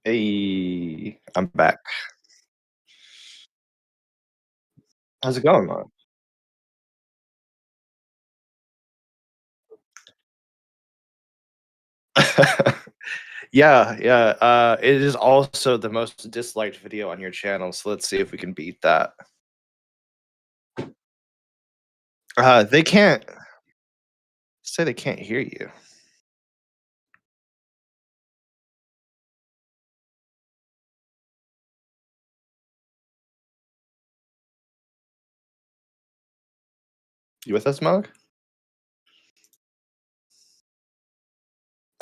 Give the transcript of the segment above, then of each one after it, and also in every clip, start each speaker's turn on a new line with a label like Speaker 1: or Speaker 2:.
Speaker 1: Hey, I'm back. How's it going, man? Yeah, yeah. It is also the most disliked video on your channel, so let's see if we can beat that. They can't say they can't hear you. You with us, Mogg?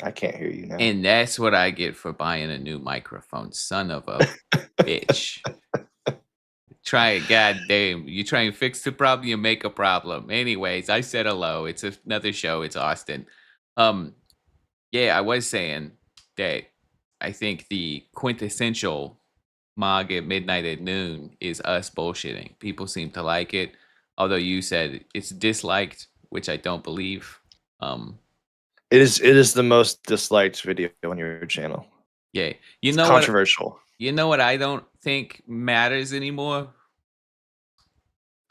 Speaker 1: I can't hear you now.
Speaker 2: And that's what I get for buying a new microphone, son of a bitch. Try it, goddamn. You try and fix the problem, you make a problem. Anyways, I said hello. It's another show. It's Austin. Um, yeah, I was saying that I think the quintessential Mog at midnight at noon is us bullshitting. People seem to like it, although you said it's disliked, which I don't believe. Um,
Speaker 1: It is the most disliked video on your channel.
Speaker 2: yeah, you
Speaker 1: It's
Speaker 2: know what?
Speaker 1: controversial.
Speaker 2: You know what I don't think matters anymore?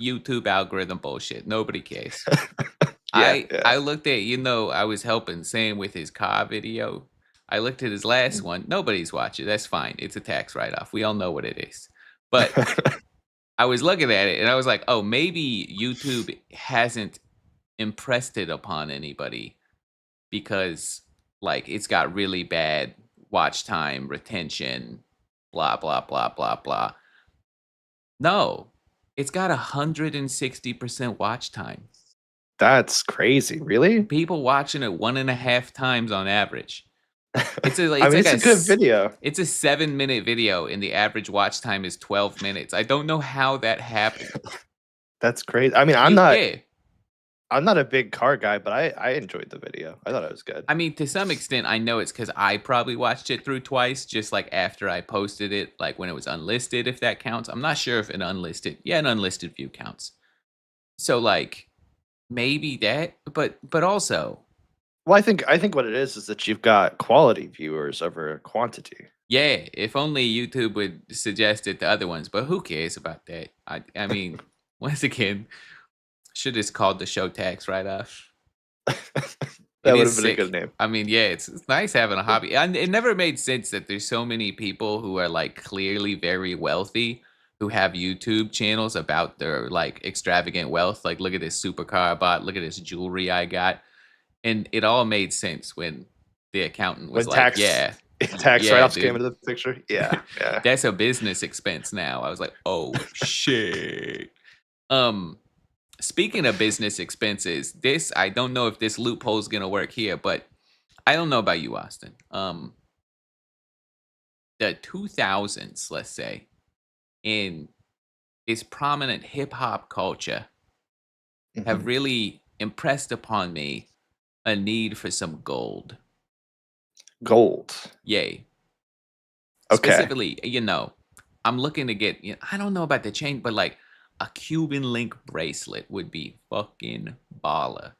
Speaker 2: YouTube algorithm bullshit. Nobody cares.
Speaker 1: Yeah,
Speaker 2: I
Speaker 1: yeah.
Speaker 2: looked at, I was helping Sam with his car video. I looked at his last one. Nobody's watching. That's fine. It's a tax write-off. We all know what it is. But I was looking at it and I was like, oh, maybe YouTube hasn't impressed it upon anybody because like it's got really bad watch time, retention, blah, blah, blah, blah, blah. No, it's got 160% watch time.
Speaker 1: That's crazy. Really?
Speaker 2: People watching it 1.5 times on average. It's a
Speaker 1: I
Speaker 2: it's
Speaker 1: mean,
Speaker 2: like
Speaker 1: it's a good video.
Speaker 2: it's a 7-minute video and the average watch time is 12 minutes. I don't know how that happened.
Speaker 1: That's crazy. I mean,
Speaker 2: Yeah.
Speaker 1: I'm not a big car guy, but I enjoyed the video. I thought it was good.
Speaker 2: I mean, to some extent, I know it's because I probably watched it through twice, just like after I posted it, like when it was unlisted, if that counts. I'm not sure if an unlisted view counts. So like maybe that, but also,
Speaker 1: Well, I think what it is that you've got quality viewers over quantity.
Speaker 2: yeah, if only YouTube would suggest it to other ones, but who cares about that? I mean, once again, should have called the show tax write-off. It
Speaker 1: That would
Speaker 2: is
Speaker 1: have been a good
Speaker 2: sick.
Speaker 1: name.
Speaker 2: I mean, yeah, it's nice having a hobby. And it never made sense that there's so many people who are like clearly very wealthy who have YouTube channels about their like extravagant wealth. Like, look at this supercar I bought, look at this jewelry I got. And it all made sense when the accountant was
Speaker 1: When
Speaker 2: like,
Speaker 1: tax
Speaker 2: yeah,
Speaker 1: tax
Speaker 2: yeah,
Speaker 1: write-offs came
Speaker 2: dude.
Speaker 1: into the picture. Yeah, yeah.
Speaker 2: That's a business expense now. I was like, oh shit. Um, Speaking of business expenses, this I don't know if this loophole is gonna work here, but I don't know about you, Austin. The 2000s, let's say, in its prominent hip hop culture, have
Speaker 1: Mhm.
Speaker 2: really impressed upon me a need for some gold.
Speaker 1: Gold.
Speaker 2: Yay.
Speaker 1: Okay.
Speaker 2: Specifically, I'm looking to get, I don't know about the chain, but like a Cuban link bracelet would be fucking baller.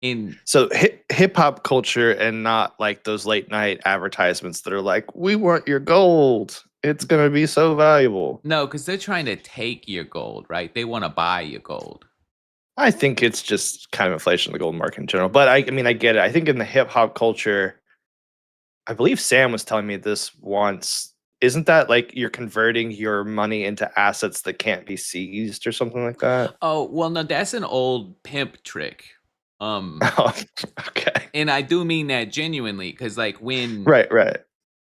Speaker 2: In
Speaker 1: So hip hop culture and not like those late night advertisements that are like, "We want your gold. It's gonna be so valuable."
Speaker 2: No, because they're trying to take your gold, right? They want to buy your gold.
Speaker 1: I think it's just kind of inflation of the gold market in general. But I mean, I get it. I think in the hip hop culture, I believe Sam was telling me this once. Isn't that like you're converting your money into assets that can't be seized or something like that?
Speaker 2: Oh, well, no, that's an old pimp trick. Um,
Speaker 1: Oh, okay.
Speaker 2: and I do mean that genuinely, because like
Speaker 1: Right, right.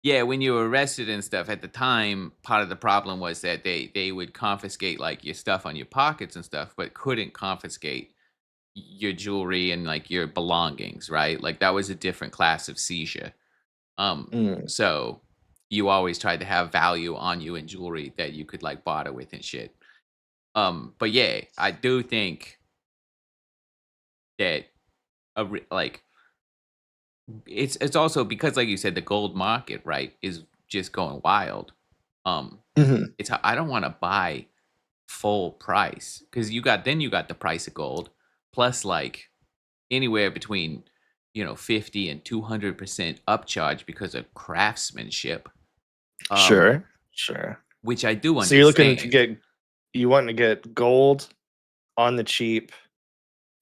Speaker 2: when you were arrested and stuff at the time, part of the problem was that they would confiscate like your stuff on your pockets and stuff, but couldn't confiscate your jewelry and like your belongings, right? Like that was a different class of seizure.
Speaker 1: Mm.
Speaker 2: So you always tried to have value on you in jewelry that you could like barter with and shit. But yeah, I do think that like it's also because like you said, the gold market, right, is just going wild. Um,
Speaker 1: Mhm.
Speaker 2: it's I don't want to buy full price because you got the price of gold plus like anywhere between 50 and 200% upcharge because of craftsmanship. um,
Speaker 1: Sure, sure.
Speaker 2: which I do
Speaker 1: So you're looking to
Speaker 2: understand.
Speaker 1: get you want to get gold on the cheap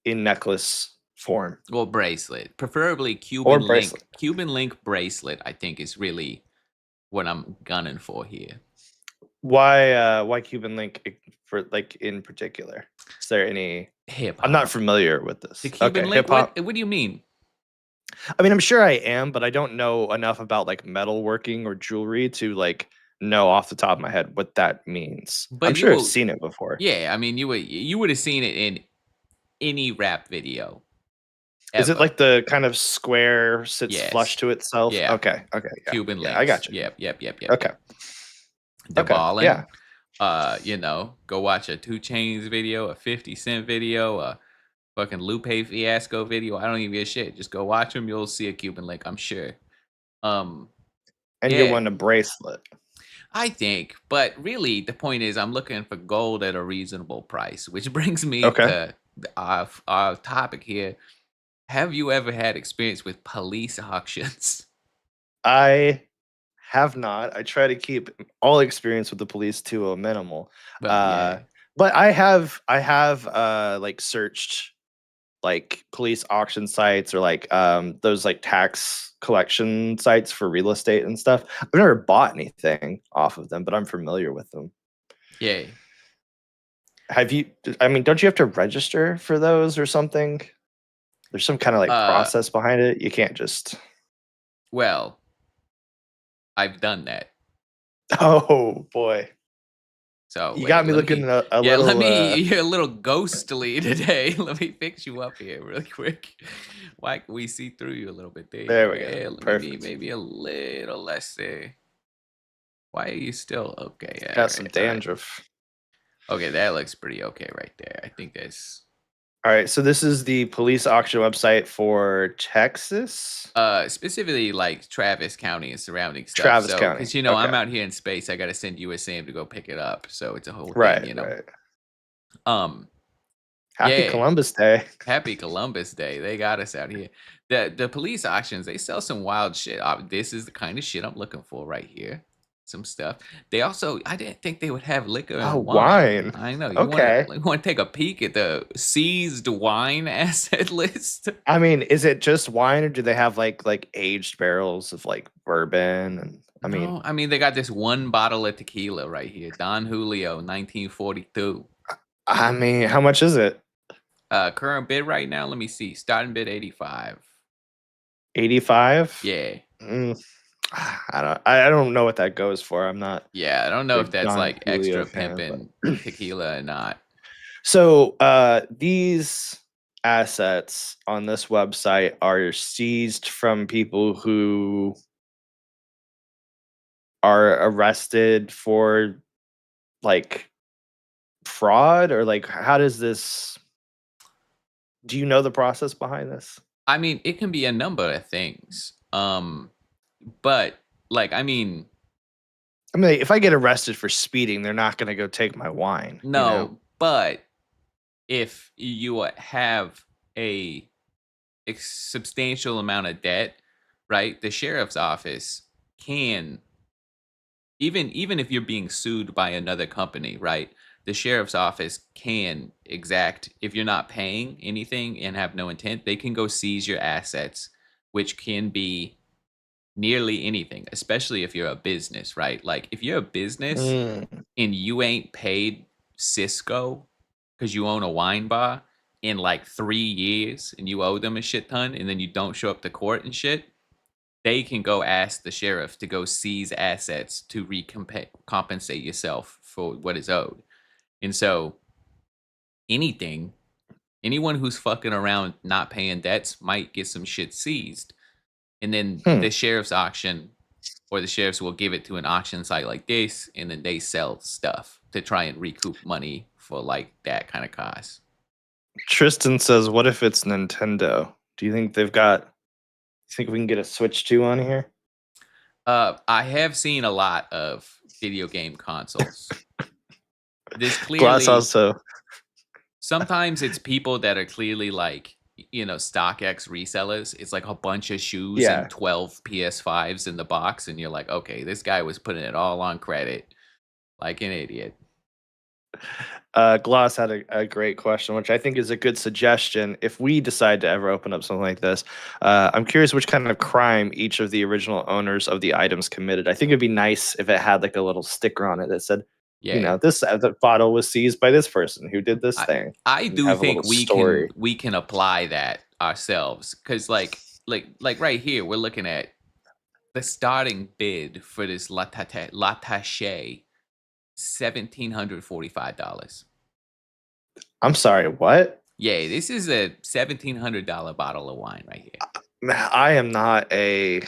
Speaker 1: in necklace form
Speaker 2: Well, bracelet, preferably
Speaker 1: or bracelet.
Speaker 2: Cuban link bracelet. I think is really what I'm gunning for here.
Speaker 1: Why Cuban link for like in particular? Is there any
Speaker 2: Hip
Speaker 1: I'm not
Speaker 2: hop.
Speaker 1: familiar with
Speaker 2: The
Speaker 1: this.
Speaker 2: Cuban
Speaker 1: Okay,
Speaker 2: link.
Speaker 1: hip hop.
Speaker 2: What do you mean?
Speaker 1: I mean, I'm sure I am, but I don't know enough about like metalworking or jewelry to like know off the top of my head what that means. I'm
Speaker 2: But you
Speaker 1: sure I've
Speaker 2: will.
Speaker 1: seen it before.
Speaker 2: Yeah, I mean, you would have seen it in any rap video
Speaker 1: Is it
Speaker 2: ever.
Speaker 1: like the kind of square sits flush
Speaker 2: Yes.
Speaker 1: to itself?
Speaker 2: Yeah.
Speaker 1: Okay, okay, yeah,
Speaker 2: Cuban
Speaker 1: yeah, I
Speaker 2: links.
Speaker 1: got you.
Speaker 2: Yep. Yep. Yep. Yep.
Speaker 1: Okay,
Speaker 2: Yep. The
Speaker 1: okay,
Speaker 2: ballin'.
Speaker 1: yeah.
Speaker 2: Go watch a 2 Chainz video, a 50 Cent video, a fucking Lupe Fiasco video. I don't even give a shit. Just go watch them. You'll see a Cuban link, I'm sure. Um,
Speaker 1: And you're
Speaker 2: yeah,
Speaker 1: wanting a bracelet.
Speaker 2: I think. But really, the point is, I'm looking for gold at a reasonable price, which brings me
Speaker 1: Okay.
Speaker 2: to our topic here. Have you ever had experience with police auctions?
Speaker 1: I have not. I try to keep all experience with the police to a minimal.
Speaker 2: Well,
Speaker 1: Uh,
Speaker 2: yeah.
Speaker 1: but I have like searched like police auction sites or like those like tax collection sites for real estate and stuff. I've never bought anything off of them, but I'm familiar with them.
Speaker 2: Yeah.
Speaker 1: Have you I mean, don't you have to register for those or something? There's some kind of like
Speaker 2: Uh,
Speaker 1: process behind it. You can't just
Speaker 2: well, I've done that.
Speaker 1: Oh boy.
Speaker 2: So
Speaker 1: You got
Speaker 2: wait,
Speaker 1: me
Speaker 2: let
Speaker 1: looking
Speaker 2: me.
Speaker 1: a
Speaker 2: Yeah, let
Speaker 1: little
Speaker 2: me. You're a little ghostly today. Let me fix you up here really quick. Why can we see through you a little bit? There you
Speaker 1: there
Speaker 2: go.
Speaker 1: we go.
Speaker 2: Yeah,
Speaker 1: Perfect.
Speaker 2: maybe a little less there. Why are you still okay? All
Speaker 1: Got some
Speaker 2: right, all right.
Speaker 1: dandruff.
Speaker 2: Okay, that looks pretty okay right there. I think that's
Speaker 1: All right, so this is the police auction website for Texas,
Speaker 2: specifically like Travis County and surrounding stuff.
Speaker 1: Travis
Speaker 2: So,
Speaker 1: County.
Speaker 2: because I'm
Speaker 1: Okay.
Speaker 2: out here in space, I got to send USAM to go pick it up. So it's a whole thing,
Speaker 1: Right, right.
Speaker 2: Um,
Speaker 1: Happy
Speaker 2: yeah.
Speaker 1: Columbus Day.
Speaker 2: Happy Columbus Day. They got us out here. The police auctions, they sell some wild shit. This is the kind of shit I'm looking for right here. Some stuff. They also, I didn't think they would have liquor
Speaker 1: Oh,
Speaker 2: and wine.
Speaker 1: wine.
Speaker 2: I know.
Speaker 1: Okay.
Speaker 2: You want to take a peek at the seized wine asset list?
Speaker 1: I mean, is it just wine or do they have like aged barrels of like bourbon and I mean,
Speaker 2: No, I mean they got this one bottle of tequila right here. Don Julio, 1942.
Speaker 1: how much is it?
Speaker 2: Current bid right now, let me see. Starting bid 85.
Speaker 1: 85?
Speaker 2: Yeah.
Speaker 1: Mm, I don't know what that goes for. I'm not
Speaker 2: Yeah, I don't know
Speaker 1: a
Speaker 2: if that's
Speaker 1: Don
Speaker 2: like
Speaker 1: Julio
Speaker 2: extra
Speaker 1: fan, but
Speaker 2: pimping tequila or not.
Speaker 1: so these assets on this website are seized from people who are arrested for like fraud or like how does this do you know the process behind this?
Speaker 2: I mean, it can be a number of things. But like, I mean,
Speaker 1: I mean, if I get arrested for speeding, they're not going to go take my wine, you know?
Speaker 2: no, but if you have a substantial amount of debt, right? The sheriff's office can even if you're being sued by another company, right? The sheriff's office can exact if you're not paying anything and have no intent, they can go seize your assets, which can be nearly anything, especially if you're a business, right? Like if you're a business
Speaker 1: Mm,
Speaker 2: and you ain't paid Cisco because you own a wine bar in like 3 years and you owe them a shit ton and then you don't show up to court and shit, they can go ask the sheriff to go seize assets to compensate yourself for what is owed. And so anything, anyone who's fucking around not paying debts might get some shit seized. And then
Speaker 1: hmm.
Speaker 2: the sheriff's auction or the sheriffs will give it to an auction site like this and then they sell stuff to try and recoup money for like that kind of cost.
Speaker 1: Tristan says, "What if it's Nintendo? Do you think they've got you think we can get a Switch 2 on here?"
Speaker 2: I have seen a lot of video game consoles. There's
Speaker 1: Glass
Speaker 2: clearly
Speaker 1: also.
Speaker 2: sometimes it's people that are clearly like StockX resellers. It's like a bunch of shoes and
Speaker 1: Yeah.
Speaker 2: 12 PS5s in the box, and you're like, okay, this guy was putting it all on credit like an idiot.
Speaker 1: Gloss had a great question, which I think is a good suggestion. If we decide to ever open up something like this, I'm curious which kind of crime each of the original owners of the items committed. I think it'd be nice if it had like a little sticker on it that said,
Speaker 2: Yeah.
Speaker 1: this the bottle was seized by this person who did this
Speaker 2: I
Speaker 1: thing,
Speaker 2: I
Speaker 1: and
Speaker 2: do
Speaker 1: have a
Speaker 2: think
Speaker 1: little
Speaker 2: we can
Speaker 1: story.
Speaker 2: we can apply that ourselves, because like right here we're looking at the starting bid for this Latache, $1,745.
Speaker 1: I'm sorry, what?
Speaker 2: Yeah, this is a $1,700 bottle of wine right here.
Speaker 1: I am not a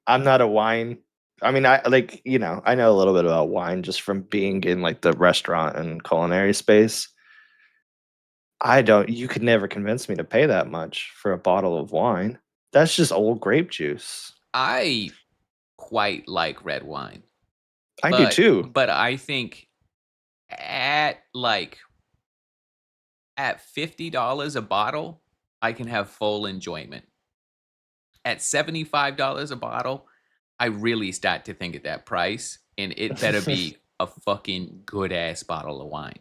Speaker 1: I'm not a wine. I mean, I like, I know a little bit about wine just from being in like the restaurant and culinary space. You could never convince me to pay that much for a bottle of wine. That's just old grape juice.
Speaker 2: I quite like red wine,
Speaker 1: I do
Speaker 2: but
Speaker 1: too.
Speaker 2: but I think at like at $50 a bottle, I can have full enjoyment. At $75 a bottle, I really start to think at that price, and it better be a fucking good ass bottle of wine.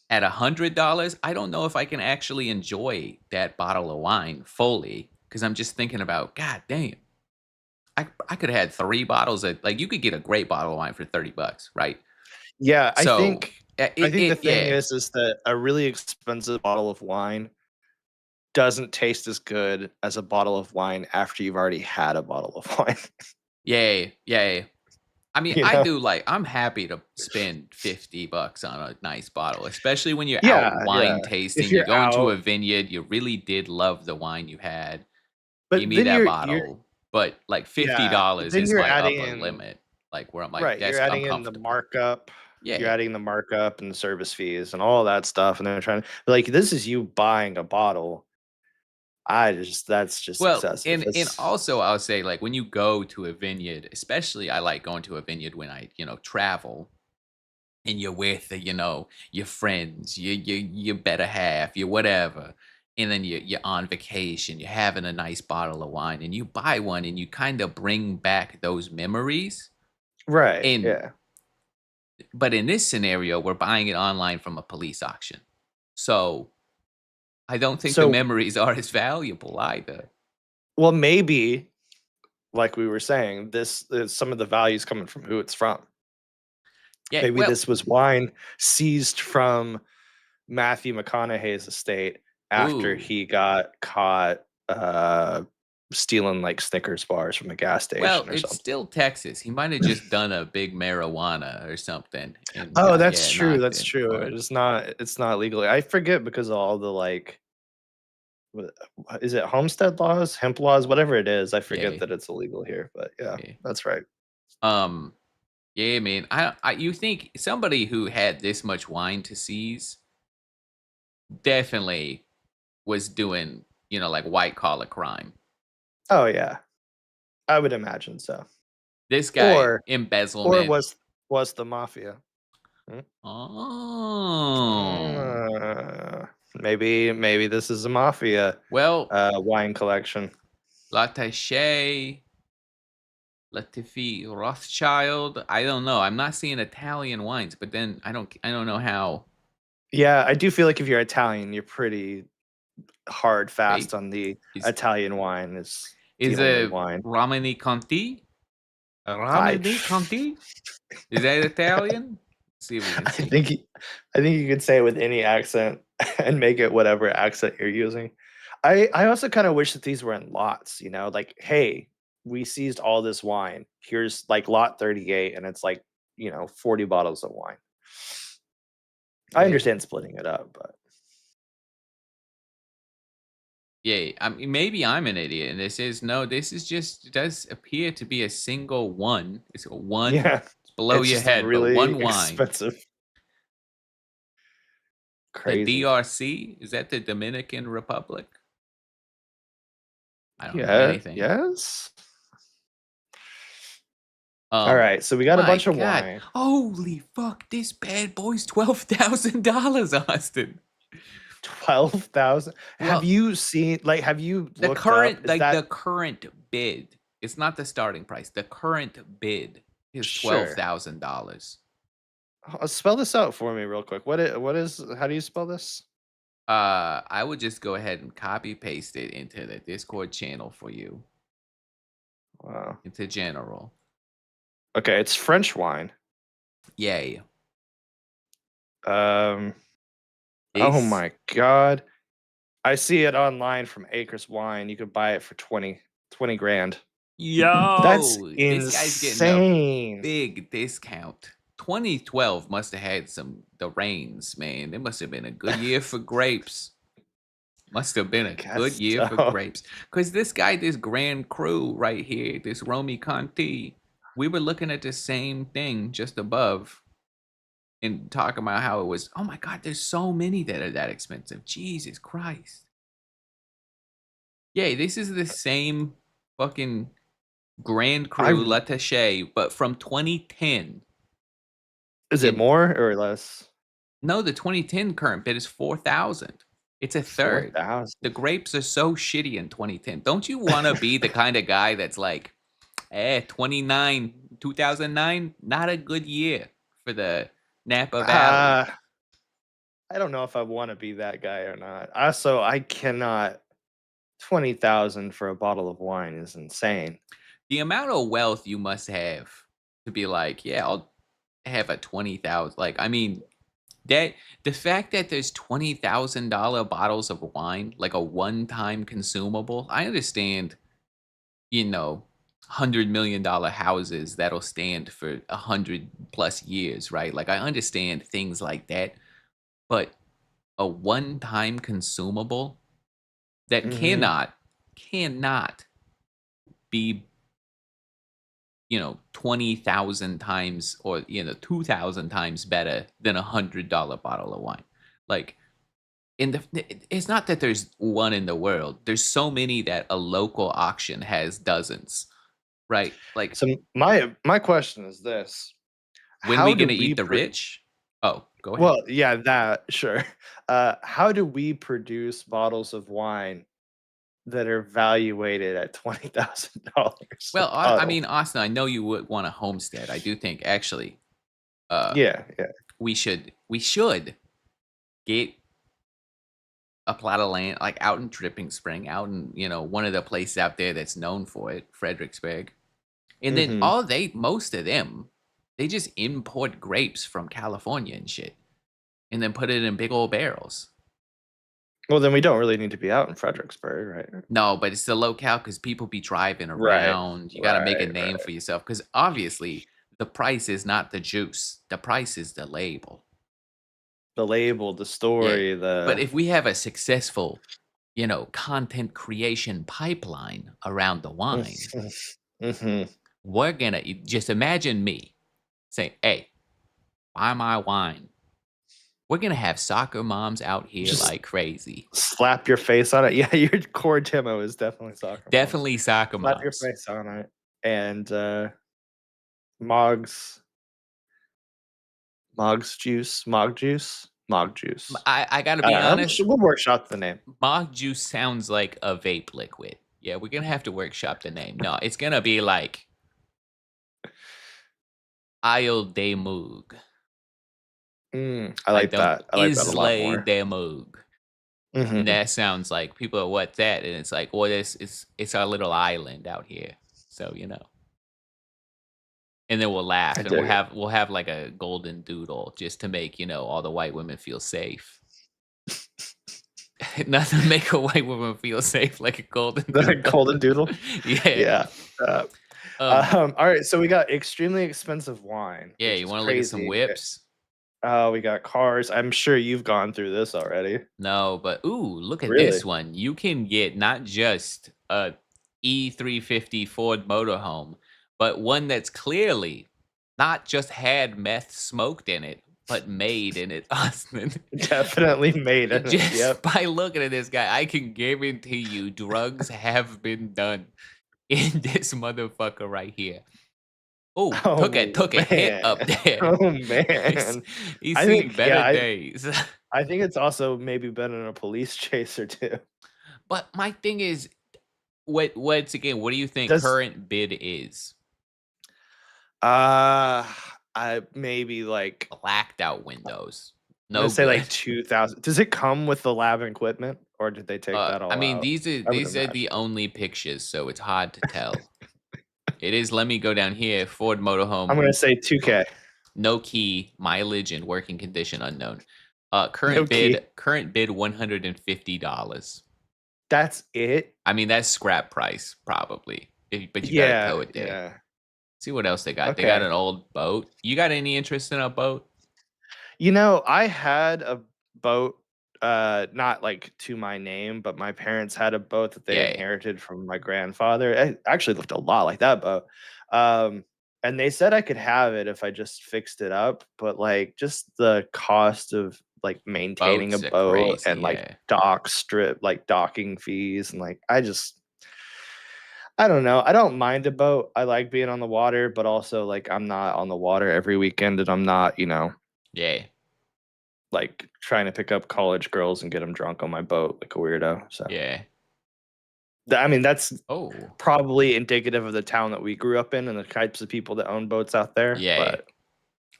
Speaker 2: At $100, I don't know if I can actually enjoy that bottle of wine fully, because I'm just thinking about, God damn, I could have had 3 bottles of, like, you could get a great bottle of wine for $30, right?
Speaker 1: Yeah, I
Speaker 2: So
Speaker 1: think I
Speaker 2: it
Speaker 1: think the
Speaker 2: it
Speaker 1: thing
Speaker 2: yeah.
Speaker 1: is that a really expensive bottle of wine doesn't taste as good as a bottle of wine after you've already had a bottle of wine.
Speaker 2: Yeah, yeah. I mean,
Speaker 1: you know?
Speaker 2: I'm happy to spend $50 on a nice bottle, especially when you're
Speaker 1: Yeah,
Speaker 2: out
Speaker 1: yeah.
Speaker 2: wine
Speaker 1: If
Speaker 2: tasting. You
Speaker 1: you're
Speaker 2: go into a
Speaker 1: out,
Speaker 2: vineyard, you really did love the wine you had. Give
Speaker 1: but
Speaker 2: me
Speaker 1: then
Speaker 2: that
Speaker 1: you're
Speaker 2: bottle. But like
Speaker 1: yeah, but
Speaker 2: $50
Speaker 1: then
Speaker 2: is
Speaker 1: you're
Speaker 2: my
Speaker 1: adding
Speaker 2: upper
Speaker 1: in
Speaker 2: limit. Like where I'm like,
Speaker 1: right, you're
Speaker 2: I'm
Speaker 1: adding in the
Speaker 2: comfortable.
Speaker 1: markup. You're
Speaker 2: Yeah.
Speaker 1: adding the markup and the service fees and all that stuff, and they're trying to like this is you buying a bottle. That's just
Speaker 2: Well,
Speaker 1: excessive.
Speaker 2: and
Speaker 1: It's
Speaker 2: also I'll say, like, when you go to a vineyard, especially I like going to a vineyard when I, travel, and you're with, your friends, your better half, your whatever, and then you're on vacation, you're having a nice bottle of wine, and you buy one, and you kind of bring back those memories.
Speaker 1: right,
Speaker 2: And
Speaker 1: yeah.
Speaker 2: but in this scenario, we're buying it online from a police auction, so I don't think the
Speaker 1: So,
Speaker 2: memories are as valuable either.
Speaker 1: well, maybe like we were saying, this is some of the values coming from who it's from.
Speaker 2: Yeah,
Speaker 1: Maybe
Speaker 2: well,
Speaker 1: this was wine seized from Matthew McConaughey's estate after
Speaker 2: ooh,
Speaker 1: he got caught stealing like Snickers bars from a gas
Speaker 2: well,
Speaker 1: station or
Speaker 2: it's
Speaker 1: something.
Speaker 2: still Texas. He might have just done a big marijuana or something and
Speaker 1: Oh,
Speaker 2: got,
Speaker 1: that's
Speaker 2: yeah,
Speaker 1: true.
Speaker 2: knocked
Speaker 1: That's
Speaker 2: in
Speaker 1: true.
Speaker 2: for it.
Speaker 1: It's not legally. I forget because of all the like is it homestead laws, hemp laws, whatever it is. I forget
Speaker 2: Yeah,
Speaker 1: that it's illegal here, but yeah,
Speaker 2: yeah.
Speaker 1: that's right.
Speaker 2: Um, yeah, man. You think somebody who had this much wine to seize definitely was doing, like white collar crime.
Speaker 1: Oh yeah. I would imagine so.
Speaker 2: This guy,
Speaker 1: Or
Speaker 2: embezzlement.
Speaker 1: was the mafia. Hmm?
Speaker 2: Oh,
Speaker 1: Maybe this is a mafia
Speaker 2: well,
Speaker 1: wine collection.
Speaker 2: Latache, Latifi, Rothschild. I don't know. I'm not seeing Italian wines, but then I don't know how.
Speaker 1: Yeah, I do feel like if you're Italian, you're pretty hard fast
Speaker 2: Wait,
Speaker 1: on the
Speaker 2: is
Speaker 1: Italian wine is the
Speaker 2: is
Speaker 1: only
Speaker 2: a
Speaker 1: wine.
Speaker 2: Romani Conti? A
Speaker 1: I
Speaker 2: Romani Conti? Is that Italian? Let's see if we can
Speaker 1: I
Speaker 2: see.
Speaker 1: think I think you could say it with any accent and make it whatever accent you're using. I also kind of wish that these were in lots, like, hey, we seized all this wine. Here's like lot 38 and it's like, 40 bottles of wine. I
Speaker 2: Yeah.
Speaker 1: understand splitting it up, but
Speaker 2: Yeah. I mean, maybe I'm an idiot, and this is no. This is just, it does appear to be a single one. It's a one.
Speaker 1: yeah,
Speaker 2: It's below
Speaker 1: it's
Speaker 2: your
Speaker 1: just
Speaker 2: head, but
Speaker 1: really
Speaker 2: one wine.
Speaker 1: expensive.
Speaker 2: The
Speaker 1: Crazy.
Speaker 2: DRC, is that the Dominican Republic? I don't know
Speaker 1: Yeah,
Speaker 2: anything.
Speaker 1: yes. All right, so we got a
Speaker 2: My
Speaker 1: bunch of
Speaker 2: God,
Speaker 1: wine.
Speaker 2: holy fuck! This bad boy's $12,000, Austin.
Speaker 1: 12,000. Have
Speaker 2: Well,
Speaker 1: you seen like have you
Speaker 2: the
Speaker 1: looked up?
Speaker 2: current
Speaker 1: Is
Speaker 2: like
Speaker 1: that
Speaker 2: the current bid, it's not the starting price. The current bid is
Speaker 1: sure?
Speaker 2: $12,000.
Speaker 1: Spell this out for me real quick. What is how do you spell this?
Speaker 2: I would just go ahead and copy paste it into the Discord channel for you,
Speaker 1: Wow.
Speaker 2: into general.
Speaker 1: Okay, it's French wine.
Speaker 2: Yay.
Speaker 1: Um, oh
Speaker 2: This
Speaker 1: my god. I see it online from Acres Wine. You could buy it for 20 grand. That's
Speaker 2: This guy's getting a
Speaker 1: insane.
Speaker 2: big discount. 2012 must have had the rains, man. It must have been a good year for grapes. Must have been
Speaker 1: I
Speaker 2: a good
Speaker 1: guess
Speaker 2: year for
Speaker 1: so.
Speaker 2: grapes. Because this guy, this Grand Cru right here, this Romy Conti, we were looking at the same thing just above and talking about how it was, oh my God, there's so many that are that expensive. Jesus Christ. Yeah, this is the same fucking Grand
Speaker 1: I
Speaker 2: Cru Latache, but from 2010.
Speaker 1: is it
Speaker 2: In
Speaker 1: more or less?
Speaker 2: No, the 2010 current bid is 4,000. It's a third.
Speaker 1: 4,000.
Speaker 2: The grapes are so shitty in 2010. Don't you want to be the kind of guy that's like, 2009, not a good year for the Napa Valley.
Speaker 1: Uh, I don't know if I want to be that guy or not. Also, I cannot 20,000 for a bottle of wine is insane.
Speaker 2: The amount of wealth you must have to be like, yeah, I'll have a 20,000. Like, I mean, that the fact that there's $20,000 bottles of wine, like a one-time consumable, I understand, $100 million houses that'll stand for 100+ years, right? Like I understand things like that, but a one-time consumable that
Speaker 1: Mhm.
Speaker 2: cannot be 20,000 times or 2,000 times better than $100 bottle of wine. Like it's not that there's one in the world. There's so many that a local auction has dozens, right? Like
Speaker 1: So my question is this:
Speaker 2: when we
Speaker 1: How do
Speaker 2: gonna
Speaker 1: we
Speaker 2: eat the rich? Oh, go ahead.
Speaker 1: well, yeah, that sure. How do we produce bottles of wine that are valuated at $20,000 a
Speaker 2: Well, I
Speaker 1: bottle?
Speaker 2: mean, Austin, I know you would want a homestead. I do think actually, uh,
Speaker 1: Yeah, yeah.
Speaker 2: we should get a plot of land like out in Dripping Spring, out in one of the places out there that's known for it, Fredericksburg. And then
Speaker 1: Mhm.
Speaker 2: most of them, they just import grapes from California and shit, and then put it in big old barrels.
Speaker 1: Well, then we don't really need to be out in Fredericksburg, right?
Speaker 2: No, but it's the locale because people be driving
Speaker 1: Right.
Speaker 2: around. You got to make a
Speaker 1: Right,
Speaker 2: name
Speaker 1: right.
Speaker 2: for yourself because obviously the price is not the juice. The price is the label.
Speaker 1: The label, the
Speaker 2: Yeah.
Speaker 1: story,
Speaker 2: But
Speaker 1: the
Speaker 2: if we have a successful, content creation pipeline around the wine,
Speaker 1: Mhm.
Speaker 2: we're gonna just imagine me saying, "Hey, buy my wine." We're gonna have soccer moms out here
Speaker 1: Just
Speaker 2: like crazy.
Speaker 1: slap your face on it. Yeah, your core demo is definitely soccer moms.
Speaker 2: Definitely soccer
Speaker 1: Slap your
Speaker 2: moms.
Speaker 1: face on it, and, Mogg's Mogg juice.
Speaker 2: I gotta be honest.
Speaker 1: We'll workshop the name.
Speaker 2: Mogg juice sounds like a vape liquid. Yeah, we're gonna have to workshop the name. No, it's gonna be like Isle de Moog,
Speaker 1: I
Speaker 2: like
Speaker 1: like
Speaker 2: the
Speaker 1: that. I like that a lot
Speaker 2: Isle
Speaker 1: more.
Speaker 2: de Moog. And
Speaker 1: Mhm.
Speaker 2: that sounds like people are what's that? And it's like, well, it's our little island out here. So, and then we'll
Speaker 1: I
Speaker 2: laugh and we'll
Speaker 1: dig it.
Speaker 2: have we'll have like a golden doodle just to make, all the white women feel safe. Nothing to make a white woman feel safe like a golden
Speaker 1: The
Speaker 2: doodle.
Speaker 1: golden doodle?
Speaker 2: Yeah.
Speaker 1: Yeah. Uh,
Speaker 2: Um,
Speaker 1: alright, so we got extremely expensive wine,
Speaker 2: yeah,
Speaker 1: which
Speaker 2: you
Speaker 1: is
Speaker 2: want to look at some
Speaker 1: crazy.
Speaker 2: whips?
Speaker 1: We got cars. I'm sure you've gone through this already.
Speaker 2: No, but ooh, look at this
Speaker 1: Really?
Speaker 2: one. You can get not just a E350 Ford motorhome, but one that's clearly not just had meth smoked in it, but made in it, Austin.
Speaker 1: Definitely made in it.
Speaker 2: Just
Speaker 1: Yep.
Speaker 2: by looking at this guy, I can guarantee you drugs have been done in this motherfucker right here. Oh, took a
Speaker 1: Oh,
Speaker 2: hit up
Speaker 1: man.
Speaker 2: there.
Speaker 1: Oh,
Speaker 2: He's
Speaker 1: man.
Speaker 2: he's
Speaker 1: I
Speaker 2: seen
Speaker 1: think,
Speaker 2: better
Speaker 1: yeah,
Speaker 2: days.
Speaker 1: I think it's also maybe been in a police chase or two.
Speaker 2: But my thing is, once again, what do you think
Speaker 1: Does
Speaker 2: current bid is?
Speaker 1: uh I maybe like
Speaker 2: Blacked out windows.
Speaker 1: I'm gonna
Speaker 2: No
Speaker 1: say like
Speaker 2: good.
Speaker 1: 2,000. Does it come with the lab equipment or did they take that
Speaker 2: I
Speaker 1: all
Speaker 2: mean,
Speaker 1: out? I would
Speaker 2: these are
Speaker 1: imagine.
Speaker 2: the only pictures, so it's hard to tell. It is. Let me go down here. Ford
Speaker 1: I'm
Speaker 2: motorhome,
Speaker 1: gonna say 2K.
Speaker 2: no key, mileage and working condition unknown.
Speaker 1: No key.
Speaker 2: Current bid $150.
Speaker 1: That's it?
Speaker 2: I mean, that's scrap price probably, but you got to
Speaker 1: Yeah,
Speaker 2: tow it there.
Speaker 1: yeah.
Speaker 2: See what else they got. They got
Speaker 1: Okay.
Speaker 2: an old boat. You got any interest in a boat?
Speaker 1: I had a boat, not like to my name, but my parents had a boat that they
Speaker 2: Yeah,
Speaker 1: inherited from my grandfather. It actually looked a lot like that boat. Um, and they said I could have it if I just fixed it up, but like just the cost of like maintaining a
Speaker 2: boats are
Speaker 1: boat
Speaker 2: crazy.
Speaker 1: and like
Speaker 2: Yeah,
Speaker 1: docking fees and like I don't know. I don't mind a boat. I like being on the water, but also like I'm not on the water every weekend and I'm not,
Speaker 2: yeah,
Speaker 1: like trying to pick up college girls and get them drunk on my boat like a weirdo. So,
Speaker 2: yeah.
Speaker 1: I mean, that's
Speaker 2: Oh,
Speaker 1: probably indicative of the town that we grew up in and the types of people that own boats out there.
Speaker 2: yeah.
Speaker 1: But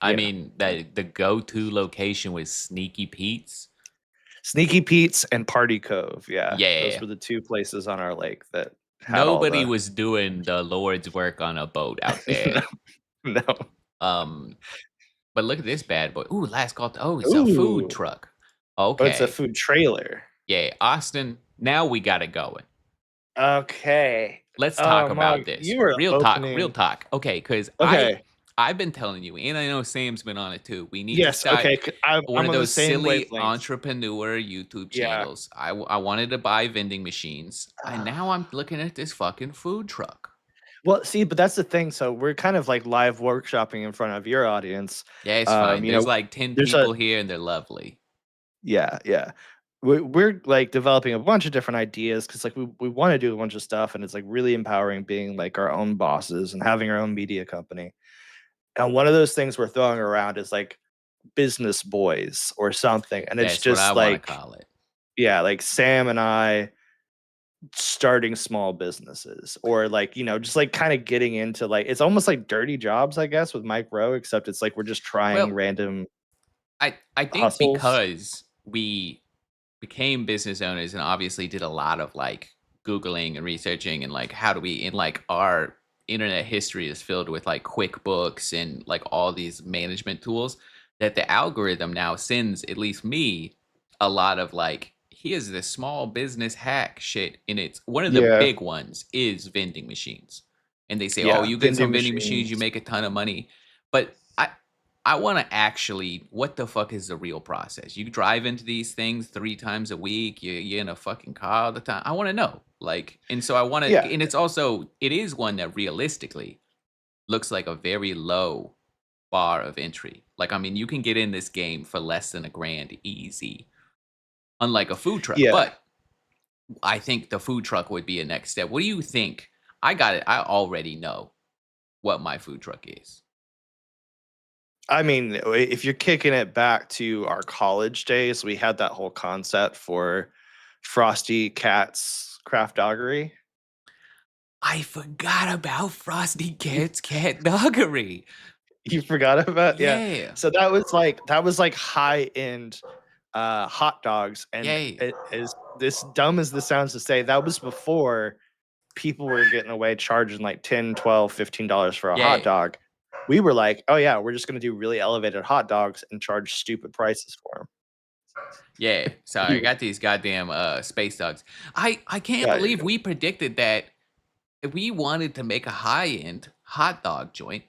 Speaker 2: I
Speaker 1: you know,
Speaker 2: mean, the go-to location was Sneaky Pete's.
Speaker 1: Sneaky Pete's and Party Cove. Yeah, those
Speaker 2: Yeah,
Speaker 1: were the two places on our lake that had all
Speaker 2: nobody
Speaker 1: the.
Speaker 2: was doing the Lord's work on a boat out
Speaker 1: No,
Speaker 2: there.
Speaker 1: no.
Speaker 2: Um, but look at this bad boy. Ooh, last call. Oh, it's a food
Speaker 1: Ooh,
Speaker 2: truck.
Speaker 1: oh, it's a
Speaker 2: Okay.
Speaker 1: food trailer.
Speaker 2: Yeah, Austin, now we got it going.
Speaker 1: Okay.
Speaker 2: Let's
Speaker 1: Oh,
Speaker 2: talk
Speaker 1: Mog,
Speaker 2: about this.
Speaker 1: you were
Speaker 2: Real talk, real
Speaker 1: opening.
Speaker 2: talk. Okay, because
Speaker 1: Okay.
Speaker 2: I've been telling you, and I know Sam's been on it too. We need to
Speaker 1: Yes.
Speaker 2: start
Speaker 1: Okay.
Speaker 2: one
Speaker 1: I'm
Speaker 2: of
Speaker 1: on the
Speaker 2: those
Speaker 1: same
Speaker 2: silly
Speaker 1: wavelength.
Speaker 2: entrepreneur YouTube
Speaker 1: Yeah.
Speaker 2: channels. I wanted to buy vending machines, and now I'm looking at this fucking food truck.
Speaker 1: Well, see, but that's the thing. So we're kind of like live workshopping in front of your audience.
Speaker 2: Yeah, it's
Speaker 1: Um,
Speaker 2: fine.
Speaker 1: you
Speaker 2: There's
Speaker 1: know,
Speaker 2: like 10
Speaker 1: there's a
Speaker 2: people here, and they're lovely.
Speaker 1: yeah, yeah. We're like developing a bunch of different ideas because like we want to do a bunch of stuff, and it's like really empowering being like our own bosses and having our own media company. And one of those things we're throwing around is like business boys or something, and it's
Speaker 2: That's what I
Speaker 1: just
Speaker 2: want to
Speaker 1: like
Speaker 2: call it.
Speaker 1: yeah, like Sam and I starting small businesses or like just like kind of getting into like it's almost like dirty jobs I guess with Mike Rowe, except it's like we're just trying
Speaker 2: Well,
Speaker 1: random
Speaker 2: I think
Speaker 1: hustles.
Speaker 2: because we became business owners and obviously did a lot of like googling and researching and like how do we in like our internet history is filled with like QuickBooks and like all these management tools that the algorithm now sends at least me a lot of like here's this small business hack shit, and it's one of the
Speaker 1: Yeah,
Speaker 2: big ones is vending machines, and they say, oh,
Speaker 1: yeah,
Speaker 2: you get
Speaker 1: vending
Speaker 2: some vending machines, you
Speaker 1: machines.
Speaker 2: make a ton of money. But I want to actually, what the fuck is the real process? You drive into these things 3 times a week. You're in a fucking car all the time. I want to know. Like, and so I want to,
Speaker 1: Yeah,
Speaker 2: and it's also, it is one that realistically looks like a very low bar of entry. Like, I mean, you can get in this game for less than $1,000 easy, unlike a food truck.
Speaker 1: yeah.
Speaker 2: But I think the food truck would be a next step. What do you think? I got it. I already know what my food truck is.
Speaker 1: I mean, if you're kicking it back to our college days, we had that whole concept for Frosty Cat's Craft Doggery.
Speaker 2: I forgot about Frosty
Speaker 1: You
Speaker 2: Cat's Cat Doggery.
Speaker 1: you forgot about yeah.
Speaker 2: Yeah.
Speaker 1: So that was like high end hot dogs, and
Speaker 2: Yay.
Speaker 1: it is this dumb as this sounds to say, that was before people were getting away charging like 10, 12, $15 for a hot
Speaker 2: Yay.
Speaker 1: dog. We were like, oh yeah, we're just going to do really elevated hot dogs and charge stupid prices for
Speaker 2: Yeah. Sorry, I
Speaker 1: them.
Speaker 2: got these goddamn space dogs. I can't
Speaker 1: Yeah,
Speaker 2: believe we predicted that if we wanted to make a high-end hot dog joint,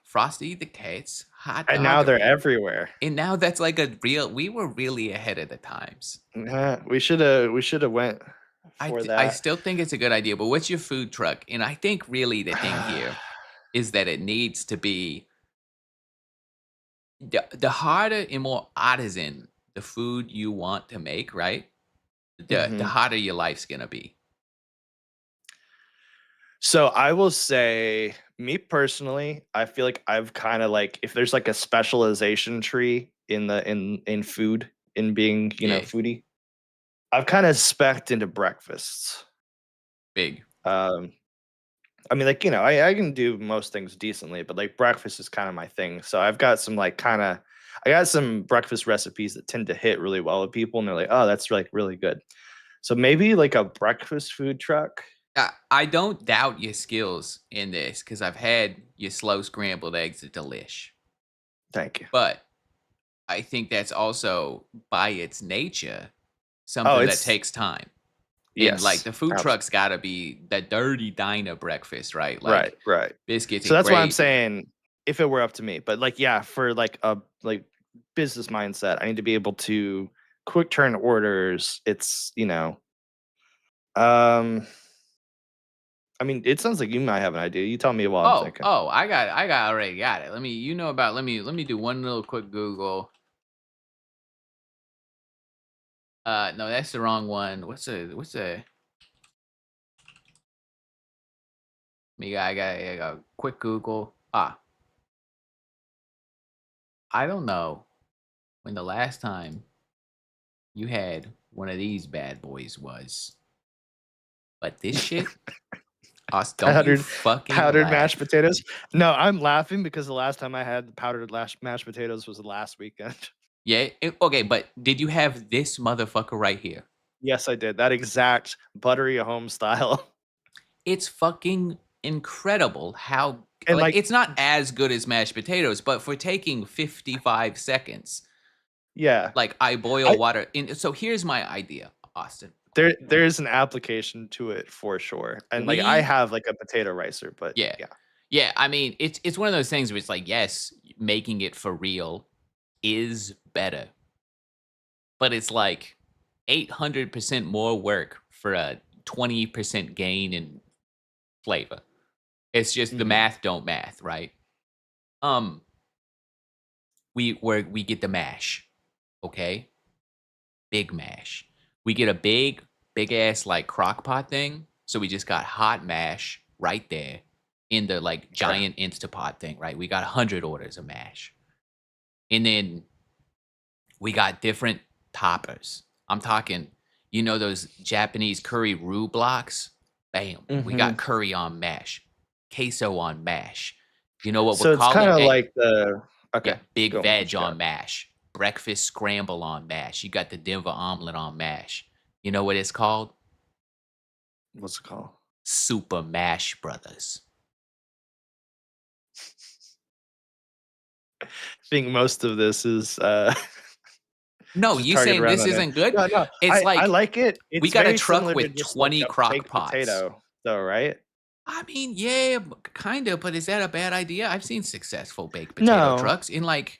Speaker 2: Frosty the Cat's Hot
Speaker 1: and now they're
Speaker 2: Doggery.
Speaker 1: everywhere.
Speaker 2: And now that's like a real we were really ahead of the times.
Speaker 1: We should have went for
Speaker 2: I
Speaker 1: that.
Speaker 2: still think it's a good idea, but what's your food truck? And I think really the thing here is that it needs to be the harder and more artisan the food you want to make, right? The
Speaker 1: Mhm.
Speaker 2: harder your life's gonna be.
Speaker 1: So I will say, me personally, I feel like I've kind of like if there's like a specialization tree in food, in being,
Speaker 2: Yeah,
Speaker 1: foodie. I've kind of specced into breakfasts.
Speaker 2: big.
Speaker 1: Um, I mean, like, I can do most things decently, but like breakfast is kind of my thing. So I've got some like I got some breakfast recipes that tend to hit really well with people, and they're like, oh, that's like really good. So maybe like a breakfast food truck.
Speaker 2: I don't doubt your skills in this because I've had your slow scrambled eggs at delish,
Speaker 1: Thank you.
Speaker 2: but I think that's also by its nature
Speaker 1: Oh,
Speaker 2: something that
Speaker 1: it's
Speaker 2: takes time. And like
Speaker 1: yes,
Speaker 2: the food truck's
Speaker 1: absolutely.
Speaker 2: got to be the dirty diner breakfast, right?
Speaker 1: Right,
Speaker 2: Like
Speaker 1: right.
Speaker 2: biscuits
Speaker 1: So
Speaker 2: and
Speaker 1: that's why I'm
Speaker 2: gravy.
Speaker 1: saying if it were up to me, but like yeah, for like a like business mindset, I need to be able to quick turn orders. It's, um I mean, it sounds like you might have an idea. You tell me while I'm thinking.
Speaker 2: Already got it. Let me do one little quick Google. No, that's the wrong one. What's a me I got a quick Google. I don't know when the last time you had one of these bad boys was, but this shit, us, don't you
Speaker 1: Powdered
Speaker 2: fucking
Speaker 1: powdered mashed
Speaker 2: laugh.
Speaker 1: potatoes. No, I'm laughing because the last time I had the powdered mashed potatoes was last weekend.
Speaker 2: Yeah, okay, but did you have this motherfucker right here?
Speaker 1: Yes, I did. That exact buttery home style.
Speaker 2: It's fucking incredible how
Speaker 1: And
Speaker 2: like
Speaker 1: like
Speaker 2: it's not as good as mashed potatoes, but for taking 55 seconds,
Speaker 1: yeah.
Speaker 2: like I boil
Speaker 1: I
Speaker 2: water in. So here's my idea, Austin.
Speaker 1: there's an application to it for sure. And like I
Speaker 2: We
Speaker 1: have like a potato ricer, but
Speaker 2: Yeah.
Speaker 1: yeah.
Speaker 2: Yeah, I mean, it's one of those things where it's like, yes, making it for real is better, but it's like 800% more work for a 20% gain in flavor. It's just the
Speaker 1: Mhm.
Speaker 2: math don't math, right? Um, we get the mash, okay? Big mash. We get a big ass like crock pot thing. So we just got hot mash right there in the like
Speaker 1: Okay.
Speaker 2: giant Instapot thing, right? We got 100 orders of mash. And then we got different toppers. I'm talking, those Japanese curry roux blocks? Bam. We got
Speaker 1: Mhm.
Speaker 2: curry on mash, queso on mash. You know what we're
Speaker 1: So it's kind
Speaker 2: calling
Speaker 1: of
Speaker 2: it?
Speaker 1: like the
Speaker 2: Yeah,
Speaker 1: okay,
Speaker 2: big
Speaker 1: go on. What
Speaker 2: veg
Speaker 1: you
Speaker 2: on
Speaker 1: got?
Speaker 2: mash, breakfast scramble on mash. You got the Denver omelet on mash. You know what it's called?
Speaker 1: What's it called?
Speaker 2: Super Mash Brothers.
Speaker 1: I think most of this is
Speaker 2: No,
Speaker 1: just
Speaker 2: you
Speaker 1: targeted
Speaker 2: saying
Speaker 1: around
Speaker 2: this
Speaker 1: that end.
Speaker 2: isn't good?
Speaker 1: No, no,
Speaker 2: It's
Speaker 1: I
Speaker 2: like
Speaker 1: like it.
Speaker 2: we
Speaker 1: It's
Speaker 2: got a
Speaker 1: very
Speaker 2: truck
Speaker 1: similar to
Speaker 2: with
Speaker 1: just like
Speaker 2: 20
Speaker 1: a
Speaker 2: crock
Speaker 1: baked
Speaker 2: pots.
Speaker 1: potato, though, right?
Speaker 2: I mean, yeah, kind of, but is that a bad idea? I've seen successful baked potato
Speaker 1: No,
Speaker 2: trucks in like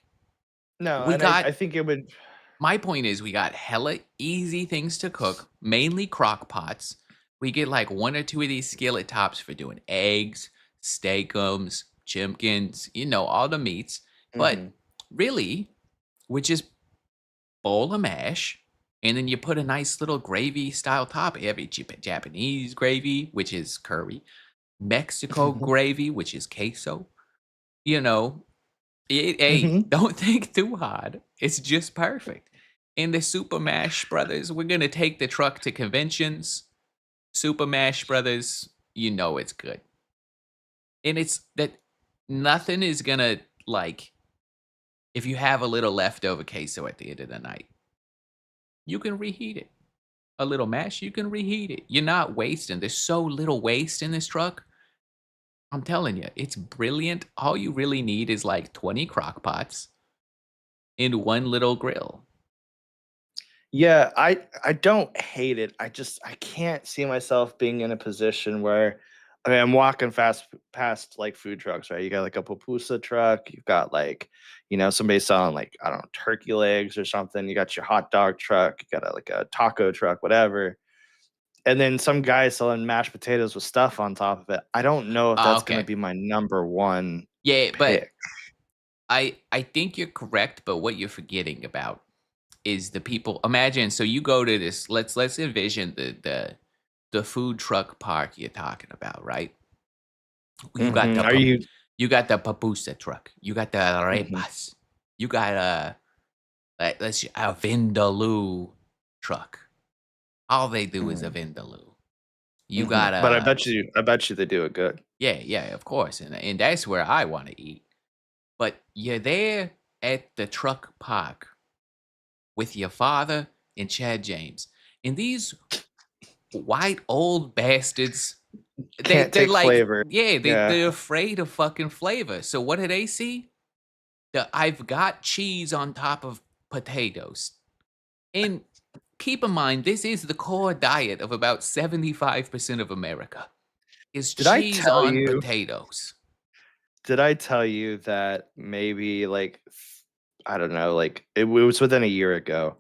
Speaker 1: no,
Speaker 2: we
Speaker 1: and
Speaker 2: got
Speaker 1: I think it would.
Speaker 2: my point is we got hella easy things to cook, mainly crock pots. We get like one or two of these skillet tops for doing eggs, steakums, chimpkins, all the meats. But
Speaker 1: Mhm.
Speaker 2: really, we just bowl of mash, and then you put a nice little gravy style top. Every Japanese gravy, which is curry, Mexico gravy, which is queso. You know, hey,
Speaker 1: Mhm.
Speaker 2: don't think too hard. It's just perfect. In the Super Mash Brothers, we're gonna take the truck to conventions. Super Mash Brothers, it's good. And it's that nothing is gonna like if you have a little leftover queso at the end of the night, you can reheat it. A little mash, you can reheat it. You're not wasting. There's so little waste in this truck. I'm telling you, it's brilliant. All you really need is like 20 crock pots and one little grill.
Speaker 1: Yeah, I don't hate it. I can't see myself being in a position where I mean, I'm walking fast past like food trucks, right? You got like a pupusa truck, you've got like, somebody selling like, I don't know, turkey legs or something. You got your hot dog truck, you got like a taco truck, whatever. And then some guy selling mashed potatoes with stuff on top of it. I don't know if that's going to
Speaker 2: Okay.
Speaker 1: be my number one
Speaker 2: Yeah, but
Speaker 1: pick.
Speaker 2: I think you're correct, but what you're forgetting about is the people. Imagine, so you go to this, let's envision the food truck park you're talking about, right? You got the
Speaker 1: Are you
Speaker 2: you got the papusa truck. You got the
Speaker 1: mhm.
Speaker 2: arepas. You got Like, let's a Vindaloo truck. All they do is a
Speaker 1: Mm,
Speaker 2: Vindaloo. You
Speaker 1: mhm. But
Speaker 2: gotta,
Speaker 1: I bet you they do it good.
Speaker 2: yeah, yeah, of course, and that's where I want to eat. But you're there at the truck park with your father and Chad James, and these white old bastards,
Speaker 1: Can't
Speaker 2: they're
Speaker 1: take
Speaker 2: like,
Speaker 1: flavor.
Speaker 2: yeah,
Speaker 1: Yeah.
Speaker 2: they're afraid of fucking flavor. So what do they see? The I've got cheese on top of potatoes. And keep in mind, this is the core diet of about 75% of America is
Speaker 1: Did I
Speaker 2: cheese
Speaker 1: tell
Speaker 2: on
Speaker 1: you
Speaker 2: potatoes.
Speaker 1: did I tell you that maybe, like, I don't know, like, it was within a year ago,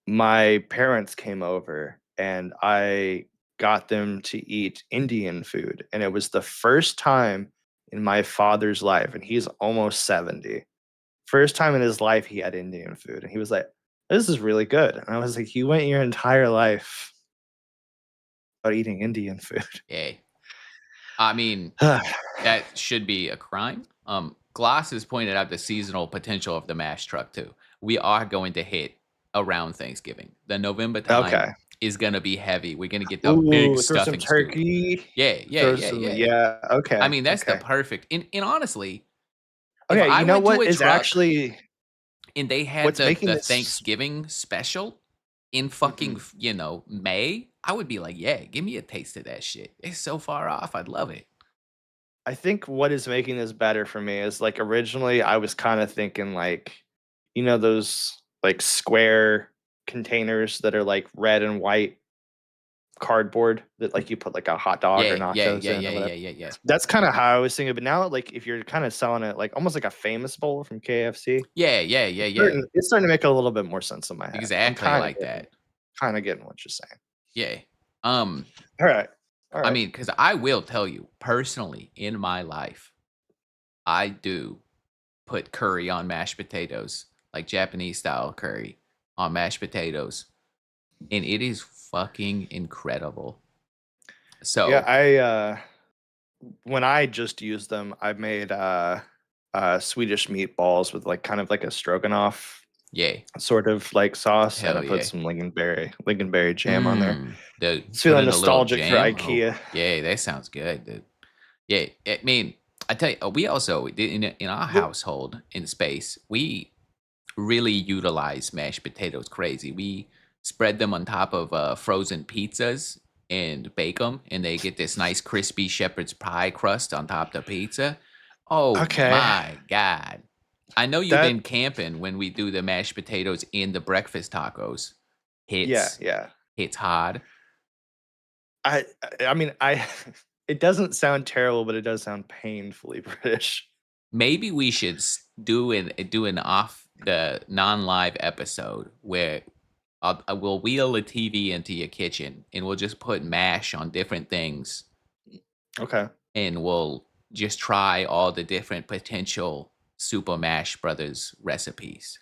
Speaker 1: my parents came over and I got them to eat Indian food, and it was the first time in my father's life, and he's almost 70. First time in his life he had Indian food, and he was like, "This is really good." And I was like, "You went your entire life without eating Indian food."
Speaker 2: Yeah. I mean, that should be a crime. Gloss has pointed out the seasonal potential of the mash truck too. We are going to hit around Thanksgiving. The November time
Speaker 1: Okay.
Speaker 2: is gonna be heavy. We're gonna get the big
Speaker 1: Ooh, throw some
Speaker 2: stuffing scoop.
Speaker 1: turkey,
Speaker 2: Yeah, yeah,
Speaker 1: throw
Speaker 2: yeah,
Speaker 1: some
Speaker 2: yeah.
Speaker 1: yeah,
Speaker 2: I
Speaker 1: okay,
Speaker 2: mean, that's the
Speaker 1: okay.
Speaker 2: perfect and honestly, if
Speaker 1: Okay,
Speaker 2: I
Speaker 1: you know
Speaker 2: went to
Speaker 1: what
Speaker 2: a
Speaker 1: is
Speaker 2: truck
Speaker 1: actually
Speaker 2: and they had
Speaker 1: what's making
Speaker 2: the
Speaker 1: this
Speaker 2: Thanksgiving special in fucking,
Speaker 1: mhm.
Speaker 2: May, I would be like, "Yeah, give me a taste of that shit." It's so far off, I'd love it.
Speaker 1: I think what is making this better for me is, like, originally, I was kinda thinking, like, those, like, square containers that are, like, red and white cardboard that, like, you put, like, a hot dog or
Speaker 2: Yeah, yeah,
Speaker 1: nachos
Speaker 2: yeah,
Speaker 1: in
Speaker 2: yeah,
Speaker 1: or
Speaker 2: yeah,
Speaker 1: whatever.
Speaker 2: yeah, yeah.
Speaker 1: That's kinda how I was thinking, but now, like, if you're kinda selling it, like, almost like a Famous Bowl from KFC,
Speaker 2: Yeah, yeah, yeah,
Speaker 1: it's
Speaker 2: yeah.
Speaker 1: starting to make a little bit more sense in my head. I'm
Speaker 2: Exactly like that.
Speaker 1: kinda getting what you're saying.
Speaker 2: Yeah. Um,
Speaker 1: Alright.
Speaker 2: I
Speaker 1: Alright.
Speaker 2: mean, because I will tell you, personally, in my life, I do put curry on mashed potatoes, like Japanese style curry on mashed potatoes, and it is fucking incredible.
Speaker 1: Yeah,
Speaker 2: So,
Speaker 1: when I just used them, I made, Swedish meatballs with, like, kind of like a stroganoff
Speaker 2: yeah.
Speaker 1: sort of, like, sauce, and I
Speaker 2: Hell
Speaker 1: put
Speaker 2: yeah.
Speaker 1: some lingonberry jam on there.
Speaker 2: The
Speaker 1: It's
Speaker 2: put
Speaker 1: feeling
Speaker 2: in a little
Speaker 1: nostalgic for
Speaker 2: jam? Oh,
Speaker 1: IKEA.
Speaker 2: yeah, that sounds good, dude. Yeah, I mean, I tell you, we also in our
Speaker 1: Well
Speaker 2: household in space, we really utilize mashed potatoes crazy. We spread them on top of frozen pizzas and bake them, and they get this nice crispy shepherd's pie crust on top of the pizza. Oh
Speaker 1: okay.
Speaker 2: my god! I know you've
Speaker 1: That
Speaker 2: been camping when we do the mashed potatoes in the breakfast tacos.
Speaker 1: yeah,
Speaker 2: Hits,
Speaker 1: yeah.
Speaker 2: hits hard.
Speaker 1: I mean, I it doesn't sound terrible, but it does sound painfully British.
Speaker 2: Maybe we should do an off the non-live episode where I will wheel a TV into your kitchen and we'll just put mash on different things
Speaker 1: Okay.
Speaker 2: and we'll just try all the different potential Super Mash Brothers recipes.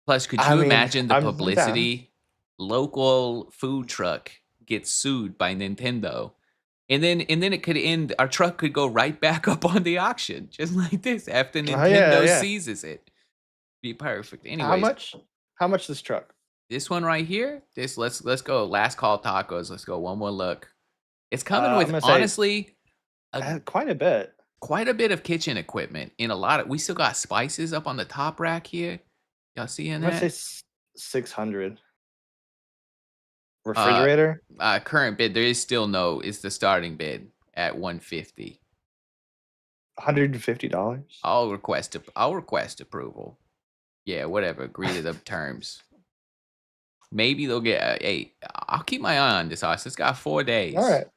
Speaker 2: Plus, could
Speaker 1: I
Speaker 2: you
Speaker 1: mean,
Speaker 2: imagine the
Speaker 1: I'm down.
Speaker 2: publicity? Local food truck gets sued by Nintendo. And then it could end our truck could go right back up on the auction, just like this, after
Speaker 1: Oh, yeah,
Speaker 2: Nintendo
Speaker 1: yeah.
Speaker 2: seizes it. Be perfect.
Speaker 1: How
Speaker 2: Anyways,
Speaker 1: much? How much this truck?
Speaker 2: this one right here, this let's go last call tacos. Let's go one more look. It's coming with
Speaker 1: I'm gonna say,
Speaker 2: honestly a
Speaker 1: quite a bit.
Speaker 2: quite a bit of kitchen equipment and a lot of we still got spices up on the top rack here. Y'all seeing
Speaker 1: I'm gonna say
Speaker 2: that?
Speaker 1: 600.
Speaker 2: Uh
Speaker 1: Refrigerator?
Speaker 2: current bid, there is still no, it's the starting bid at 150.
Speaker 1: $150?
Speaker 2: I'll request approval. Yeah, whatever. Agree to the terms. Maybe they'll get hey, I'll keep my eye on this house. It's got 4 days.
Speaker 1: Alright.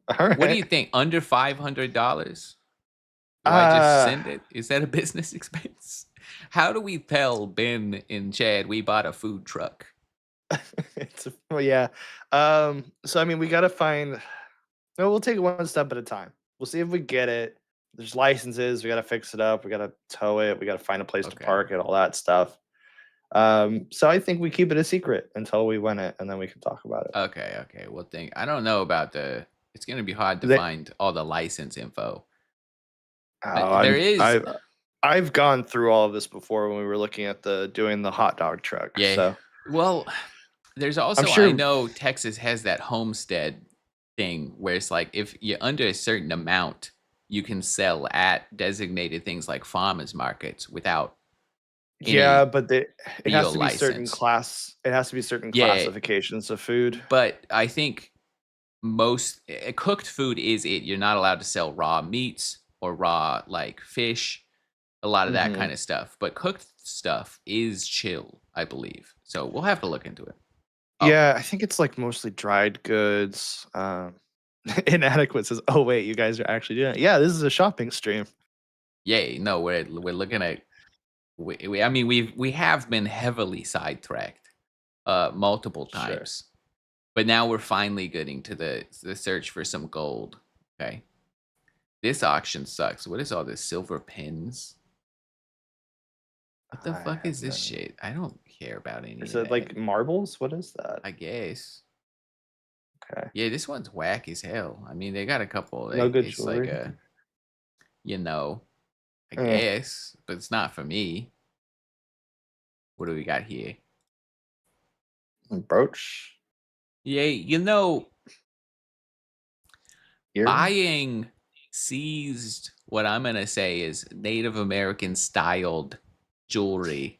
Speaker 2: What do
Speaker 1: Alright.
Speaker 2: you think? Under $500? Do I just
Speaker 1: Uh,
Speaker 2: send it? Is that a business expense? How do we tell Ben and Chad we bought a food truck?
Speaker 1: well, yeah. So I mean, we gotta find no, we'll take it one step at a time. We'll see if we get it. There's licenses, we gotta fix it up, we gotta tow it, we gotta find a place to
Speaker 2: Okay.
Speaker 1: park it, all that stuff. So I think we keep it a secret until we win it, and then we can talk about it.
Speaker 2: Okay, okay. Well, I don't know about the it's gonna be hard to
Speaker 1: They,
Speaker 2: find all the license info.
Speaker 1: oh,
Speaker 2: There
Speaker 1: I'm
Speaker 2: is
Speaker 1: I I've gone through all of this before when we were looking at doing the hot dog truck.
Speaker 2: Yeah.
Speaker 1: So
Speaker 2: Well, there's
Speaker 1: I'm
Speaker 2: also, I
Speaker 1: sure.
Speaker 2: know Texas has that homestead thing where it's like if you're under a certain amount, you can sell at designated things like farmers markets without
Speaker 1: Yeah,
Speaker 2: any
Speaker 1: but it has
Speaker 2: field
Speaker 1: to be certain
Speaker 2: license.
Speaker 1: class. It has to be certain
Speaker 2: Yeah,
Speaker 1: classifications of food.
Speaker 2: but I think most cooked food is it. You're not allowed to sell raw meats or raw like fish, a lot of that
Speaker 1: Hmm.
Speaker 2: kind of stuff. But cooked stuff is chill, I believe. So we'll have to look into it. Oh,
Speaker 1: Yeah, I think it's like mostly dried goods. Inadequate says, "Oh wait, you guys are actually doing it." Yeah, this is a shopping stream.
Speaker 2: yay! No, we're looking at. I mean, we have been heavily sidetracked, multiple
Speaker 1: Sure.
Speaker 2: times, but now we're finally getting to the search for some gold. Okay, this auction sucks. What is all this silver pins? What the
Speaker 1: I
Speaker 2: fuck
Speaker 1: have
Speaker 2: is this
Speaker 1: no.
Speaker 2: shit? I don't care about any
Speaker 1: Is
Speaker 2: of
Speaker 1: it
Speaker 2: that.
Speaker 1: like marbles? What is that?
Speaker 2: I guess.
Speaker 1: Okay.
Speaker 2: Yeah, this one's whack as hell. I mean, they got a couple.
Speaker 1: No good
Speaker 2: It's like
Speaker 1: jewelry.
Speaker 2: a, you know, I
Speaker 1: Eh,
Speaker 2: guess, but it's not for me. What do we got here?
Speaker 1: brooch,
Speaker 2: Yeah,
Speaker 1: earring
Speaker 2: buying seized what I'm gonna say is Native American styled jewelry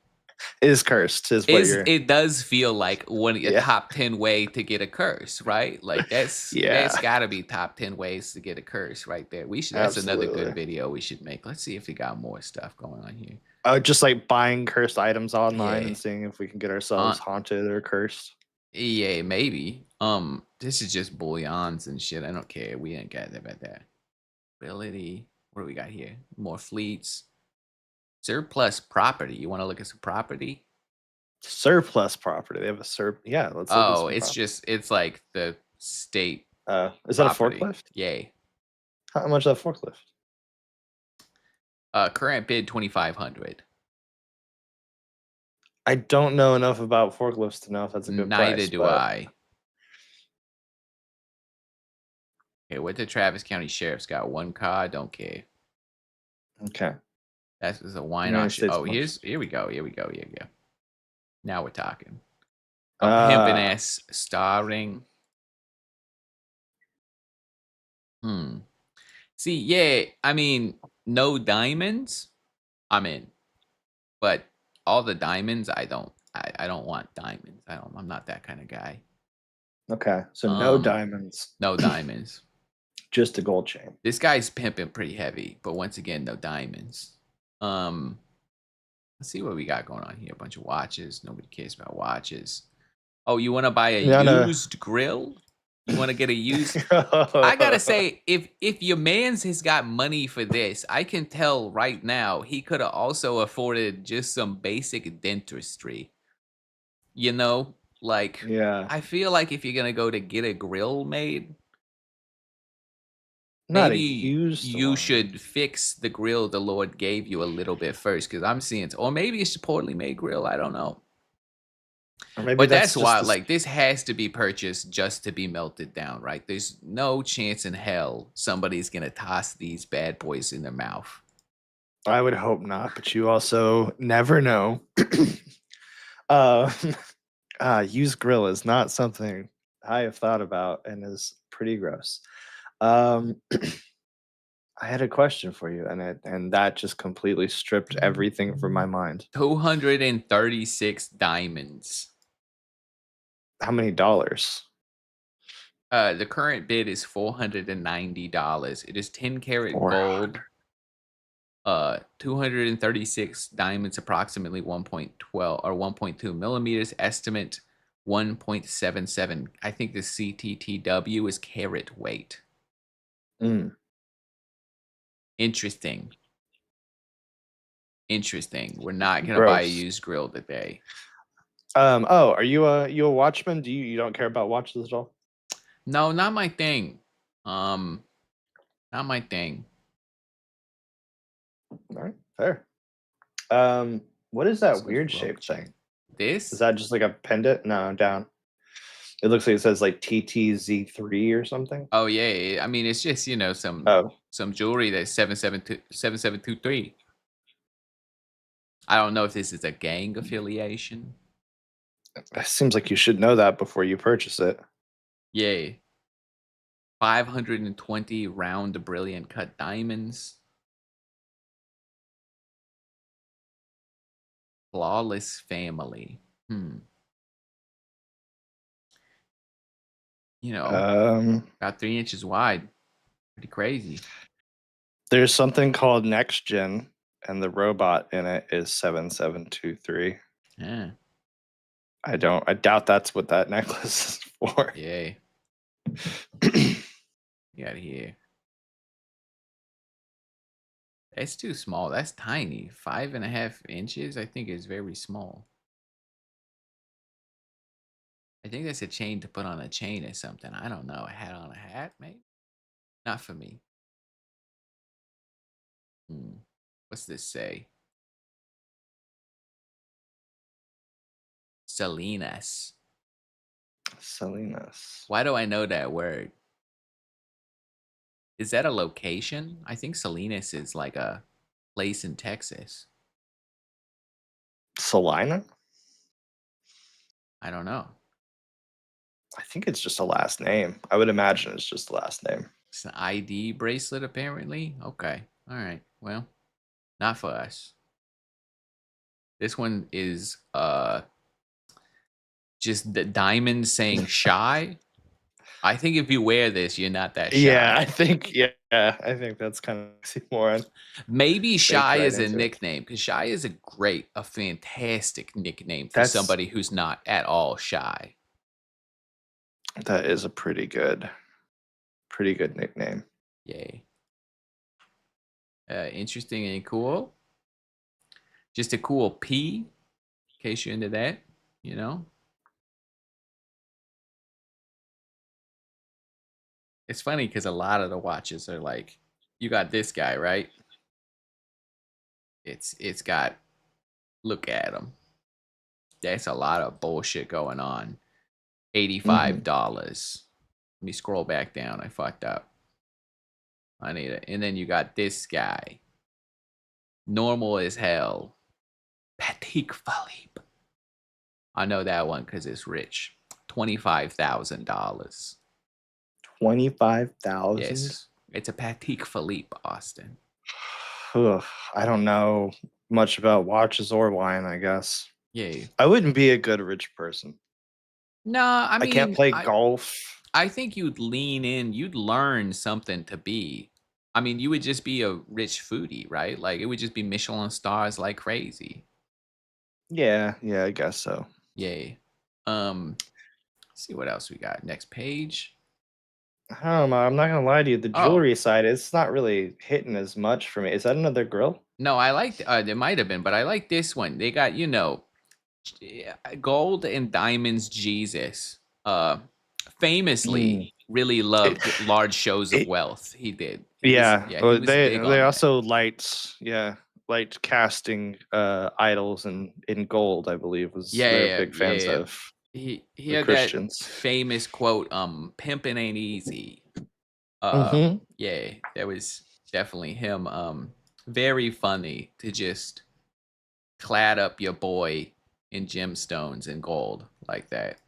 Speaker 1: is cursed. Is what
Speaker 2: is
Speaker 1: you're.
Speaker 2: it does feel like one a
Speaker 1: Yeah.
Speaker 2: top 10 way to get a curse, right? Like that's
Speaker 1: Yeah.
Speaker 2: gotta be top 10 ways to get a curse right there. We should That's another good
Speaker 1: Absolutely.
Speaker 2: video we should make. Let's see if we got more stuff going on here.
Speaker 1: Just like buying cursed items online
Speaker 2: Yeah.
Speaker 1: and seeing if we can get
Speaker 2: Uh
Speaker 1: ourselves haunted or cursed.
Speaker 2: yeah, maybe. This is just bullions and shit. I don't care. We ain't got about that. Ability. What do we got here? More fleets. Surplus property. You want to look at some property?
Speaker 1: Surplus property. They have a Yeah, let's look at
Speaker 2: Oh,
Speaker 1: some property.
Speaker 2: it's like the state
Speaker 1: Is that a
Speaker 2: property.
Speaker 1: forklift?
Speaker 2: Yay.
Speaker 1: How much is that forklift?
Speaker 2: Current bid 2,500.
Speaker 1: I don't know enough about forklifts to know if that's a good
Speaker 2: Neither
Speaker 1: price,
Speaker 2: do
Speaker 1: but
Speaker 2: I. Okay, what the Travis County Sheriff's got? One car, don't care.
Speaker 1: okay.
Speaker 2: That's a wine
Speaker 1: United
Speaker 2: auction.
Speaker 1: States
Speaker 2: Oh,
Speaker 1: most.
Speaker 2: here we go. Here we go. Here we go. Now we're talking. A pimpin'
Speaker 1: Uh,
Speaker 2: ass star ring. Hmm. See, yeah, I mean, no diamonds, I'm in. But all the diamonds, I don't want diamonds. I'm not that kind of guy.
Speaker 1: okay. So no
Speaker 2: Um,
Speaker 1: diamonds,
Speaker 2: no diamonds.
Speaker 1: just a gold chain.
Speaker 2: This guy's pimping pretty heavy, but once again, no diamonds. Um, let's see what we got going on here. A bunch of watches. Nobody cares about watches. Oh, you want to buy a
Speaker 1: Yeah, no.
Speaker 2: used grill? You want to get a used I gotta say, if your man's has got money for this, I can tell right now he could have also afforded just some basic dentistry. You know, like
Speaker 1: Yeah,
Speaker 2: I feel like if you're gonna go to get a grill made,
Speaker 1: not a
Speaker 2: maybe
Speaker 1: used
Speaker 2: you
Speaker 1: one.
Speaker 2: should fix the grill the Lord gave you a little bit first, because I'm seeing, or maybe it's a poorly made grill. I don't know.
Speaker 1: Or maybe
Speaker 2: But
Speaker 1: that's
Speaker 2: that's
Speaker 1: just
Speaker 2: why,
Speaker 1: the.
Speaker 2: like, this has to be purchased just to be melted down, right? There's no chance in hell somebody's gonna toss these bad boys in their mouth.
Speaker 1: I would hope not, but you also never know. uh, used grill is not something I have thought about and is pretty gross. Um, I had a question for you, and that just completely stripped everything from my mind.
Speaker 2: 236 diamonds.
Speaker 1: How many dollars?
Speaker 2: The current bid is $490. It is 10 karat
Speaker 1: 400.
Speaker 2: gold. 236 diamonds, approximately 1.12 or 1.2 millimeters. Estimate 1.77. I think the CTTW is carat weight.
Speaker 1: Mm,
Speaker 2: Interesting. Interesting. We're not gonna buy a
Speaker 1: gross.
Speaker 2: used grill today.
Speaker 1: Oh, are you a watchman? Do you don't care about watches at all?
Speaker 2: No, not my thing. Um, not my thing.
Speaker 1: All right, fair. What is
Speaker 2: This
Speaker 1: that
Speaker 2: was
Speaker 1: weird shaped
Speaker 2: blockchain.
Speaker 1: thing? Is
Speaker 2: This?
Speaker 1: that just like a pendant? No, down. It looks like it says like TTZ3 or something.
Speaker 2: Oh yeah. I mean, it's just
Speaker 1: Oh,
Speaker 2: some jewelry that's 7723. I don't know if this is a gang affiliation.
Speaker 1: It seems like you should know that before you purchase it.
Speaker 2: Yay. 520 round brilliant cut diamonds. Flawless family. You know, about 3 inches wide. Pretty crazy.
Speaker 1: There's something called Next Gen, and the robot in it is 7723.
Speaker 2: Yeah.
Speaker 1: I doubt that's what that necklace is for.
Speaker 2: Yay. You got here. That's too small. That's tiny. 5.5 inches, I think, is very small. I think that's a chain to put on a chain or something. I don't know. A hat on a hat, maybe? Not for me. What's this say? Salinas.
Speaker 1: Salinas.
Speaker 2: Why do I know that word? Is that a location? I think Salinas is like a place in Texas.
Speaker 1: Salina?
Speaker 2: I don't know.
Speaker 1: I think it's just a last name. I would imagine it's just the last name.
Speaker 2: It's an ID bracelet, apparently. Okay. All right. Well, not for us. This one is just the diamond saying shy. I think if you wear this, you're not that shy.
Speaker 1: Yeah, I think that's kind of oxymoron.
Speaker 2: Maybe Shy
Speaker 1: right
Speaker 2: is a
Speaker 1: into it.
Speaker 2: nickname because Shy is a fantastic nickname for somebody who's not at all shy.
Speaker 1: That is a pretty good nickname.
Speaker 2: Yay. Interesting and cool. Just a cool P, in case you're into that, you know? It's funny because a lot of the watches are like, you got this guy, right? It's got, look at him. That's a lot of bullshit going on. $85. Let me scroll back down. I fucked up. I need it. And then you got this guy. Normal as hell. Patek Philippe. I know that one because it's rich. $25,000.
Speaker 1: 25,000.
Speaker 2: Yes, it's a Patek Philippe, Austin.
Speaker 1: Ugh, I don't know much about watches or wine. I guess.
Speaker 2: Yeah.
Speaker 1: I wouldn't be a good rich person.
Speaker 2: No, I mean,
Speaker 1: I can't play golf.
Speaker 2: I think you'd lean in. You'd learn something to be. I mean, you would just be a rich foodie, right? Like it would just be Michelin stars like crazy.
Speaker 1: Yeah, I guess so.
Speaker 2: Yay. See what else we got. Next page.
Speaker 1: I don't know. I'm not gonna lie to you. The jewelry side, it's not really hitting as much for me. Is that another grill?
Speaker 2: No, I liked. There might have been, but I like this one. They got gold and diamonds. Jesus. Famously, really loved large shows of wealth. He did. He was
Speaker 1: they
Speaker 2: big on that.
Speaker 1: also liked casting idols in gold. I believe they're big fans of.
Speaker 2: He
Speaker 1: the
Speaker 2: had
Speaker 1: Christians.
Speaker 2: that famous quote, "Pimping ain't easy." Yeah, that was definitely him. Very funny to just clad up your boy in gemstones and gold like that.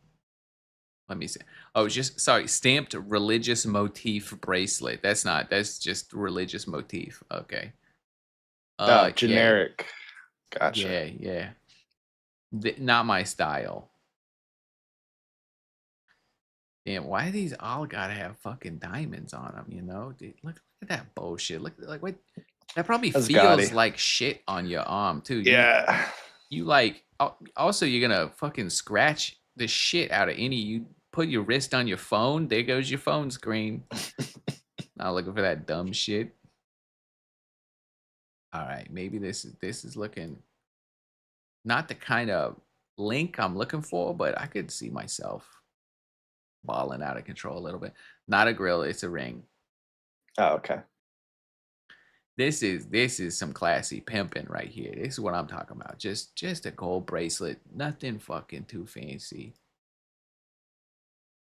Speaker 2: Let me see. Oh, stamped religious motif bracelet. That's just religious motif. Okay.
Speaker 1: Generic. Gotcha.
Speaker 2: Yeah. Not my style. Damn, why these all gotta have fucking diamonds on them? Dude, look at that bullshit. Look, like what? That probably
Speaker 1: That's
Speaker 2: feels
Speaker 1: gaudy.
Speaker 2: like shit on your arm too.
Speaker 1: Yeah.
Speaker 2: You like. Also, you're gonna fucking scratch the shit out of any. You put your wrist on your phone. There goes your phone screen. Not looking for that dumb shit. All right, maybe this is looking not the kind of link I'm looking for, but I could see myself balling out of control a little bit. Not a grill, it's a ring.
Speaker 1: Oh, okay.
Speaker 2: This is some classy pimping right here. This is what I'm talking about. Just a gold bracelet, nothing fucking too fancy.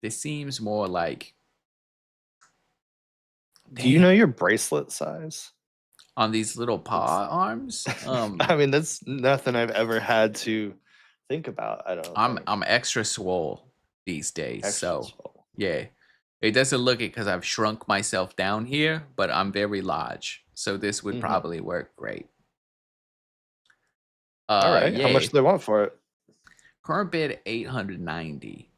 Speaker 2: This seems more like.
Speaker 1: Do you know your bracelet size?
Speaker 2: on these little
Speaker 1: That's
Speaker 2: paw arms.
Speaker 1: I mean, that's nothing I've ever had to think about, I don't think.
Speaker 2: I'm extra swole these days,
Speaker 1: Extra
Speaker 2: so
Speaker 1: small.
Speaker 2: yeah. It doesn't look it because I've shrunk myself down here, but I'm very large, so this would
Speaker 1: Mhm.
Speaker 2: probably work great.
Speaker 1: Alright, how much
Speaker 2: Yeah.
Speaker 1: do they want for it?
Speaker 2: Current bid 890.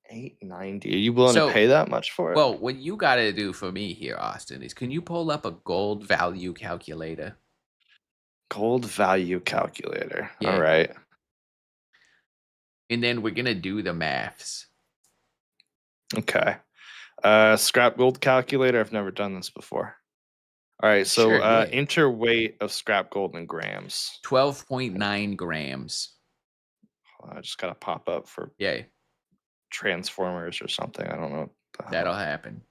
Speaker 1: 890. Are you willing to
Speaker 2: So,
Speaker 1: pay that much for it?
Speaker 2: well, what you gotta do for me here, Austin, is can you pull up a gold value calculator?
Speaker 1: Gold value calculator.
Speaker 2: Yeah.
Speaker 1: Alright.
Speaker 2: And then we're gonna do the maths.
Speaker 1: Okay. Scrap gold calculator, I've never done this before. Alright, so,
Speaker 2: Sure, yeah.
Speaker 1: enter weight of scrap gold in grams.
Speaker 2: 12.9 grams.
Speaker 1: I just gotta pop up for
Speaker 2: Yeah,
Speaker 1: Transformers or something, I don't know what the
Speaker 2: that'll
Speaker 1: hell.
Speaker 2: happen.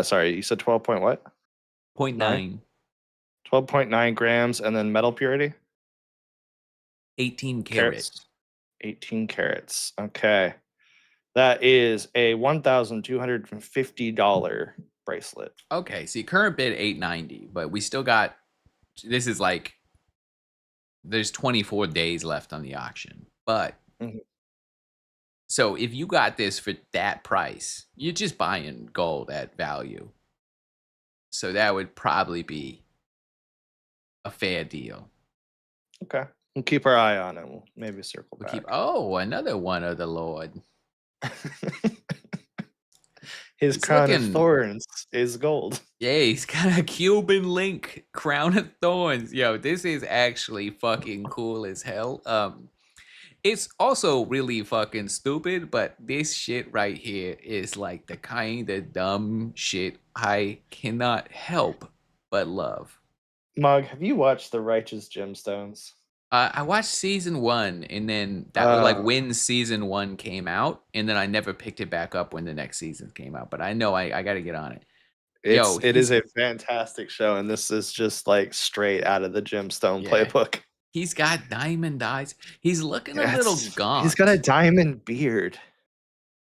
Speaker 1: Sorry, you said 12 point what?
Speaker 2: Point
Speaker 1: 9?
Speaker 2: 9,
Speaker 1: 12.9 grams, and then metal purity?
Speaker 2: 18 carat.
Speaker 1: Carats? 18 carats. Okay. That is a $1,250 bracelet.
Speaker 2: Okay, see, current bid 890, but we still got, this is like, there's 24 days left on the auction. But,
Speaker 1: Mhm.
Speaker 2: so if you got this for that price, you're just buying gold at value. So that would probably be a fair deal.
Speaker 1: Okay. We'll keep our eye on it. We'll maybe circle
Speaker 2: We keep,
Speaker 1: back.
Speaker 2: oh, another one of the Lord.
Speaker 1: His
Speaker 2: He's
Speaker 1: crown of
Speaker 2: looking,
Speaker 1: thorns is gold.
Speaker 2: yeah, he's got a Cuban link crown of thorns. Yo, this is actually fucking cool as hell. It's also really fucking stupid, but this shit right here is like the kind of dumb shit I cannot help but love.
Speaker 1: Mog, have you watched The Righteous Gemstones?
Speaker 2: I watched season one, and then that was like
Speaker 1: Uh,
Speaker 2: when season one came out, and then I never picked it back up when the next season came out. But I know I got to get on it. Yo,
Speaker 1: it is a fantastic show, and this is just like straight out of the Gemstone
Speaker 2: yeah,
Speaker 1: playbook.
Speaker 2: he's got diamond eyes. He's looking a little
Speaker 1: He's got a
Speaker 2: gaunt.
Speaker 1: diamond beard.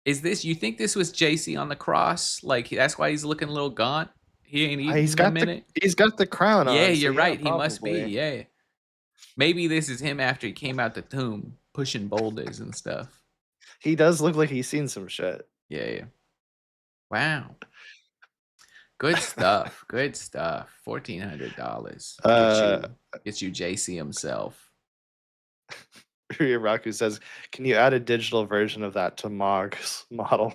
Speaker 2: Is this, you think this was JC on the cross? Like that's why he's looking a little gaunt? He ain't eaten in a minute.
Speaker 1: He's got the crown
Speaker 2: Yeah,
Speaker 1: on, so
Speaker 2: you're
Speaker 1: yeah,
Speaker 2: right. He must be.
Speaker 1: probably.
Speaker 2: Yeah. Maybe this is him after he came out the tomb pushing boulders and stuff.
Speaker 1: He does look like he's seen some shit.
Speaker 2: Yeah, yeah. Wow. Good stuff. Good stuff. $1,400.
Speaker 1: Uh,
Speaker 2: Gets you JC himself.
Speaker 1: Raku says, "Can you add a digital version of that to Mog's model?"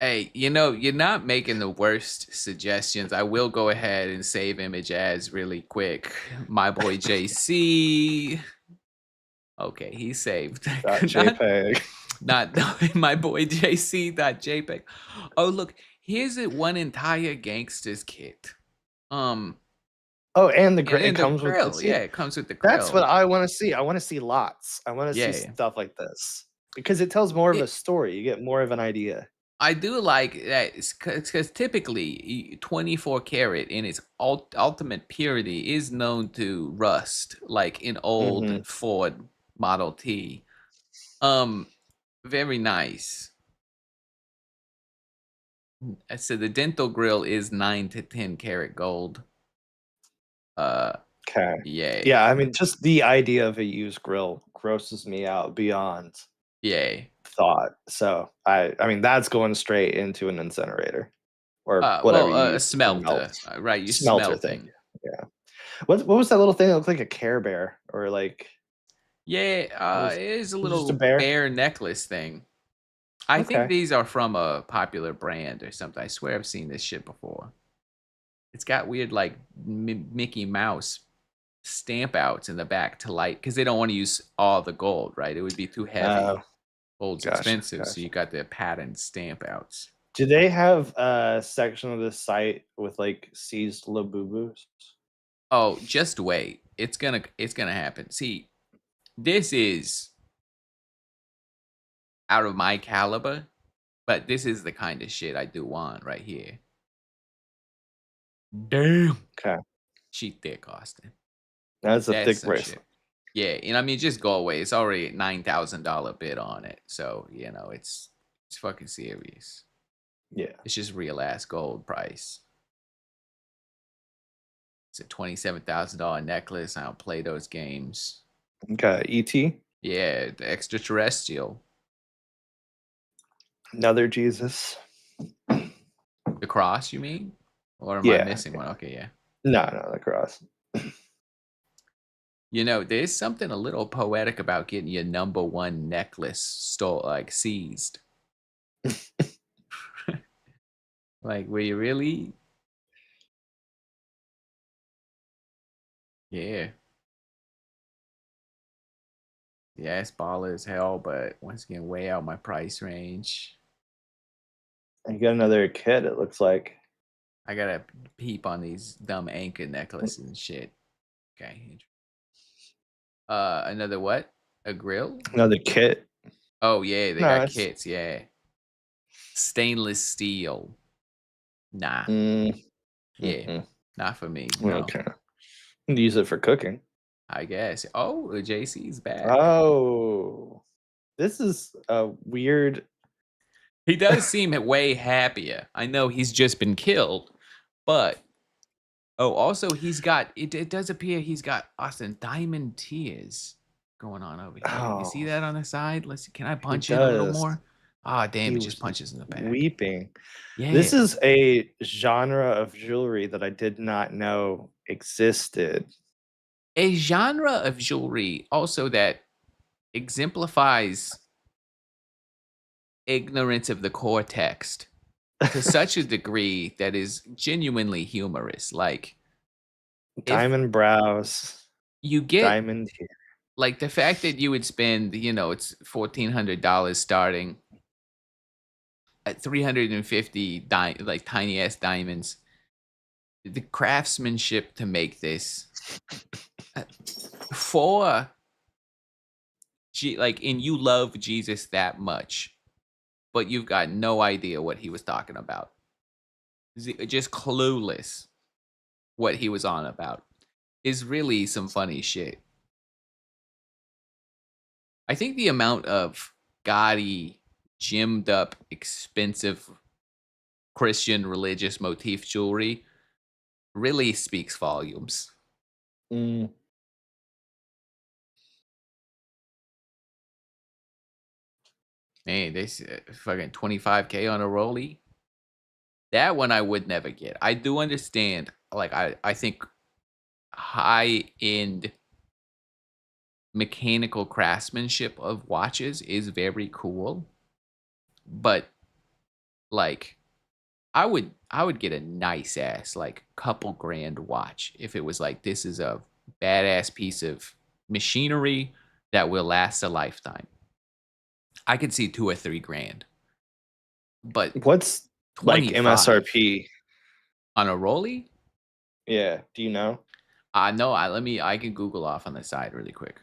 Speaker 2: Hey, you're not making the worst suggestions. I will go ahead and save image as really quick. My boy JC. Okay, he saved. not
Speaker 1: .jpeg.
Speaker 2: not my boy JC.jpg. Oh, look, here's it one entire gangsters kit.
Speaker 1: Oh, and
Speaker 2: And
Speaker 1: it
Speaker 2: the
Speaker 1: comes with the
Speaker 2: grill.
Speaker 1: see.
Speaker 2: Yeah, it comes with the
Speaker 1: That's what
Speaker 2: grill.
Speaker 1: I want to see. I want to see lots. I want to see
Speaker 2: Yeah.
Speaker 1: stuff like this because it tells more of a
Speaker 2: It
Speaker 1: story. You get more of an idea.
Speaker 2: I do like that because typically 24 karat in its ultimate purity is known to rust, like in
Speaker 1: Hmm.
Speaker 2: old Ford Model T. Um, very nice. So the dental grill is 9 to 10 karat gold. Uh,
Speaker 1: Okay.
Speaker 2: yay,
Speaker 1: Yeah, I mean, just the idea of a used grill grosses me out beyond
Speaker 2: yay.
Speaker 1: thought. So I mean, that's going straight into an incinerator or whatever
Speaker 2: Well,
Speaker 1: you
Speaker 2: a
Speaker 1: use to melt.
Speaker 2: smelter, right? You
Speaker 1: Smelter thing.
Speaker 2: smelting.
Speaker 1: Yeah. What was that little thing that looked like a Care Bear or like
Speaker 2: Yeah,
Speaker 1: was
Speaker 2: it is a
Speaker 1: was it just a
Speaker 2: little
Speaker 1: bear?
Speaker 2: bear necklace thing. I think
Speaker 1: Okay.
Speaker 2: these are from a popular brand or something. I swear I've seen this shit before. It's got weird like Mickey Mouse stamp outs in the back to light because they don't want to use all the gold, right? It would be too
Speaker 1: Oh,
Speaker 2: heavy. Gold's
Speaker 1: gotcha,
Speaker 2: expensive, so you
Speaker 1: gotcha.
Speaker 2: got the patent stamp outs.
Speaker 1: Do they have a section of the site with like seized Labubus?
Speaker 2: Oh, just wait. It's gonna happen. See, this is out of my caliber, but this is the kind of shit I do want right here. Damn.
Speaker 1: Okay.
Speaker 2: She thick, Austin.
Speaker 1: That's a
Speaker 2: That's
Speaker 1: thick
Speaker 2: some shit.
Speaker 1: bracelet.
Speaker 2: Yeah, and I mean, just go away. It's already $9,000 bid on it, so it's fucking serious.
Speaker 1: Yeah.
Speaker 2: It's just real ass gold price. It's a $27,000 necklace. I don't play those games.
Speaker 1: Okay, ET,
Speaker 2: Yeah, the extraterrestrial.
Speaker 1: another Jesus.
Speaker 2: The cross, you mean? Or am I
Speaker 1: Yeah,
Speaker 2: missing one? Okay, yeah.
Speaker 1: no, the cross.
Speaker 2: You know, there's something a little poetic about getting your number one necklace seized. Like, were you really? Yeah. Yeah, it's baller as hell, but once again, way out my price range.
Speaker 1: And you got another kit. It looks like
Speaker 2: I gotta peep on these dumb anchor necklaces and shit. Okay. Another what? A grill?
Speaker 1: another kit.
Speaker 2: Oh yeah, they got
Speaker 1: Nice.
Speaker 2: kits. Yeah, stainless steel. Nah.
Speaker 1: Mm,
Speaker 2: Yeah,
Speaker 1: mm-mm.
Speaker 2: not for me. No.
Speaker 1: Okay. Use it for cooking.
Speaker 2: I guess. Oh, the JC's back.
Speaker 1: Oh, this is a weird.
Speaker 2: He does seem way happier. I know he's just been killed, but oh, also he's got it does appear he's got Austin diamond tears going on over here. You see
Speaker 1: Oh,
Speaker 2: that on the side? Let's see. Can I
Speaker 1: he
Speaker 2: punch it a little
Speaker 1: does.
Speaker 2: more? Ah, damn,
Speaker 1: He
Speaker 2: it just
Speaker 1: was
Speaker 2: punches in the back.
Speaker 1: weeping. This
Speaker 2: Yeah.
Speaker 1: is a genre of jewelry that I did not know existed.
Speaker 2: A genre of jewelry also that exemplifies ignorance of the core text to such a degree that is genuinely humorous. Like if
Speaker 1: Diamond brows,
Speaker 2: you get
Speaker 1: diamond hair.
Speaker 2: like the fact that you would spend, it's $1,400 starting at 350 like tiny ass diamonds. The craftsmanship to make this uh, for and you love Jesus that much, but you've got no idea what he was talking about. Just clueless what he was on about is really some funny shit. I think the amount of gaudy, gymmed up, expensive Christian religious motif jewelry really speaks volumes.
Speaker 1: Mm.
Speaker 2: Man, this fucking 25K on a Rolly. That one I would never get. I do understand. Like I think high end mechanical craftsmanship of watches is very cool, but like I would get a nice ass like couple grand watch if it was like this is a badass piece of machinery that will last a lifetime. I could see 2 or 3 grand, but
Speaker 1: What's like
Speaker 2: 25
Speaker 1: MSRP?
Speaker 2: on a Rolly?
Speaker 1: Yeah, do you know?
Speaker 2: No, I can Google off on the side really quick.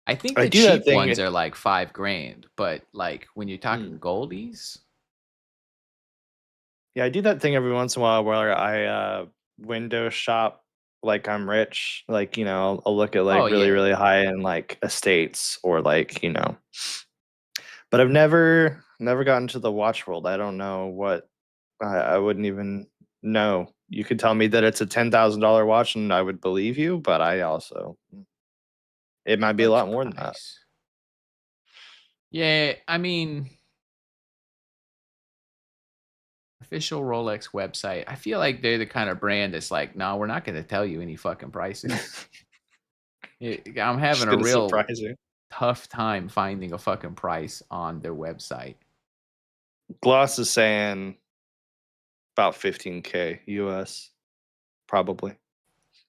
Speaker 2: I think
Speaker 1: I
Speaker 2: the
Speaker 1: do that
Speaker 2: cheap
Speaker 1: thing.
Speaker 2: ones are like 5 grand, but like when you're talking
Speaker 1: Mm.
Speaker 2: goldies,
Speaker 1: Yeah, I do that thing every once in a while where I window shop like I'm rich. Like, I'll look at
Speaker 2: oh
Speaker 1: like really,
Speaker 2: yeah,
Speaker 1: really high end like estates or like. But I've never gotten to the watch world. I don't know what I wouldn't even know. You could tell me that it's a $10,000 watch and I would believe you, but I also it might be a
Speaker 2: looks
Speaker 1: lot more than that.
Speaker 2: price. Yeah, I mean, official Rolex website. I feel like they're the kind of brand that's like, no, we're not going to tell you any fucking prices. I'm having
Speaker 1: Just
Speaker 2: a
Speaker 1: gonna
Speaker 2: real
Speaker 1: surprise you.
Speaker 2: tough time finding a fucking price on their website.
Speaker 1: Gloss is saying about 15K US, probably.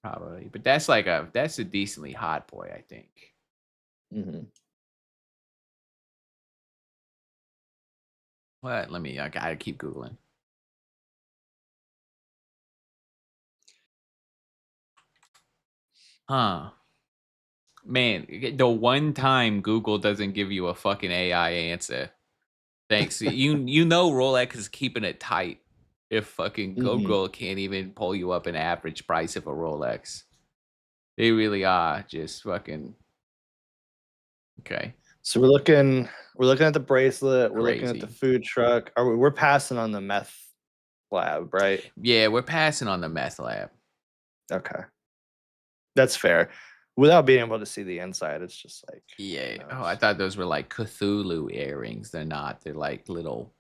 Speaker 2: Probably, but that's a decently hot boy, I think.
Speaker 1: Hmm.
Speaker 2: What? I gotta keep googling. Huh? Man, the one time Google doesn't give you a fucking AI answer. Thanks. You know Rolex is keeping it tight if fucking
Speaker 1: Hmm.
Speaker 2: Google can't even pull you up an average price of a Rolex. They really are just fucking okay.
Speaker 1: So we're looking at the bracelet. We're looking at the
Speaker 2: Crazy.
Speaker 1: food truck. We're passing on the meth lab, right?
Speaker 2: Yeah, we're passing on the meth lab.
Speaker 1: Okay. That's fair. Without being able to see the inside, it's just like, who
Speaker 2: Yeah. Oh, I
Speaker 1: knows?
Speaker 2: thought those were like Cthulhu earrings. They're not. They're like little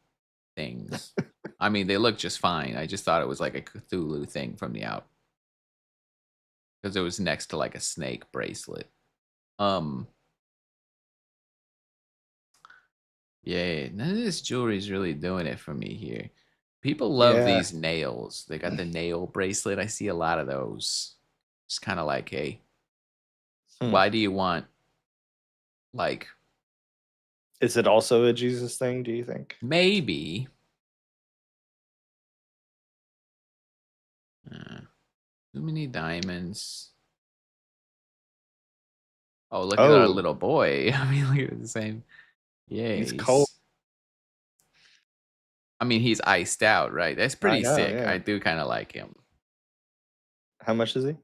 Speaker 2: things. I mean, they look just fine. I just thought it was like a Cthulhu thing from the out because it was next to like a snake bracelet. Um, yeah, none of this jewelry is really doing it for me here. People love
Speaker 1: Yeah.
Speaker 2: these nails. They got the nail bracelet. I see a lot of those. It's kind of like, hey,
Speaker 1: Hmm.
Speaker 2: why do you want like
Speaker 1: Is it also a Jesus thing, do you think?
Speaker 2: maybe too many diamonds? Oh, look at our
Speaker 1: Oh,
Speaker 2: little boy. I mean, look at the same. Yeah,
Speaker 1: he's cold.
Speaker 2: I mean, he's iced out, right? That's
Speaker 1: I
Speaker 2: pretty
Speaker 1: know,
Speaker 2: sick.
Speaker 1: yeah.
Speaker 2: I do kind of like him.
Speaker 1: How much is he?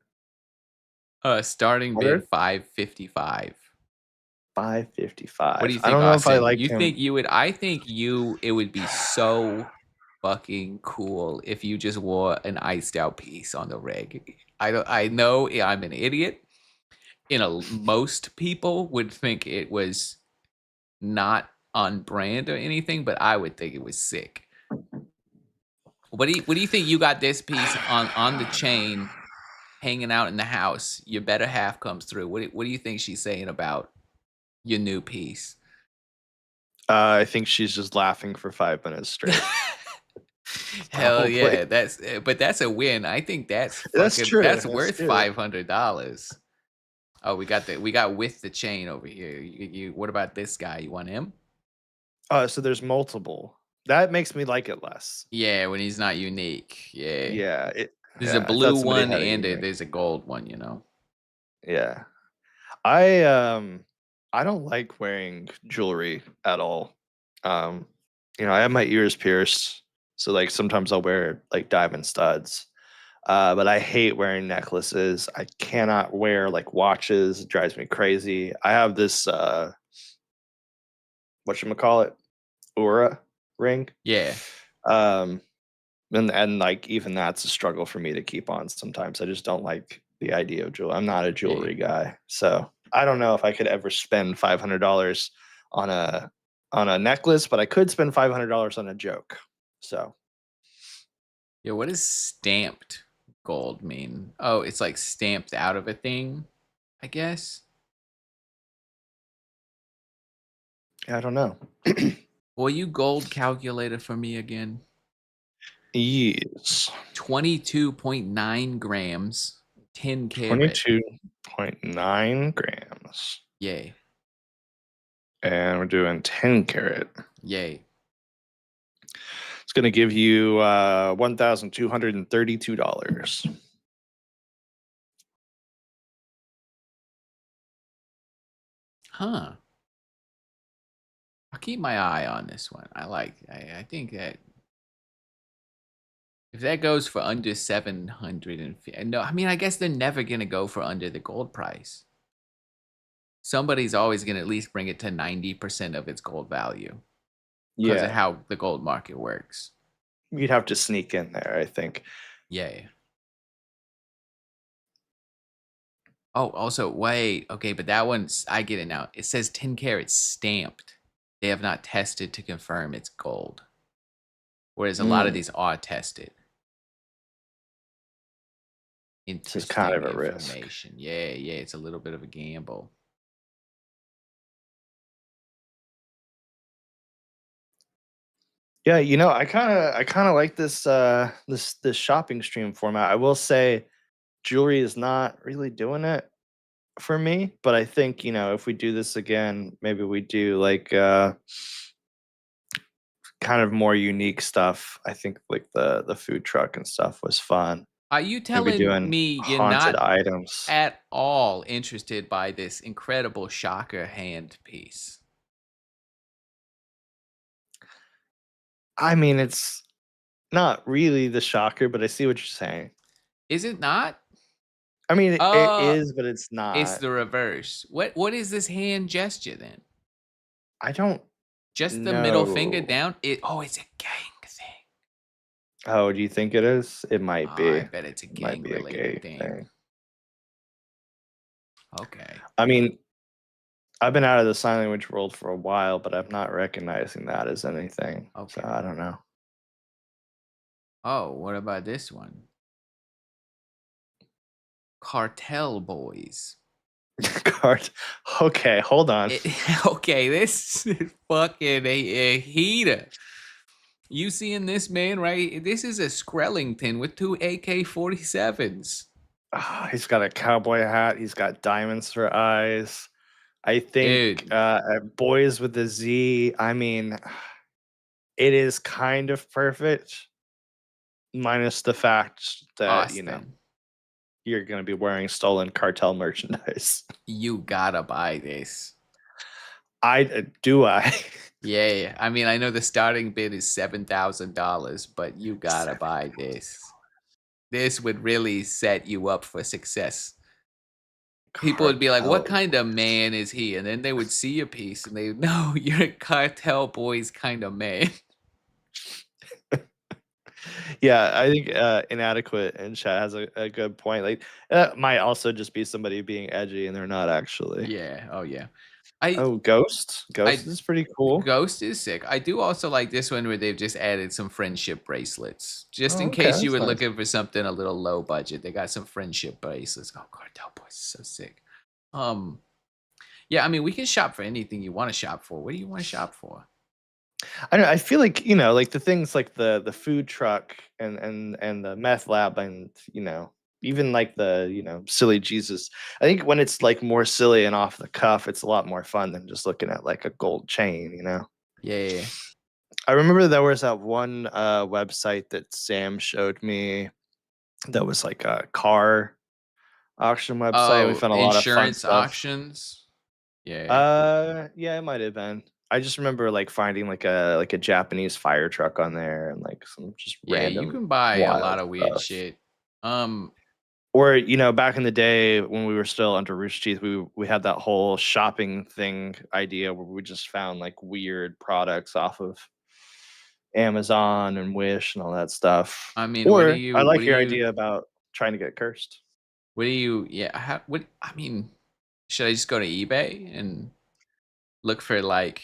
Speaker 2: Starting bid
Speaker 1: 100?
Speaker 2: 555.
Speaker 1: 555.
Speaker 2: What do you
Speaker 1: I
Speaker 2: think,
Speaker 1: don't know if I
Speaker 2: Austin?
Speaker 1: like
Speaker 2: You
Speaker 1: him.
Speaker 2: think you would? I think it would be so fucking cool if you just wore an iced out piece on the rig. I don't. I know I'm an idiot. Most people would think it was not on brand or anything, but I would think it was sick. What do you think you got this piece on the chain hanging out in the house? Your better half comes through. What do you think she's saying about your new piece?
Speaker 1: I think she's just laughing for 5 minutes straight.
Speaker 2: Hell
Speaker 1: Probably.
Speaker 2: yeah, but that's a win. I think
Speaker 1: That's true.
Speaker 2: that's
Speaker 1: That's
Speaker 2: worth
Speaker 1: true.
Speaker 2: $500. Oh, we got with the chain over here. What about this guy? You want him?
Speaker 1: So there's multiple. That makes me like it less.
Speaker 2: Yeah, when he's not unique. Yeah.
Speaker 1: Yeah,
Speaker 2: There's a
Speaker 1: yeah. I
Speaker 2: blue
Speaker 1: thought somebody
Speaker 2: one
Speaker 1: had a
Speaker 2: and
Speaker 1: unique.
Speaker 2: there's a gold one, you know.
Speaker 1: Yeah. I don't like wearing jewelry at all. Um, I have my ears pierced, so like sometimes I'll wear like diamond studs. But I hate wearing necklaces. I cannot wear like watches. It drives me crazy. I have this whatchamacallit, Aura ring.
Speaker 2: Yeah.
Speaker 1: Um and like even that's a struggle for me to keep on sometimes. I just don't like the idea of jewelry. I'm not a
Speaker 2: Yeah.
Speaker 1: jewelry guy. So I don't know if I could ever spend $500 on a necklace, but I could spend $500 on a joke. So
Speaker 2: Yeah, what does stamped gold mean? Oh, it's like stamped out of a thing, I guess.
Speaker 1: I don't know.
Speaker 2: Will you gold calculator for me again?
Speaker 1: Yes.
Speaker 2: 22.9 grams, 10 carat.
Speaker 1: 22.9 grams.
Speaker 2: Yay.
Speaker 1: And we're doing 10 carat.
Speaker 2: Yay.
Speaker 1: It's going to give you $1,232.
Speaker 2: Huh. I'll keep my eye on this one. I think that if that goes for under 750, no, I mean, I guess they're never going to go for under the gold price. Somebody's always going to at least bring it to 90% of its gold value because of
Speaker 1: Yeah.
Speaker 2: how the gold market works.
Speaker 1: You'd have to sneak in there, I think.
Speaker 2: Yay. Oh, also, wait. Okay, but that one's, I get it now. It says 10 carats stamped. They have not tested to confirm it's gold. Whereas a lot of
Speaker 1: Mm,
Speaker 2: these are tested.
Speaker 1: this is kind
Speaker 2: Interesting
Speaker 1: of a risk.
Speaker 2: information. Yeah, yeah, it's a little bit of a gamble.
Speaker 1: Yeah, I kind of like this shopping stream format. I will say jewelry is not really doing it for me, but I think, if we do this again, maybe we do like kind of more unique stuff. I think like the food truck and stuff was fun.
Speaker 2: Are you
Speaker 1: Maybe
Speaker 2: telling
Speaker 1: doing
Speaker 2: me you're
Speaker 1: haunted
Speaker 2: not
Speaker 1: items.
Speaker 2: at all interested by this incredible shocker hand piece?
Speaker 1: I mean, it's not really the shocker, but I see what you're saying.
Speaker 2: Is it not?
Speaker 1: I mean, it
Speaker 2: Uh,
Speaker 1: is, but it's
Speaker 2: it's
Speaker 1: not.
Speaker 2: the reverse. What is this hand gesture then?
Speaker 1: I don't
Speaker 2: Just the middle finger
Speaker 1: know.
Speaker 2: down? It's a gang thing.
Speaker 1: Oh, do you think it is? It might be.
Speaker 2: I
Speaker 1: It
Speaker 2: bet it's a
Speaker 1: might
Speaker 2: gang
Speaker 1: be a
Speaker 2: related
Speaker 1: gay
Speaker 2: thing.
Speaker 1: thing.
Speaker 2: Okay.
Speaker 1: I mean, I've been out of the sign language world for a while, but I'm not recognizing that as anything. So
Speaker 2: Okay.
Speaker 1: I don't know.
Speaker 2: Oh, what about this one? Cartel boys.
Speaker 1: Card. Okay, hold on.
Speaker 2: It, okay, this is fucking a heater. You seeing this man right? This is a Skrellington with two AK-47s.
Speaker 1: Ah, he's got a cowboy hat. He's got diamonds for eyes. I think
Speaker 2: Dude,
Speaker 1: boys with a Z. I mean, it is kind of perfect, minus the fact that
Speaker 2: Austin,
Speaker 1: you're going to be wearing stolen cartel merchandise.
Speaker 2: you gotta buy this.
Speaker 1: I do. I.
Speaker 2: Yeah, I mean, I know the starting bid is $7,000, but you gotta buy this. This would really set you up for success. People would be like, "What
Speaker 1: Cartel.
Speaker 2: kind of man is he?" And then they would see a piece and they would know you're a cartel boys kind of man.
Speaker 1: Yeah, I think inadequate in chat has a good point. Like that might also just be somebody being edgy and they're not actually.
Speaker 2: Yeah. Oh yeah. I
Speaker 1: Oh, Ghost. Ghost
Speaker 2: I
Speaker 1: is pretty cool.
Speaker 2: Ghost is sick. I do also like this one where they've just added some friendship bracelets. Just in
Speaker 1: Oh, okay,
Speaker 2: case you
Speaker 1: that's
Speaker 2: were
Speaker 1: nice.
Speaker 2: looking for something a little low budget. They got some friendship bracelets. Oh, Cartel Boys is so sick. Um yeah, I mean we can shop for anything you want to shop for. What do you want to shop for?
Speaker 1: I don't know, I feel like, like the things like the food truck and the meth lab and, even like the, silly Jesus. I think when it's like more silly and off the cuff, it's a lot more fun than just looking at like a gold chain.
Speaker 2: Yeah.
Speaker 1: I remember there was that one website that Sam showed me that was like a car auction website. We
Speaker 2: Oh,
Speaker 1: found a lot of fun
Speaker 2: insurance
Speaker 1: stuff.
Speaker 2: auctions. Yeah.
Speaker 1: Yeah, it might have been. I just remember like finding like a Japanese fire truck on there and like some just
Speaker 2: Yeah, you
Speaker 1: random
Speaker 2: can buy a lot
Speaker 1: wild
Speaker 2: of weird
Speaker 1: stuff.
Speaker 2: shit. Um,
Speaker 1: Or back in the day when we were still under Rooster Teeth, we had that whole shopping thing idea where we just found like weird products off of Amazon and Wish and all that stuff.
Speaker 2: I mean,
Speaker 1: Or I like your idea about trying to get cursed.
Speaker 2: yeah, I mean, should I just go to eBay and look for like,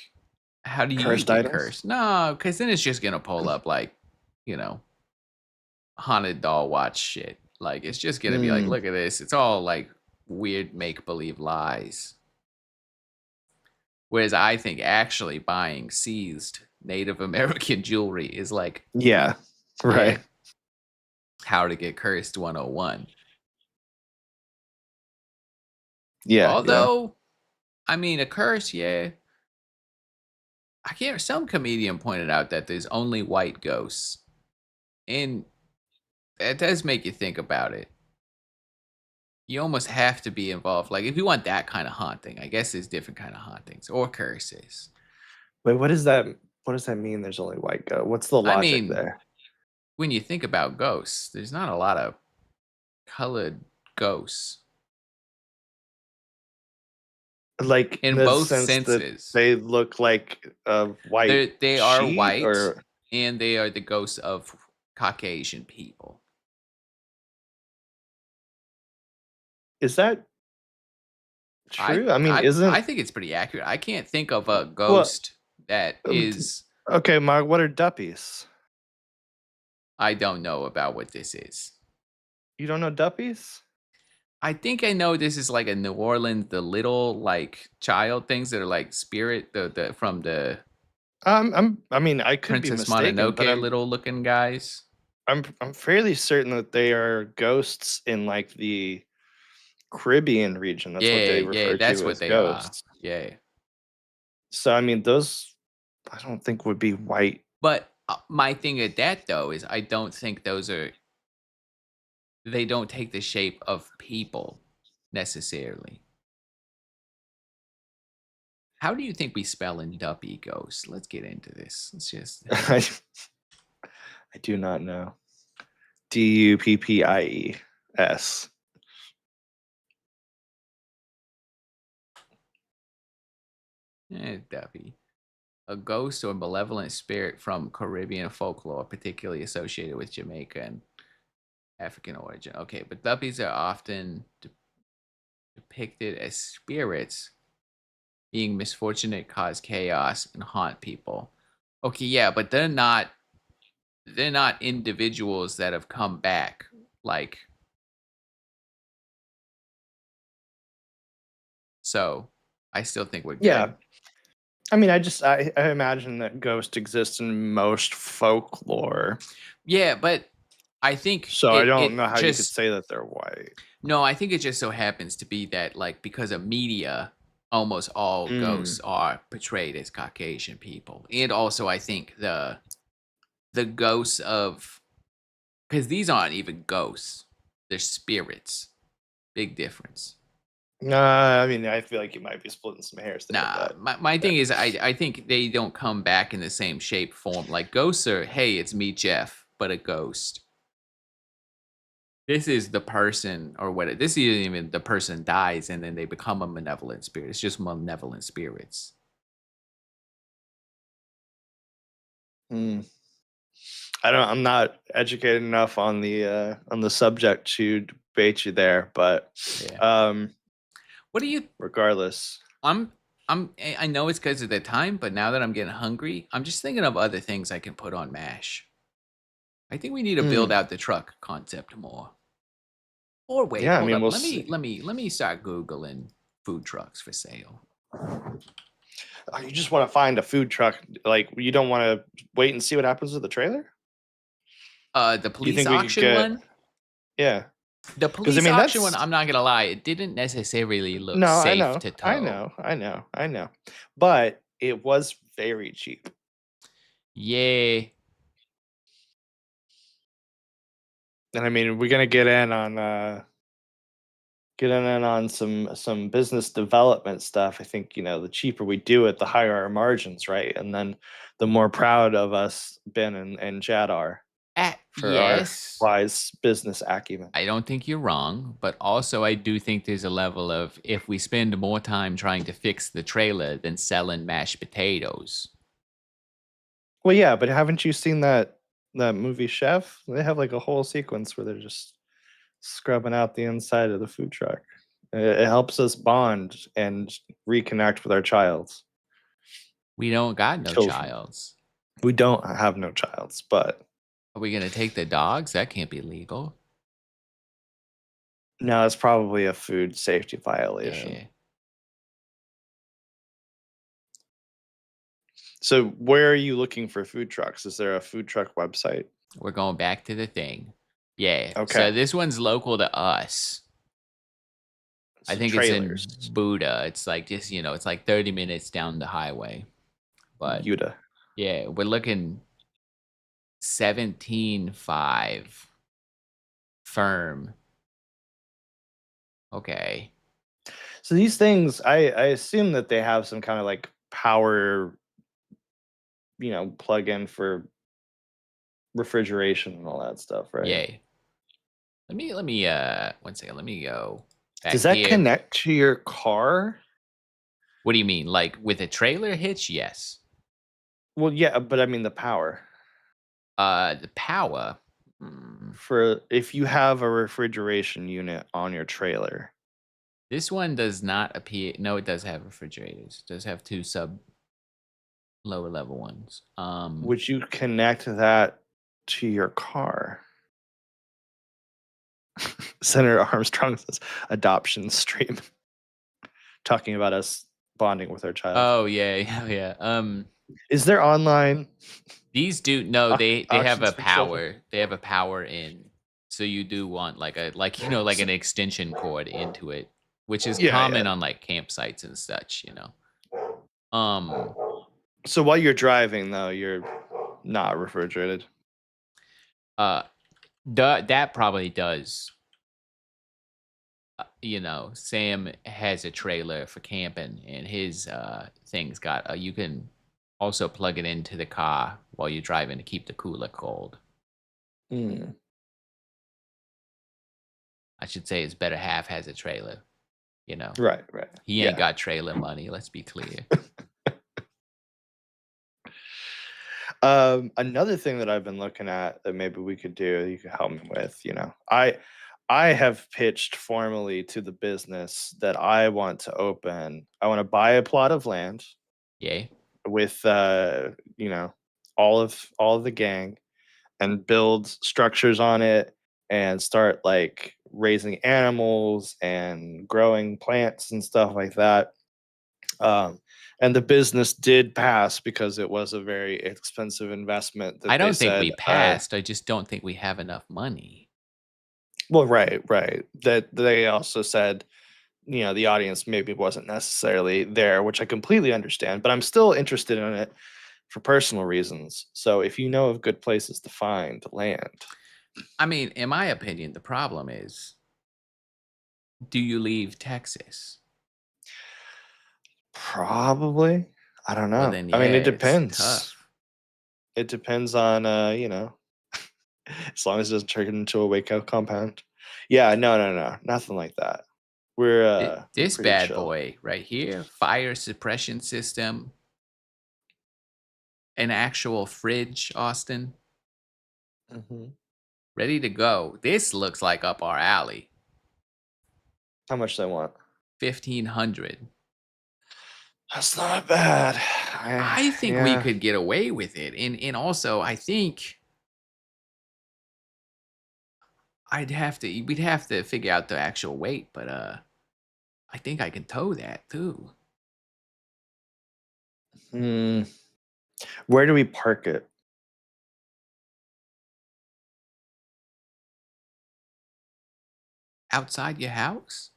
Speaker 2: how do you
Speaker 1: Cursed
Speaker 2: get
Speaker 1: items?
Speaker 2: cursed? No, because then it's just gonna pull up like, you know, haunted doll watch shit. Like, it's just gonna be like,
Speaker 1: Mm,
Speaker 2: look at this. It's all like weird make believe lies. Whereas I think actually buying seized Native American jewelry is like,
Speaker 1: yeah,
Speaker 2: yeah,
Speaker 1: right.
Speaker 2: how to get cursed 101.
Speaker 1: Yeah, yeah.
Speaker 2: Although, I mean, a curse, yeah. I can't. Some comedian pointed out that there's only white ghosts, and it does make you think about it. You almost have to be involved. Like, if you want that kind of haunting, I guess there's different kind of hauntings or curses.
Speaker 1: Wait, what does that mean there's only white goat? What's the
Speaker 2: I
Speaker 1: logic
Speaker 2: mean,
Speaker 1: there?
Speaker 2: when you think about ghosts, there's not a lot of colored ghosts
Speaker 1: Like in
Speaker 2: in
Speaker 1: the
Speaker 2: both
Speaker 1: sense that
Speaker 2: senses.
Speaker 1: they look like a white
Speaker 2: They are
Speaker 1: sheet
Speaker 2: white,
Speaker 1: or
Speaker 2: and they are the ghosts of Caucasian people.
Speaker 1: is that
Speaker 2: I
Speaker 1: true? I mean,
Speaker 2: I
Speaker 1: isn't
Speaker 2: think it's pretty accurate. I can't think of a
Speaker 1: well
Speaker 2: ghost that
Speaker 1: d-
Speaker 2: is.
Speaker 1: okay, Mark, what are duppies?
Speaker 2: I don't know about what this is.
Speaker 1: You don't know duppies?
Speaker 2: I think I know this is like a New Orleans, the little like child things that are like spirit, the from the
Speaker 1: I mean, I could be
Speaker 2: Princess
Speaker 1: mistaken, but
Speaker 2: Mononoke
Speaker 1: I'm
Speaker 2: little looking guys.
Speaker 1: I'm I'm fairly certain that they are ghosts in like the Caribbean region. That's what
Speaker 2: Yeah,
Speaker 1: they
Speaker 2: yeah,
Speaker 1: refer
Speaker 2: that's
Speaker 1: to
Speaker 2: what
Speaker 1: as
Speaker 2: they are.
Speaker 1: ghosts.
Speaker 2: Yeah,
Speaker 1: So I mean, those I don't think would be white.
Speaker 2: but my thing at that though is I don't think those are. They don't take the shape of people necessarily. How do you think we spell in Duppy Ghost? Let's get into this. Let's just
Speaker 1: I, I do not know. Duppies.
Speaker 2: Duppy. a ghost or malevolent spirit from Caribbean folklore, particularly associated with Jamaica and African origin. Okay, but Duppies are often depicted as spirits being misfortunate, cause chaos, and haunt people. Okay, yeah, but they're not individuals that have come back. Like, so I still think we're
Speaker 1: Yeah.
Speaker 2: good.
Speaker 1: I mean, I imagine that ghost exists in most folklore,
Speaker 2: Yeah, but I think
Speaker 1: so I don't know
Speaker 2: it
Speaker 1: how you could
Speaker 2: just
Speaker 1: say that they're white.
Speaker 2: no, I think it just so happens to be that like because of media, almost all
Speaker 1: Mm.
Speaker 2: ghosts are portrayed as Caucasian people. And also I think the ghosts of because these aren't even ghosts. They're spirits. Big difference.
Speaker 1: I mean, I feel like you might be splitting some hairs there,
Speaker 2: Nah,
Speaker 1: but
Speaker 2: my
Speaker 1: yeah.
Speaker 2: thing is I think they don't come back in the same shape form. Like ghosts are, hey, it's me, Jeff, but a ghost. This is the person or what this isn't even the person dies and then they become a malevolent spirit. It's just malevolent spirits.
Speaker 1: Mm. I'm not educated enough on the subject to debate you there, but
Speaker 2: Yeah.
Speaker 1: um,
Speaker 2: What do you
Speaker 1: regardless,
Speaker 2: I'm I know it's because of the time, but now that I'm getting hungry, I'm just thinking of other things I can put on MASH. I think we need to build
Speaker 1: mm,
Speaker 2: out the truck concept more. Or wait,
Speaker 1: yeah, I
Speaker 2: hold
Speaker 1: mean,
Speaker 2: up.
Speaker 1: we'll see.
Speaker 2: Let me start Googling food trucks for sale.
Speaker 1: Oh, you just want to find a food truck, like you don't want to wait and see what happens with the trailer.
Speaker 2: The
Speaker 1: Do you
Speaker 2: police
Speaker 1: think we could
Speaker 2: auction
Speaker 1: get?
Speaker 2: one?
Speaker 1: Yeah,
Speaker 2: The
Speaker 1: because I
Speaker 2: police
Speaker 1: mean
Speaker 2: auction one,
Speaker 1: that's
Speaker 2: I'm not gonna lie, it didn't necessarily look
Speaker 1: no, I
Speaker 2: safe
Speaker 1: know,
Speaker 2: to
Speaker 1: I
Speaker 2: tow.
Speaker 1: know, I know, I know, but it was very cheap.
Speaker 2: Yeah.
Speaker 1: And I mean, we're gonna get in on some business development stuff. I think the cheaper we do it, the higher our margins, right? And then the more proud of us Ben and Chad are for our
Speaker 2: Yes.
Speaker 1: wise business acumen.
Speaker 2: I don't think you're wrong, but also I do think there's a level of if we spend more time trying to fix the trailer than selling mashed potatoes.
Speaker 1: Well, yeah, but haven't you seen that movie Chef? They have like a whole sequence where they're just scrubbing out the inside of the food truck. It helps us bond and reconnect with our
Speaker 2: We don't got no
Speaker 1: children.
Speaker 2: childs.
Speaker 1: We don't have no childs, but
Speaker 2: Are we gonna take the dogs? That can't be legal.
Speaker 1: no, it's probably a food safety violation.
Speaker 2: Yeah.
Speaker 1: So where are you looking for food trucks? Is there a food truck website?
Speaker 2: We're going back to the thing. Yeah.
Speaker 1: Okay.
Speaker 2: So this one's local to us. I
Speaker 1: So
Speaker 2: think it's
Speaker 1: trailers.
Speaker 2: in Buda. It's like just, it's like 30 minutes down the highway. But
Speaker 1: Yuta.
Speaker 2: yeah, we're looking 17.5 firm. Okay.
Speaker 1: So these things, I assume that they have some kind of like power, plug in for refrigeration and all that stuff, right?
Speaker 2: Yay. Let me 1 second. Let me go
Speaker 1: Does
Speaker 2: back
Speaker 1: that
Speaker 2: here.
Speaker 1: connect to your car?
Speaker 2: What do you mean? Like with a trailer hitch? Yes.
Speaker 1: Well, yeah, but I mean the power.
Speaker 2: The power. Hmm.
Speaker 1: For if you have a refrigeration unit on your trailer,
Speaker 2: This one does not appear. No, it does have refrigerators. It does have two lower level ones.
Speaker 1: would you connect that to your car? Senator Armstrong says adoption stream, talking about us bonding with our child.
Speaker 2: Oh yeah, yeah, yeah.
Speaker 1: Is there online
Speaker 2: These do no. They have
Speaker 1: auctions
Speaker 2: a
Speaker 1: for children?
Speaker 2: power. They have a power in. So you do want like a like
Speaker 1: So,
Speaker 2: an extension cord into it, which is
Speaker 1: yeah, yeah.
Speaker 2: common on like campsites and such. Um.
Speaker 1: So while you're driving, though, you're not refrigerated.
Speaker 2: Uh. That probably does. Sam has a trailer for camping, and his thing's got. You can also plug it into the car while you're driving to keep the cooler cold.
Speaker 1: Hmm.
Speaker 2: I should say his better half has a trailer.
Speaker 1: Right, right.
Speaker 2: He ain't
Speaker 1: Yeah.
Speaker 2: got trailer money. Let's be clear.
Speaker 1: Another thing that I've been looking at that maybe we could do, you could help me with, I have pitched formally to the business that I want to open. I want to buy a plot of land
Speaker 2: Yay.
Speaker 1: with all of the gang and build structures on it and start like raising animals and growing plants and stuff like that. Um, and the business did pass because it was a very expensive investment
Speaker 2: I
Speaker 1: that they
Speaker 2: don't think
Speaker 1: said,
Speaker 2: we passed. I just don't think we have enough money.
Speaker 1: well, right. That they also said, the audience maybe wasn't necessarily there, which I completely understand, but I'm still interested in it for personal reasons. So if you know of good places to find land,
Speaker 2: I mean, in my opinion, the problem is, do you leave Texas?
Speaker 1: probably. I don't
Speaker 2: Well,
Speaker 1: know.
Speaker 2: then,
Speaker 1: I mean,
Speaker 2: yeah,
Speaker 1: it
Speaker 2: it's
Speaker 1: depends.
Speaker 2: tough.
Speaker 1: It depends on, as long as it doesn't turn into a Waco compound. Yeah, no, nothing like that. We're
Speaker 2: This
Speaker 1: pretty
Speaker 2: bad
Speaker 1: chill.
Speaker 2: boy right here, fire suppression system, an actual fridge, Austin,
Speaker 1: Hmm.
Speaker 2: ready to go. This looks like up our alley.
Speaker 1: How much they want?
Speaker 2: 1,500.
Speaker 1: That's not bad.
Speaker 2: I think we
Speaker 1: Yeah.
Speaker 2: could get away with it. And also, I think we'd have to figure out the actual weight, but I think I can tow that too.
Speaker 1: Hmm. Where do we park it?
Speaker 2: Outside your house?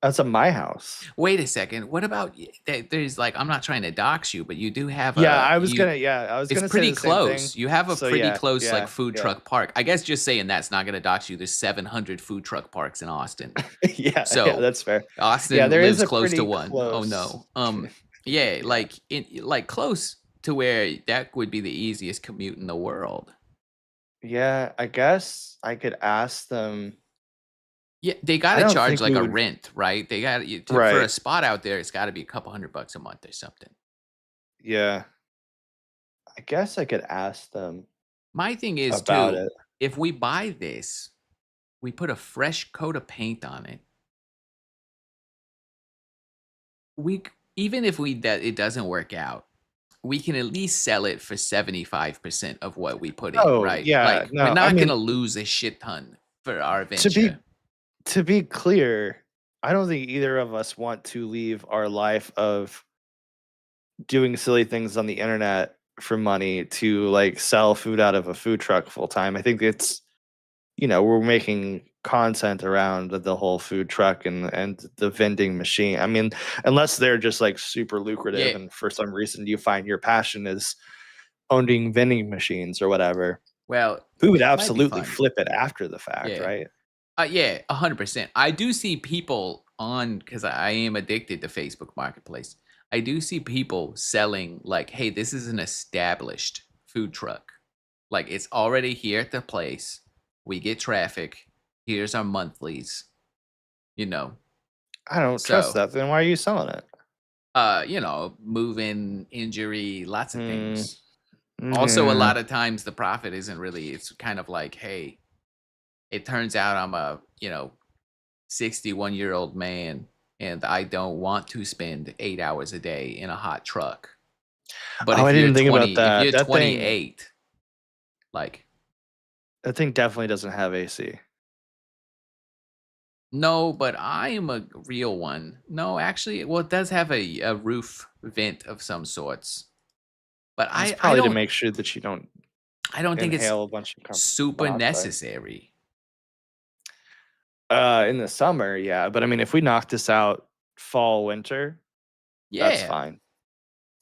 Speaker 1: That's at my house.
Speaker 2: Wait a second. What about there's like, I'm not trying to dox you, but you do have
Speaker 1: Yeah,
Speaker 2: a
Speaker 1: I was
Speaker 2: you
Speaker 1: gonna. Yeah, I was
Speaker 2: it's
Speaker 1: gonna say
Speaker 2: pretty
Speaker 1: the same thing.
Speaker 2: close. You have a
Speaker 1: So
Speaker 2: pretty
Speaker 1: yeah,
Speaker 2: close like
Speaker 1: yeah,
Speaker 2: food
Speaker 1: yeah,
Speaker 2: truck park. I guess just saying that's not going to dox you. There's 700 food truck parks in Austin.
Speaker 1: yeah.
Speaker 2: So,
Speaker 1: That's fair. Yeah,
Speaker 2: Austin
Speaker 1: there is
Speaker 2: lives
Speaker 1: a
Speaker 2: close to
Speaker 1: pretty
Speaker 2: one. Oh
Speaker 1: close.
Speaker 2: no. Yeah,
Speaker 1: Yeah,
Speaker 2: like like close to where that would be the easiest commute in the world.
Speaker 1: yeah. I guess I could ask them.
Speaker 2: Yeah, they got
Speaker 1: I
Speaker 2: to
Speaker 1: don't
Speaker 2: charge
Speaker 1: think
Speaker 2: like
Speaker 1: we
Speaker 2: a
Speaker 1: would.
Speaker 2: rent, right? They got for a
Speaker 1: Right.
Speaker 2: spot out there. It's got to be a couple $100 a month or something.
Speaker 1: Yeah. I guess I could ask them
Speaker 2: My thing is
Speaker 1: about
Speaker 2: too,
Speaker 1: it.
Speaker 2: if we buy this, we put a fresh coat of paint on it. Even if we that it doesn't work out, we can at least sell it for 75% of what we put in,
Speaker 1: Oh
Speaker 2: right?
Speaker 1: yeah,
Speaker 2: Like we're
Speaker 1: no. I
Speaker 2: not
Speaker 1: mean,
Speaker 2: gonna lose a shit ton for our
Speaker 1: to be
Speaker 2: venture.
Speaker 1: to be clear, I don't think either of us want to leave our life of doing silly things on the internet for money to like sell food out of a food truck full time. I think it's we're making content around the whole food truck and the vending machine. I mean, unless they're just like super lucrative
Speaker 2: Yeah,
Speaker 1: and for some reason you find your passion is owning vending machines or whatever,
Speaker 2: well,
Speaker 1: we would
Speaker 2: it might be
Speaker 1: absolutely
Speaker 2: fun.
Speaker 1: flip it after the fact,
Speaker 2: Yeah.
Speaker 1: right?
Speaker 2: Yeah, 100%. I do see people on because I am addicted to Facebook Marketplace. I do see people selling like, "Hey, this is an established food truck. Like it's already here at the place. We get traffic. Here's our monthlies." You know.
Speaker 1: I don't trust
Speaker 2: So,
Speaker 1: that. Then why are you selling it?
Speaker 2: moving, injury, lots of
Speaker 1: Hmm.
Speaker 2: things. Also, a
Speaker 1: Yeah.
Speaker 2: lot of times the profit isn't really. It's kind of like, "Hey, it turns out I'm a, 61-year-old man and I don't want to spend 8 hours a day in a hot truck. But
Speaker 1: Oh, I didn't think about
Speaker 2: if
Speaker 1: that.
Speaker 2: you're 28, like,
Speaker 1: That thing definitely doesn't have AC.
Speaker 2: no, but I am a real one. No, actually, well, it does have a roof vent of some sorts. But
Speaker 1: That's probably to make sure that you don't
Speaker 2: I don't think it's
Speaker 1: inhale a bunch of carbon
Speaker 2: super
Speaker 1: monoxide.
Speaker 2: necessary.
Speaker 1: In the summer, yeah, but I mean, if we knock this out fall, winter, that's
Speaker 2: Yeah.
Speaker 1: fine.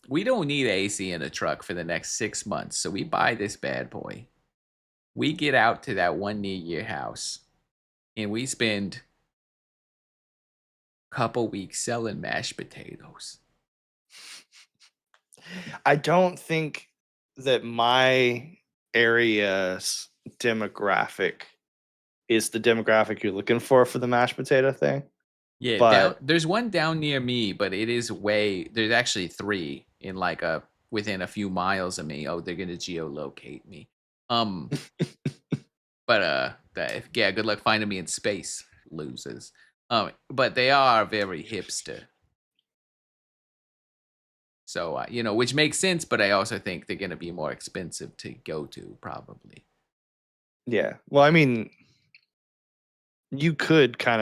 Speaker 2: We don't need AC in a truck for the next 6 months. So we buy this bad boy. We get out to that one near your house and we spend couple weeks selling mashed potatoes.
Speaker 1: I don't think that my area's demographic is the demographic you're looking for the mashed potato thing,
Speaker 2: Yeah,
Speaker 1: but
Speaker 2: there's one down near me, but it is way there's actually three in like a within a few miles of me, oh, they're gonna geolocate me. Um, but yeah, good luck finding me in space, losers. But they are very hipster. So, which makes sense, but I also think they're going to be more expensive to go to, probably.
Speaker 1: Yeah. Well, I mean, you could kind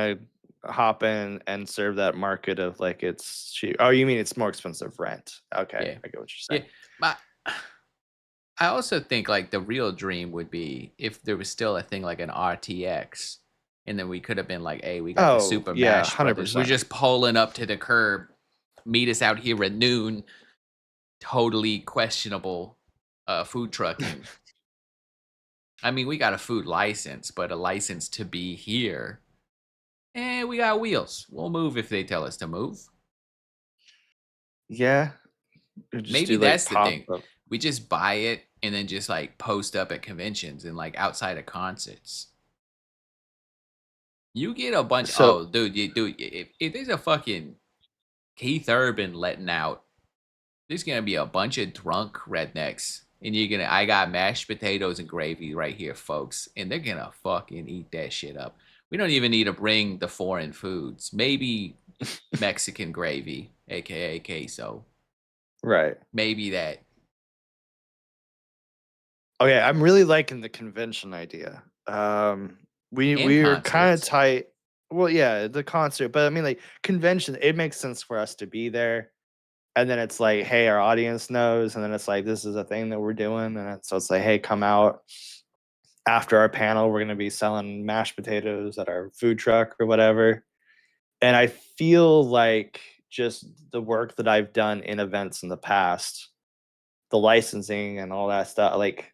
Speaker 1: of hop in and serve that market of like it's cheap. Oh, you mean it's more expensive rent? Okay,
Speaker 2: Yeah.
Speaker 1: I get what you're
Speaker 2: Yeah.
Speaker 1: saying.
Speaker 2: But I also think like the real dream would be if there was still a thing like an RTX, and then we could have been like, hey, we got the
Speaker 1: Oh,
Speaker 2: Super
Speaker 1: yeah,
Speaker 2: Mash
Speaker 1: hundred
Speaker 2: Brothers. We're
Speaker 1: percent.
Speaker 2: just pulling up to the curb, meet us out here at noon. Totally questionable food trucking. I mean, we got a food license, but a license to be here. And we got wheels. We'll move if they tell us to move.
Speaker 1: Yeah, you just
Speaker 2: Maybe
Speaker 1: do like
Speaker 2: that's the
Speaker 1: pop
Speaker 2: thing.
Speaker 1: up.
Speaker 2: We just buy it and then just like post up at conventions and like outside of concerts. You get a bunch.
Speaker 1: So
Speaker 2: Oh, dude, if there's a fucking Keith Urban letting out, there's gonna be a bunch of drunk rednecks, and you're gonna. I got mashed potatoes and gravy right here, folks, and they're gonna fucking eat that shit up. We don't even need to bring the foreign foods. Maybe Mexican gravy, aka queso.
Speaker 1: right.
Speaker 2: Maybe that.
Speaker 1: Okay, I'm really liking the convention idea.
Speaker 2: And
Speaker 1: We're kind of
Speaker 2: concerts.
Speaker 1: tight. Well, yeah, the concert, but I mean, like convention, it makes sense for us to be there. And then it's like, hey, our audience knows, and then it's like, this is a thing that we're doing, and so it's like, hey, come out after our panel. We're gonna be selling mashed potatoes at our food truck or whatever. And I feel like just the work that I've done in events in the past, the licensing and all that stuff, like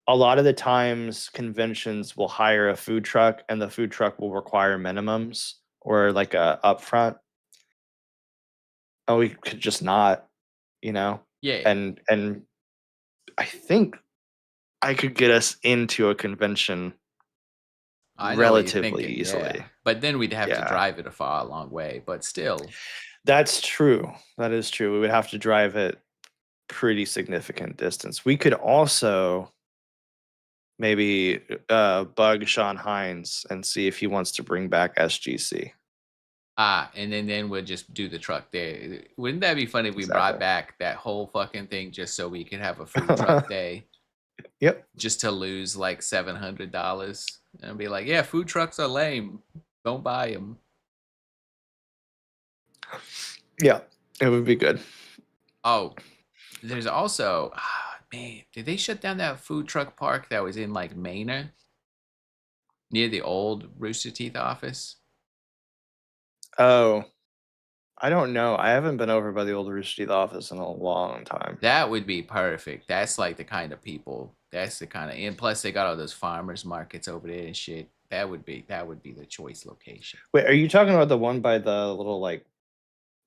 Speaker 1: a lot of the times conventions will hire a food truck and the food truck will require minimums or like a upfront. And we could just not, you know?
Speaker 2: Yeah,
Speaker 1: And I think I could get us into a convention
Speaker 2: I know what you're
Speaker 1: relatively
Speaker 2: thinking. Yeah,
Speaker 1: easily.
Speaker 2: but then we'd have to
Speaker 1: Yeah.
Speaker 2: drive it a far long way. But still,
Speaker 1: That's true. That is true. We would have to drive it pretty significant distance. We could also maybe bug Sean Hines and see if he wants to bring back SGC.
Speaker 2: and then we'll just do the truck there. Wouldn't that be funny if we brought
Speaker 1: Exactly.
Speaker 2: back that whole fucking thing just so we could have a food truck day,
Speaker 1: Yep.
Speaker 2: just to lose like $700 and be like, yeah, food trucks are lame. Don't buy them.
Speaker 1: Yeah. It would be good.
Speaker 2: Oh, there's also, man, did they shut down that food truck park that was in like Manor near the old Rooster Teeth office?
Speaker 1: Oh, I don't know. I haven't been over by the old Rooster Teeth office in a long time.
Speaker 2: That would be perfect. That's like the kind of people. That's the kind of, and plus they got all those farmers markets over there and shit. That would be the choice location.
Speaker 1: Wait, are you talking about the one by the little like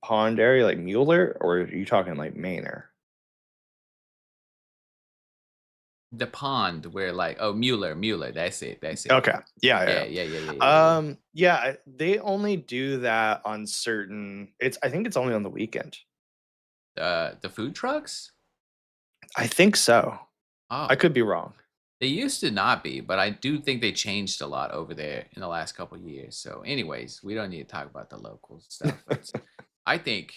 Speaker 1: pond area, like Mueller, or are you talking like Manor?
Speaker 2: The pond where like, oh, Mueller, that's it, that's it.
Speaker 1: Okay. Yeah,
Speaker 2: Yeah,
Speaker 1: yeah.
Speaker 2: yeah, yeah, yeah, yeah, yeah.
Speaker 1: Yeah, they only do that on certain I think it's only on the weekend.
Speaker 2: The food trucks.
Speaker 1: I think so. I
Speaker 2: Oh,
Speaker 1: could be wrong.
Speaker 2: they used to not be, but I do think they changed a lot over there in the last couple years. So, anyways, we don't need to talk about the local stuff. I think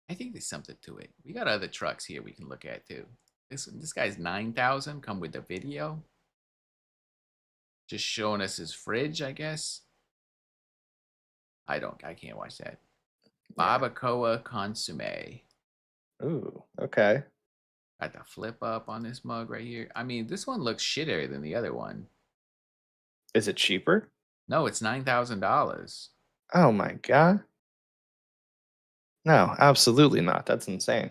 Speaker 2: I think there's something to it. We got other trucks here we can look at too. This guy's 9,000. Come with the video, just showing us his fridge, I guess. I can't watch that.
Speaker 1: Yeah.
Speaker 2: Barbacoa consomme.
Speaker 1: Ooh, okay.
Speaker 2: Got the flip up on this mug right here. I mean, this one looks shittier than the other one.
Speaker 1: Is it cheaper?
Speaker 2: No, it's $9,000.
Speaker 1: Oh my god. No, absolutely not. That's insane.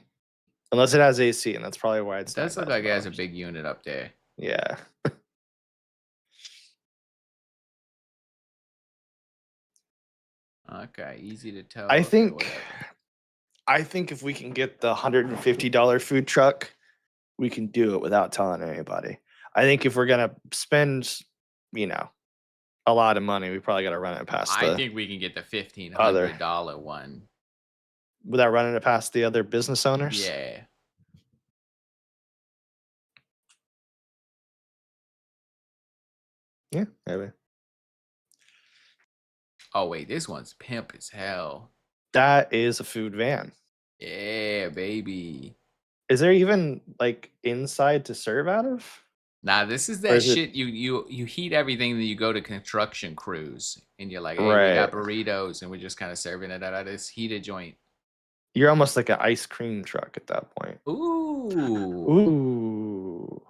Speaker 1: Unless it has AC, and that's probably why
Speaker 2: It
Speaker 1: it's
Speaker 2: does look like it has a
Speaker 1: $9,000.
Speaker 2: big unit up there.
Speaker 1: Yeah.
Speaker 2: Okay, easy to tell.
Speaker 1: I
Speaker 2: Okay,
Speaker 1: think
Speaker 2: whatever.
Speaker 1: I think if we can get the $150 food truck, we can do it without telling anybody. I think if we're gonna spend, you know, a lot of money, we probably gotta run it past
Speaker 2: I
Speaker 1: the
Speaker 2: think we can get the
Speaker 1: other.
Speaker 2: $1,500 one.
Speaker 1: without running it past the other business owners?
Speaker 2: Yeah.
Speaker 1: Yeah, maybe.
Speaker 2: Oh wait, this one's pimp as hell.
Speaker 1: That is a food van.
Speaker 2: Yeah, baby.
Speaker 1: Is there even like inside to serve out of?
Speaker 2: Nah, this is
Speaker 1: Or
Speaker 2: that
Speaker 1: is it
Speaker 2: shit you heat everything, then you go to construction crews and you're like, hey, we got
Speaker 1: right?
Speaker 2: burritos and we're just kind of serving it out of this heated joint.
Speaker 1: You're almost like an ice cream truck at that point.
Speaker 2: Ooh.
Speaker 1: Ooh.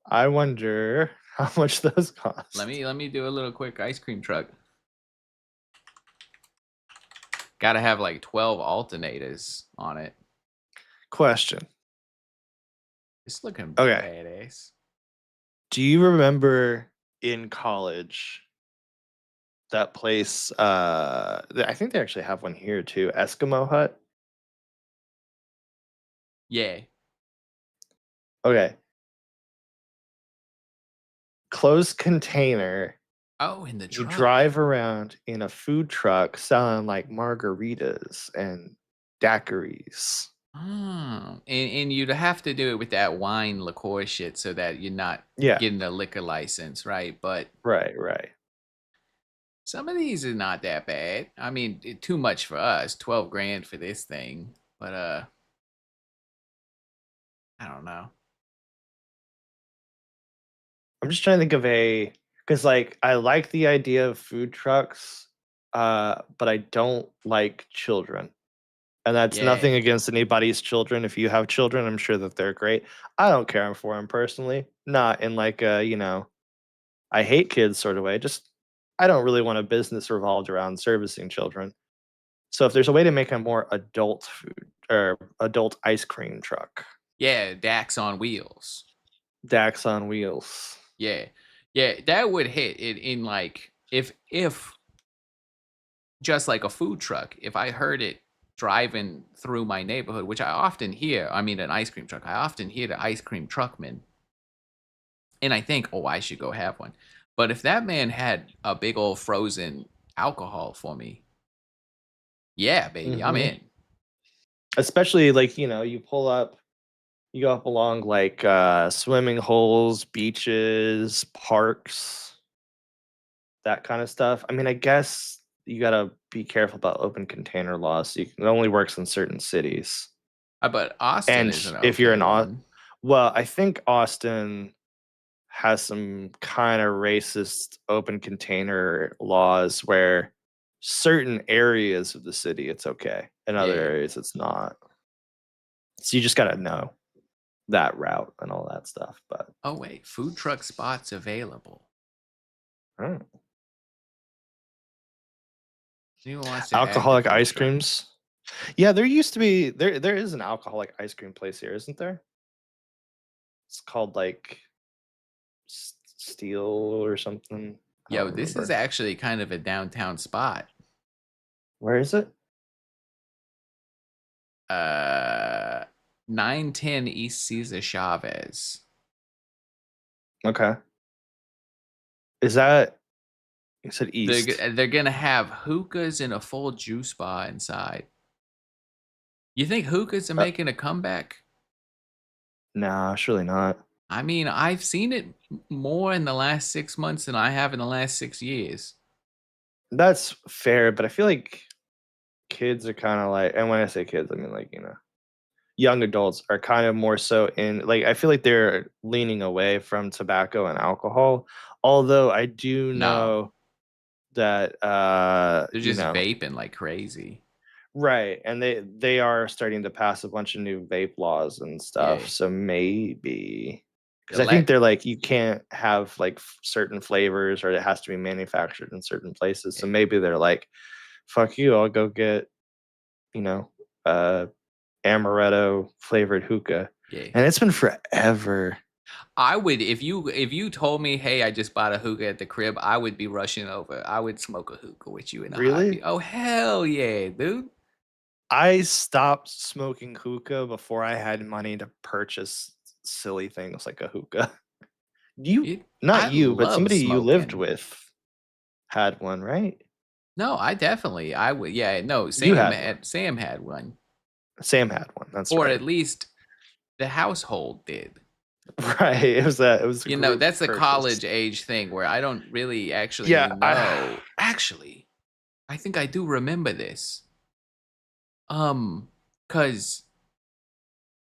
Speaker 1: I wonder how much those
Speaker 2: Let
Speaker 1: cost.
Speaker 2: me let me do a little quick ice cream truck. Gotta have like 12 alternators on it.
Speaker 1: Question.
Speaker 2: It's looking
Speaker 1: Okay.
Speaker 2: badass.
Speaker 1: Do you remember in college that place I think they actually have one here too, Eskimo Hut?
Speaker 2: Yeah.
Speaker 1: Okay. Closed container.
Speaker 2: Oh, in the
Speaker 1: You
Speaker 2: truck.
Speaker 1: drive around in a food truck selling like margaritas and daiquiris.
Speaker 2: And you'd have to do it with that wine liqueur shit so that you're not
Speaker 1: Yeah,
Speaker 2: getting a liquor license, right? But
Speaker 1: right.
Speaker 2: some of these are not that bad. I mean, too much for us. 12 grand for this thing. But I don't know.
Speaker 1: I'm just trying to think of a because like I like the idea of food trucks, but I don't like children. And that's
Speaker 2: Yeah.
Speaker 1: nothing against anybody's children. If you have children, I'm sure that they're great. I don't care for them personally. Not in like a, I hate kids sort of way. Just I don't really want a business revolved around servicing children. So if there's a way to make a more adult food or adult ice cream truck,
Speaker 2: Yeah, Dax on wheels.
Speaker 1: Dax on wheels.
Speaker 2: Yeah. Yeah, that would hit it in like if just like a food truck, if I heard it driving through my neighborhood, which I often hear, I mean an ice cream truck. I often hear the ice cream truckman and I think, "Oh, I should go have one." But if that man had a big old frozen alcohol for me, yeah, baby, I'm
Speaker 1: Hmm.
Speaker 2: in.
Speaker 1: Especially like, you go up along like swimming holes, beaches, parks, that kind of stuff. I mean, I guess you gotta be careful about open container laws. It only works in certain cities.
Speaker 2: But Austin
Speaker 1: And
Speaker 2: is an
Speaker 1: if you're
Speaker 2: okay
Speaker 1: in
Speaker 2: one.
Speaker 1: well, I think Austin has some kind of racist open container laws where certain areas of the city it's okay, in other
Speaker 2: Yeah.
Speaker 1: areas it's not. So you just gotta know that route and all that stuff. But
Speaker 2: Oh wait, food truck spots available.
Speaker 1: oh.
Speaker 2: Anyone wants to add the
Speaker 1: Alcoholic
Speaker 2: food
Speaker 1: ice
Speaker 2: truck?
Speaker 1: creams. Yeah, there used to be there is an alcoholic ice cream place here, isn't there? It's called like Steel or something. I
Speaker 2: Yo,
Speaker 1: don't
Speaker 2: this is
Speaker 1: remember.
Speaker 2: actually kind of a downtown spot.
Speaker 1: Where is it?
Speaker 2: Uh 910 East Cesar Chavez.
Speaker 1: Okay. Is that you said east?
Speaker 2: They're gonna have hookahs and a full juice bar inside. You think hookahs are
Speaker 1: Uh,
Speaker 2: making a comeback?
Speaker 1: nah, surely not.
Speaker 2: I mean, I've seen it more in the last 6 months than I have in the last 6 years.
Speaker 1: That's fair, but I feel like kids are kind of like, and when I say kids, I mean like, young adults are kind of more so in like I feel like they're leaning away from tobacco and alcohol. Although I do
Speaker 2: No,
Speaker 1: know that
Speaker 2: they're just vaping like crazy.
Speaker 1: right, and they are starting to pass a bunch of new vape laws and stuff.
Speaker 2: Yeah,
Speaker 1: So maybe because I think
Speaker 2: elect.
Speaker 1: they're like you can't have like certain flavors or it has to be manufactured in certain places. So
Speaker 2: Yeah,
Speaker 1: maybe they're like, fuck you, I'll go get, you know, uh amaretto flavored hookah.
Speaker 2: yeah.
Speaker 1: And it's been forever.
Speaker 2: I would if you told me, hey, I just bought a hookah at the crib, I would be rushing over. I would smoke a hookah with you in a
Speaker 1: Really?
Speaker 2: heartbeat. Oh hell yeah, dude!
Speaker 1: I stopped smoking hookah before I had money to purchase silly things like a hookah. You
Speaker 2: It,
Speaker 1: not
Speaker 2: I
Speaker 1: you, but
Speaker 2: love
Speaker 1: somebody you lived
Speaker 2: smoking.
Speaker 1: with had one, right?
Speaker 2: No, I would. Yeah, no,
Speaker 1: You had one.
Speaker 2: Sam had one,
Speaker 1: Sam had one. That's
Speaker 2: or
Speaker 1: right.
Speaker 2: at least the household did.
Speaker 1: Right. It was a
Speaker 2: You know,
Speaker 1: group
Speaker 2: that's a
Speaker 1: purchase.
Speaker 2: college age thing where I don't really actually
Speaker 1: Yeah,
Speaker 2: know. Actually, I think I do remember this. Um, cause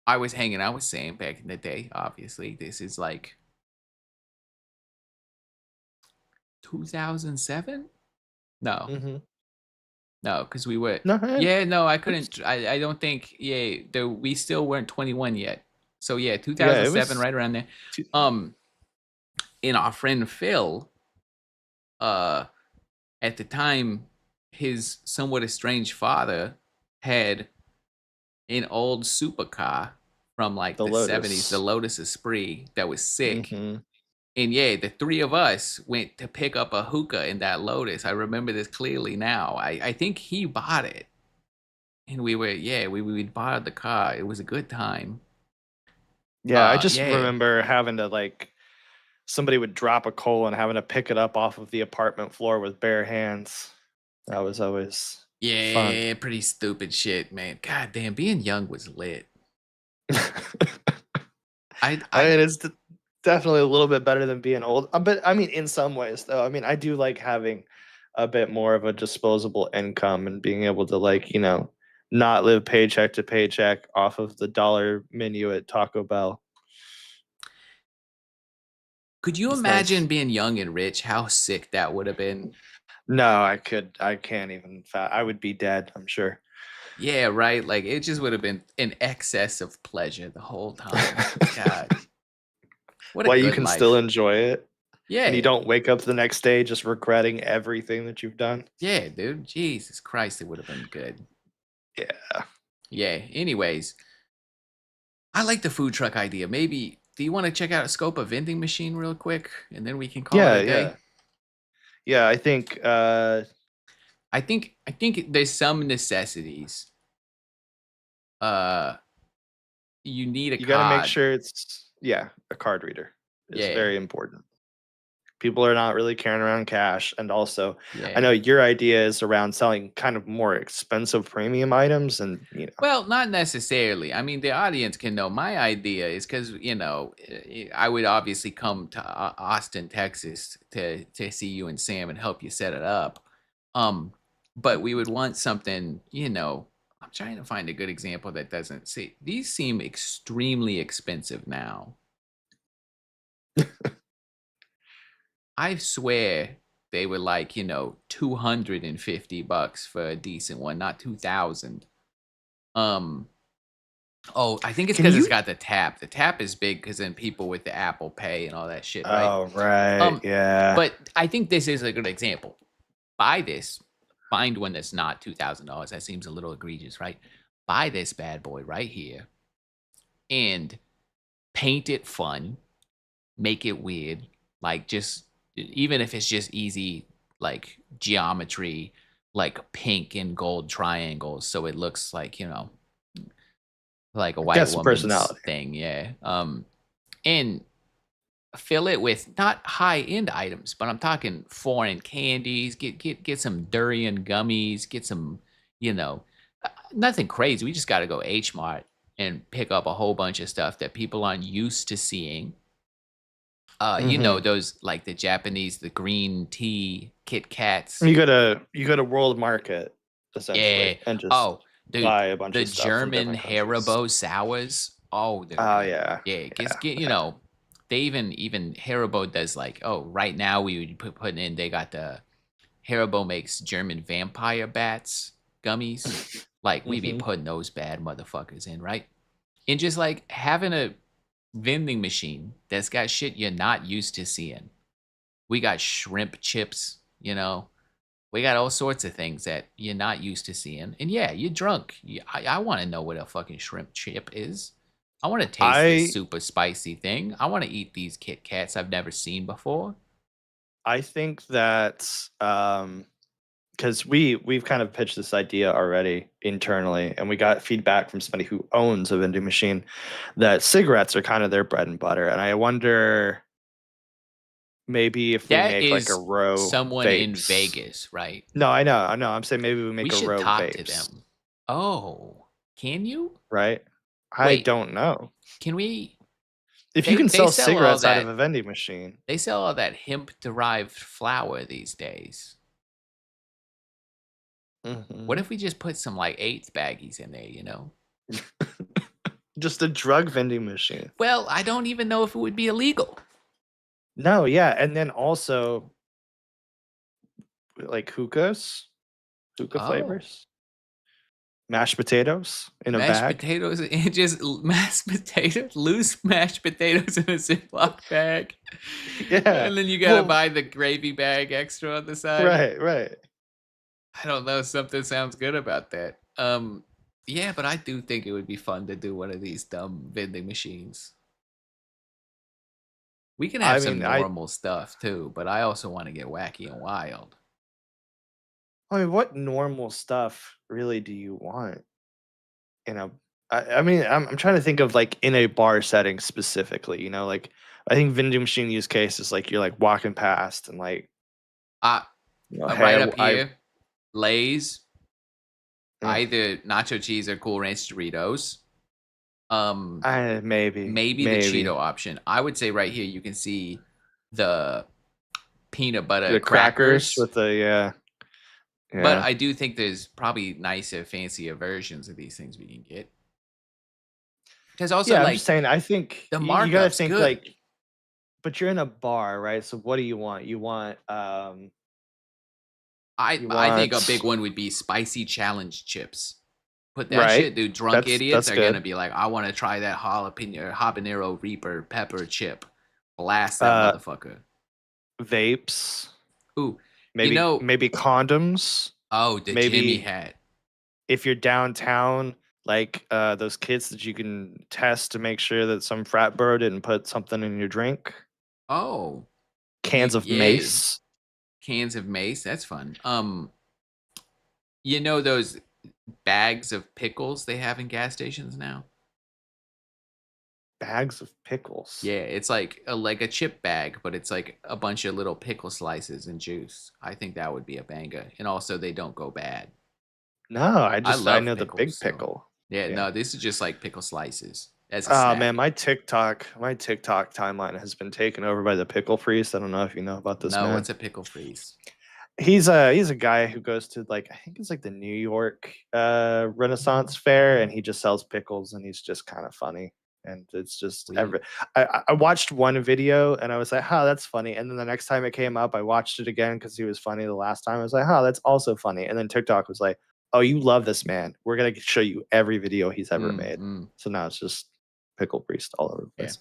Speaker 2: I was hanging out with Sam back in the day. Obviously, this is like 2007. No,
Speaker 1: hmm
Speaker 2: no, because we were.
Speaker 1: No,
Speaker 2: Yeah, no, I
Speaker 1: it's
Speaker 2: couldn't. I don't think. Yeah, we still weren't 21 yet. So yeah,
Speaker 1: yeah, it
Speaker 2: 2007,
Speaker 1: was
Speaker 2: right around there.
Speaker 1: two,
Speaker 2: Um, and our friend Phil, uh, at the time, his somewhat estranged father had an old supercar from like
Speaker 1: the
Speaker 2: the 70s, the
Speaker 1: Lotus.
Speaker 2: Lotus Esprit, that was sick.
Speaker 1: hmm
Speaker 2: And yeah, the three of us went to pick up a hookah in that Lotus. I remember this clearly now. I think he bought it. And we were, yeah, we borrowed the car. It was a good time.
Speaker 1: Yeah, I just
Speaker 2: Yeah.
Speaker 1: remember having to like somebody would drop a coal and having to pick it up off of the apartment floor with bare hands. That was always fun.
Speaker 2: Yeah, pretty stupid shit, man. God damn, being young was lit.
Speaker 1: I
Speaker 2: I
Speaker 1: mean, definitely a little bit better than being old. But I mean, in some ways, though, I mean, I do like having a bit more of a disposable income and being able to, like, not live paycheck to paycheck off of the dollar menu at Taco Bell.
Speaker 2: Could you
Speaker 1: It's
Speaker 2: imagine
Speaker 1: nice.
Speaker 2: being young and rich? How sick that would have been.
Speaker 1: No, I can't even. I would be dead, I'm sure.
Speaker 2: Yeah, right. Like it just would have been an excess of pleasure the whole time. God, what a
Speaker 1: Well, you
Speaker 2: good
Speaker 1: can still
Speaker 2: life.
Speaker 1: enjoy it, and you
Speaker 2: Yeah,
Speaker 1: don't wake up the next day just regretting everything that you've done.
Speaker 2: yeah, dude. Jesus Christ, it would have been good.
Speaker 1: Yeah.
Speaker 2: Yeah. Anyways, I like the food truck idea. Maybe do you want to check out a scope of vending machine real quick, and then we can call it
Speaker 1: Yeah,
Speaker 2: a day?
Speaker 1: yeah. Yeah, I think
Speaker 2: I think there's some necessities. Uh, you need a
Speaker 1: you got to make
Speaker 2: card.
Speaker 1: sure it's yeah, a card reader is
Speaker 2: Yeah,
Speaker 1: very important. People are not really carrying around cash, and also I
Speaker 2: yeah.
Speaker 1: know your idea is around selling kind of more expensive premium items and,
Speaker 2: Well, not necessarily. I mean, the audience can know. My idea is because I would obviously come to Austin, Texas, to see you and Sam and help you set it up. Um, but we would want something. I'm trying to find a good example that doesn't see. These seem extremely expensive now. I swear they were like 250 bucks for a decent one, not 2,000. Um, Oh, I think it's
Speaker 1: can
Speaker 2: because it's
Speaker 1: you
Speaker 2: got the tap. The tap is big because then people with the Apple Pay and all that shit, right?
Speaker 1: Oh, right.
Speaker 2: Um,
Speaker 1: Yeah.
Speaker 2: but I think this is a good example. Buy this, find one that's not $2,000. That seems a little egregious, right? Buy this bad boy right here and paint it fun, make it weird, like just even if it's just easy, like geometry, like pink and gold triangles, so it looks like a white
Speaker 1: Get some
Speaker 2: woman's
Speaker 1: personality.
Speaker 2: thing, yeah. And fill it with not high end items, but I'm talking foreign candies. Get some durian gummies. Get some, nothing crazy. We just got to go H Mart and pick up a whole bunch of stuff that people aren't used to seeing.
Speaker 1: Mhm.
Speaker 2: Those like the Japanese, the green tea Kit Kats.
Speaker 1: You go to World Market
Speaker 2: Yeah.
Speaker 1: essentially and just
Speaker 2: Oh, dude,
Speaker 1: buy a bunch
Speaker 2: the
Speaker 1: of stuff from
Speaker 2: German
Speaker 1: different countries.
Speaker 2: Haribo sours. Oh, they're
Speaker 1: Oh,
Speaker 2: good.
Speaker 1: yeah.
Speaker 2: Yeah,
Speaker 1: Yeah.
Speaker 2: they even Haribo does like, oh, right now we would putting in they got the Haribo makes German vampire bats gummies. Like we be
Speaker 1: Mhm.
Speaker 2: putting those bad motherfuckers in, right? And just like having a vending machine that's got shit you're not used to seeing. We got shrimp chips, we got all sorts of things that you're not used to seeing. And yeah, you're drunk. I want to know what a fucking shrimp chip is. I want to taste this
Speaker 1: I
Speaker 2: super spicy thing. I want to eat these Kit Kats I've never seen before.
Speaker 1: I think that, because we've kind of pitched this idea already internally, and we got feedback from somebody who owns a vending machine that cigarettes are kind of their bread and butter, and I wonder maybe if we
Speaker 2: That
Speaker 1: make like a
Speaker 2: is
Speaker 1: row
Speaker 2: someone in
Speaker 1: vapes.
Speaker 2: Vegas, right?
Speaker 1: No, I know. I'm saying maybe we
Speaker 2: We
Speaker 1: make a
Speaker 2: should
Speaker 1: row
Speaker 2: talk to
Speaker 1: vapes,
Speaker 2: them. Oh, can you?
Speaker 1: right? I
Speaker 2: Wait,
Speaker 1: don't know.
Speaker 2: can we?
Speaker 1: If you
Speaker 2: They
Speaker 1: can
Speaker 2: they
Speaker 1: sell
Speaker 2: sell all
Speaker 1: cigarettes out of
Speaker 2: that.
Speaker 1: a vending machine.
Speaker 2: They sell all that hemp-derived flour these days. What
Speaker 1: Hmm.
Speaker 2: if we just put some like eighth baggies in there?
Speaker 1: Just a drug vending machine.
Speaker 2: Well, I don't even know if it would be illegal.
Speaker 1: No, yeah, and then also like hookah
Speaker 2: Oh,
Speaker 1: flavors, mashed potatoes in a
Speaker 2: mashed
Speaker 1: bag.
Speaker 2: potatoes and just mashed potatoes, loose mashed potatoes in a Ziploc bag.
Speaker 1: Yeah.
Speaker 2: And then you gotta
Speaker 1: Well,
Speaker 2: buy the gravy bag extra on the side.
Speaker 1: right, right.
Speaker 2: I don't know, something sounds good about that. Yeah, but I do think it would be fun to do one of these dumb vending machines. We can have
Speaker 1: I
Speaker 2: some
Speaker 1: mean, I
Speaker 2: normal stuff too, but I also want to get wacky and wild.
Speaker 1: I mean, what normal stuff really do you want in a I mean, I'm trying to think of like in a bar setting specifically, like I think vending machine use case is like you're like walking past and like,
Speaker 2: Uh,
Speaker 1: hey,
Speaker 2: right up here, Lay's,
Speaker 1: mm,
Speaker 2: either nacho cheese or Cool Ranch Doritos. Um, maybe the Cheeto
Speaker 1: maybe
Speaker 2: option. I would say right here you can see the peanut butter
Speaker 1: the crackers
Speaker 2: crackers,
Speaker 1: with the yeah,
Speaker 2: but
Speaker 1: yeah.
Speaker 2: I do think there's probably nicer, fancier versions of these things we can get. Because also
Speaker 1: Yeah, I'm just
Speaker 2: like
Speaker 1: saying, I think
Speaker 2: the
Speaker 1: you gotta
Speaker 2: markup's
Speaker 1: think
Speaker 2: good.
Speaker 1: like, but you're in a bar, right? So what do you want?
Speaker 2: I
Speaker 1: You
Speaker 2: I think a big
Speaker 1: want
Speaker 2: one would be spicy challenge chips. Put that
Speaker 1: right?
Speaker 2: shit, dude. Drunk idiots
Speaker 1: That's
Speaker 2: are gonna
Speaker 1: good.
Speaker 2: be like, I want to try that habanero reaper pepper chip. Blast that
Speaker 1: Uh,
Speaker 2: motherfucker.
Speaker 1: vapes,
Speaker 2: Ooh, you
Speaker 1: maybe
Speaker 2: know,
Speaker 1: condoms,
Speaker 2: oh, the Jimmy
Speaker 1: maybe
Speaker 2: hat.
Speaker 1: if you're downtown, like those kits that you can test to make sure that some frat bro didn't put something in your drink.
Speaker 2: Oh,
Speaker 1: Cans of
Speaker 2: yeah,
Speaker 1: mace,
Speaker 2: cans of mace. That's fun. You know those bags of pickles they have in gas stations now?
Speaker 1: bags of pickles.
Speaker 2: Yeah, it's like a chip bag, but it's like a bunch of little pickle slices and juice. I think that would be a banger, and also they don't go bad.
Speaker 1: No,
Speaker 2: I
Speaker 1: I
Speaker 2: love
Speaker 1: know the
Speaker 2: pickles,
Speaker 1: big
Speaker 2: so
Speaker 1: pickle.
Speaker 2: yeah.
Speaker 1: Yeah.
Speaker 2: No, this is just like pickle slices as a
Speaker 1: Oh man,
Speaker 2: snack.
Speaker 1: my TikTok timeline has been taken over by the pickle freeze. I don't know if you know about this
Speaker 2: No,
Speaker 1: man.
Speaker 2: what's a pickle freeze?
Speaker 1: He's a guy who goes to like I think it's like the New York Renaissance Fair, and he just sells pickles, and he's just kind of funny. And it's just
Speaker 2: We
Speaker 1: I watched one video and I was like, "Huh, that's funny." And then the next time it came up, I watched it again because he was funny the last time. I was like, "Huh, that's also funny." And then TikTok was like, "Oh, you love this man. We're gonna show you every video he's ever made."
Speaker 2: mm,
Speaker 1: So now it's just pickle priest all over the
Speaker 2: yeah.
Speaker 1: place.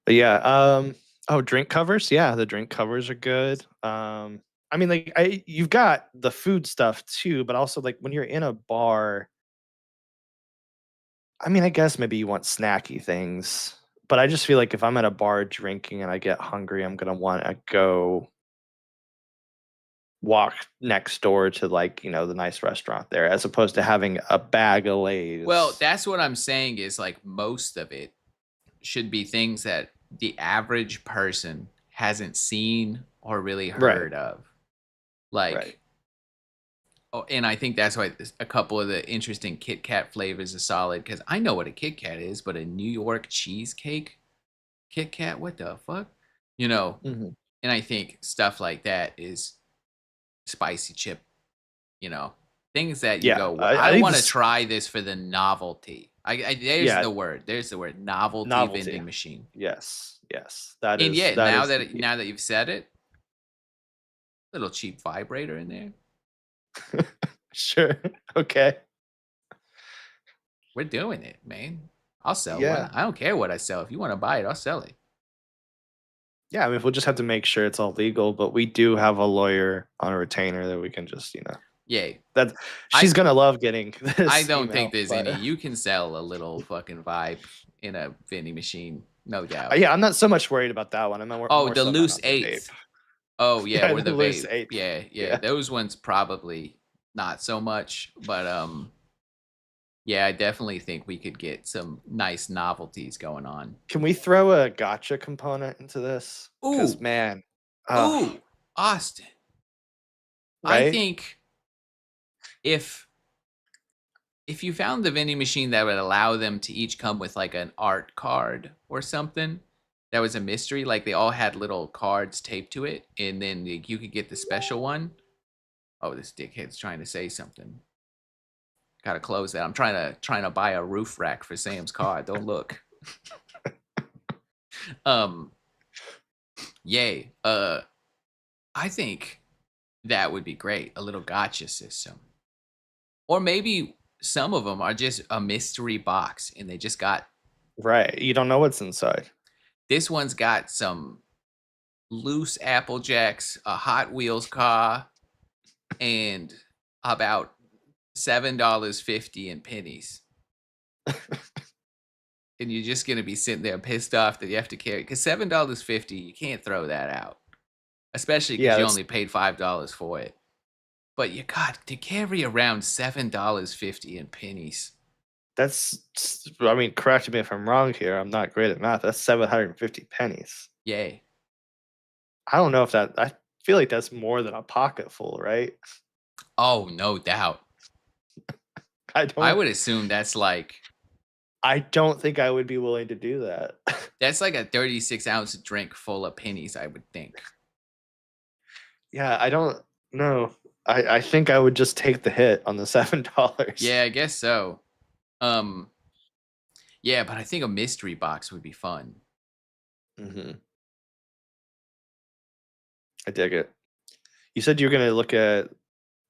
Speaker 1: But yeah, oh, drink covers. Yeah, the drink covers are good. I mean, like, you've got the food stuff too, but also like when you're in a bar, I mean, I guess maybe you want snacky things, but I just feel like if I'm at a bar drinking and I get hungry, I'm gonna want to go walk next door to like, the nice restaurant there, as opposed to having a bag of
Speaker 2: Well,
Speaker 1: Lay's.
Speaker 2: that's what I'm saying is like most of it should be things that the average person hasn't seen or really
Speaker 1: Right,
Speaker 2: heard of.
Speaker 1: right.
Speaker 2: Like, oh, and I think that's why a couple of the interesting Kit Kat flavors are solid because I know what a Kit Kat is, but a New York cheesecake Kit Kat, what the fuck? You know,
Speaker 1: Mhm.
Speaker 2: and I think stuff like that is spicy chip, you know, things that you
Speaker 1: Yeah,
Speaker 2: go, well,
Speaker 1: I
Speaker 2: I
Speaker 1: think
Speaker 2: want to
Speaker 1: this.
Speaker 2: try this for the novelty. There's
Speaker 1: Yeah,
Speaker 2: the word. There's the word novelty
Speaker 1: novelty.
Speaker 2: vending machine.
Speaker 1: Yes, yes, that
Speaker 2: And
Speaker 1: is
Speaker 2: yeah,
Speaker 1: that
Speaker 2: now
Speaker 1: is the
Speaker 2: that
Speaker 1: key.
Speaker 2: now that you've said it, little cheap vibrator in there.
Speaker 1: Sure. Okay.
Speaker 2: We're doing it, man. I'll sell one.
Speaker 1: Yeah.
Speaker 2: I don't care what I sell. If you want to buy it, I'll sell it.
Speaker 1: Yeah, I mean, we'll just have to make sure it's all legal, but we do have a lawyer on a retainer that we can just,
Speaker 2: Yay.
Speaker 1: that she's
Speaker 2: I
Speaker 1: gonna love getting
Speaker 2: I
Speaker 1: this
Speaker 2: don't think
Speaker 1: email.
Speaker 2: there's
Speaker 1: But
Speaker 2: any. You can sell a little fucking vibe in a vending machine, no doubt.
Speaker 1: yeah, I'm not so much worried about that one. I'm
Speaker 2: Oh,
Speaker 1: more
Speaker 2: the
Speaker 1: so meant
Speaker 2: loose
Speaker 1: on the vape.
Speaker 2: eighth. Oh yeah,
Speaker 1: Yeah,
Speaker 2: or
Speaker 1: the
Speaker 2: the
Speaker 1: loose
Speaker 2: vape.
Speaker 1: eighth.
Speaker 2: Yeah, yeah.
Speaker 1: Yeah.
Speaker 2: Those ones probably not so much, but Yeah, I definitely think we could get some nice novelties going on.
Speaker 1: Can we throw a gotcha component into this? Because
Speaker 2: Ooh,
Speaker 1: man, uh,
Speaker 2: ooh, Austin. I
Speaker 1: right?
Speaker 2: think if you found the vending machine that would allow them to each come with like an art card or something, that was a mystery. Like they all had little cards taped to it, and then you could get the special one. Oh, this dickhead's trying to say something. Gotta close that. I'm trying to buy a roof rack for Sam's car. Don't look. Um, yay. I think that would be great. A little gotcha system. Or maybe some of them are just a mystery box and they just got
Speaker 1: Right. You don't know what's inside.
Speaker 2: this one's got some loose Apple Jacks, a Hot Wheels car, and about $7.50 in pennies. And you're just gonna be sitting there pissed off that you have to carry because $7.50, you can't throw that out. Especially because
Speaker 1: Yeah,
Speaker 2: you
Speaker 1: that's
Speaker 2: only paid $5 for it. But you got to carry around $7.50 in pennies.
Speaker 1: I mean, correct me if I'm wrong here. I'm not great at math. That's 750 pennies.
Speaker 2: Yay.
Speaker 1: I don't know if that I feel like that's more than a pocket full, right?
Speaker 2: Oh, no doubt.
Speaker 1: I
Speaker 2: I
Speaker 1: don't
Speaker 2: would assume
Speaker 1: I don't think I would be willing to do that.
Speaker 2: that's like a 36-ounce drink full of pennies, I would think.
Speaker 1: Yeah, I don't know. I think I would just take the hit on the $7.
Speaker 2: Yeah, I guess so. Um, yeah, but I think a mystery box would be fun.
Speaker 1: Hmm. I dig it. You said you were gonna look at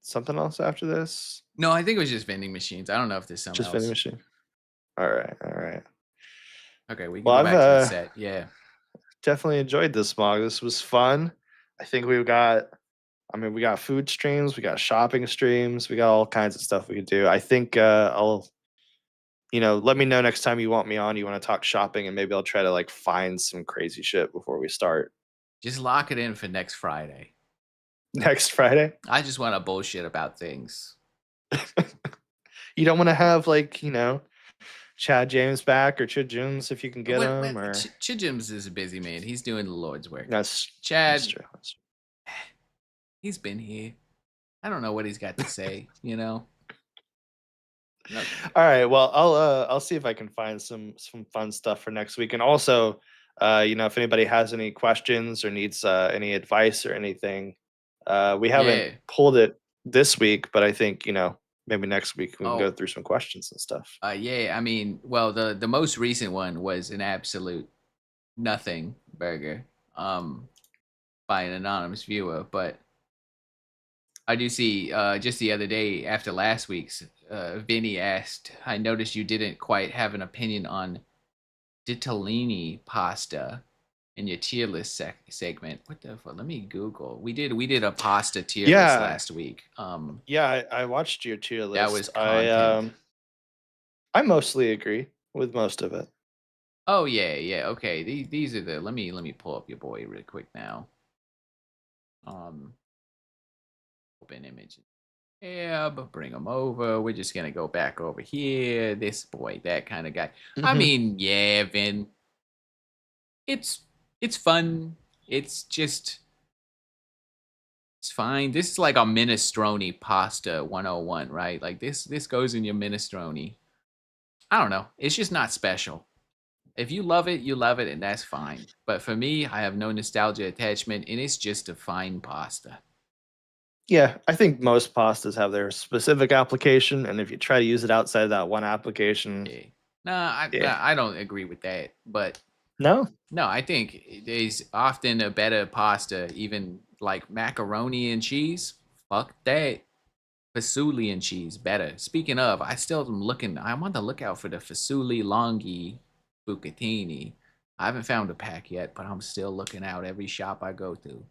Speaker 1: something else after this?
Speaker 2: No, I think it was just vending machines. I don't know if there's some
Speaker 1: Just vending
Speaker 2: else.
Speaker 1: machine. All right, all right.
Speaker 2: Okay, we can
Speaker 1: Well,
Speaker 2: go
Speaker 1: I've
Speaker 2: back to the set. Yeah.
Speaker 1: definitely enjoyed this Mog. This was fun. I think we've got. I mean, we got food streams, we got shopping streams, we got all kinds of stuff we could do. I think I'll, let me know next time you want me on. You want to talk shopping, and maybe I'll try to like find some crazy shit before we start
Speaker 2: Just lock it in for next Friday.
Speaker 1: next Friday.
Speaker 2: I just want to bullshit about things.
Speaker 1: You don't want to have like Chad James back or Chid Jones if you can get him, or
Speaker 2: Chijim's is a busy man. He's doing the Lord's work.
Speaker 1: that's
Speaker 2: Chad,
Speaker 1: true.
Speaker 2: he's been here. I don't know what he's got to say, you know? No-
Speaker 1: All right. Well, I'll see if I can find some fun stuff for next week. And also, if anybody has any questions or needs any advice or anything, we haven't
Speaker 2: Yeah.
Speaker 1: pulled it this week, but I think maybe next week we can go
Speaker 2: Oh,
Speaker 1: through some questions and stuff.
Speaker 2: yeah. I mean, well, the most recent one was an absolute nothing burger, um, by an anonymous viewer. But I do see, just the other day after last week's, Vinny asked, I noticed you didn't quite have an opinion on ditalini pasta in your tier list segment. What the fuck? Let me Google. We did a pasta tier list
Speaker 1: Yeah,
Speaker 2: last week.
Speaker 1: yeah. I watched your tier
Speaker 2: That
Speaker 1: list.
Speaker 2: was
Speaker 1: I
Speaker 2: content.
Speaker 1: I mostly agree with most of it.
Speaker 2: Oh yeah, yeah. Okay, these are the. Let me pull up your boy real quick now. Um, open image. Yeah, but bring him over. We're just gonna go back over here. This boy, that kind of guy. I
Speaker 1: Hmm.
Speaker 2: mean, yeah, Vin. It's it's fun. It's just it's fine. This is like a minestrone pasta 101, right? Like this goes in your minestrone. I don't know. It's just not special. If you love it, you love it, and that's fine. But for me, I have no nostalgia attachment, and it's just a fine pasta.
Speaker 1: Yeah, I think most pastas have their specific application, and if you try to use it outside of that one application,
Speaker 2: Yeah. Nah,
Speaker 1: yeah,
Speaker 2: I don't agree with that. But
Speaker 1: no,
Speaker 2: no, I think there's often a better pasta, even like macaroni and cheese. Fuck that. Fasuli and cheese better. Speaking of, I still am looking. I'm on the lookout for the Fasuli Longhi Bucatini. I haven't found a pack yet, but I'm still looking out every shop I go to.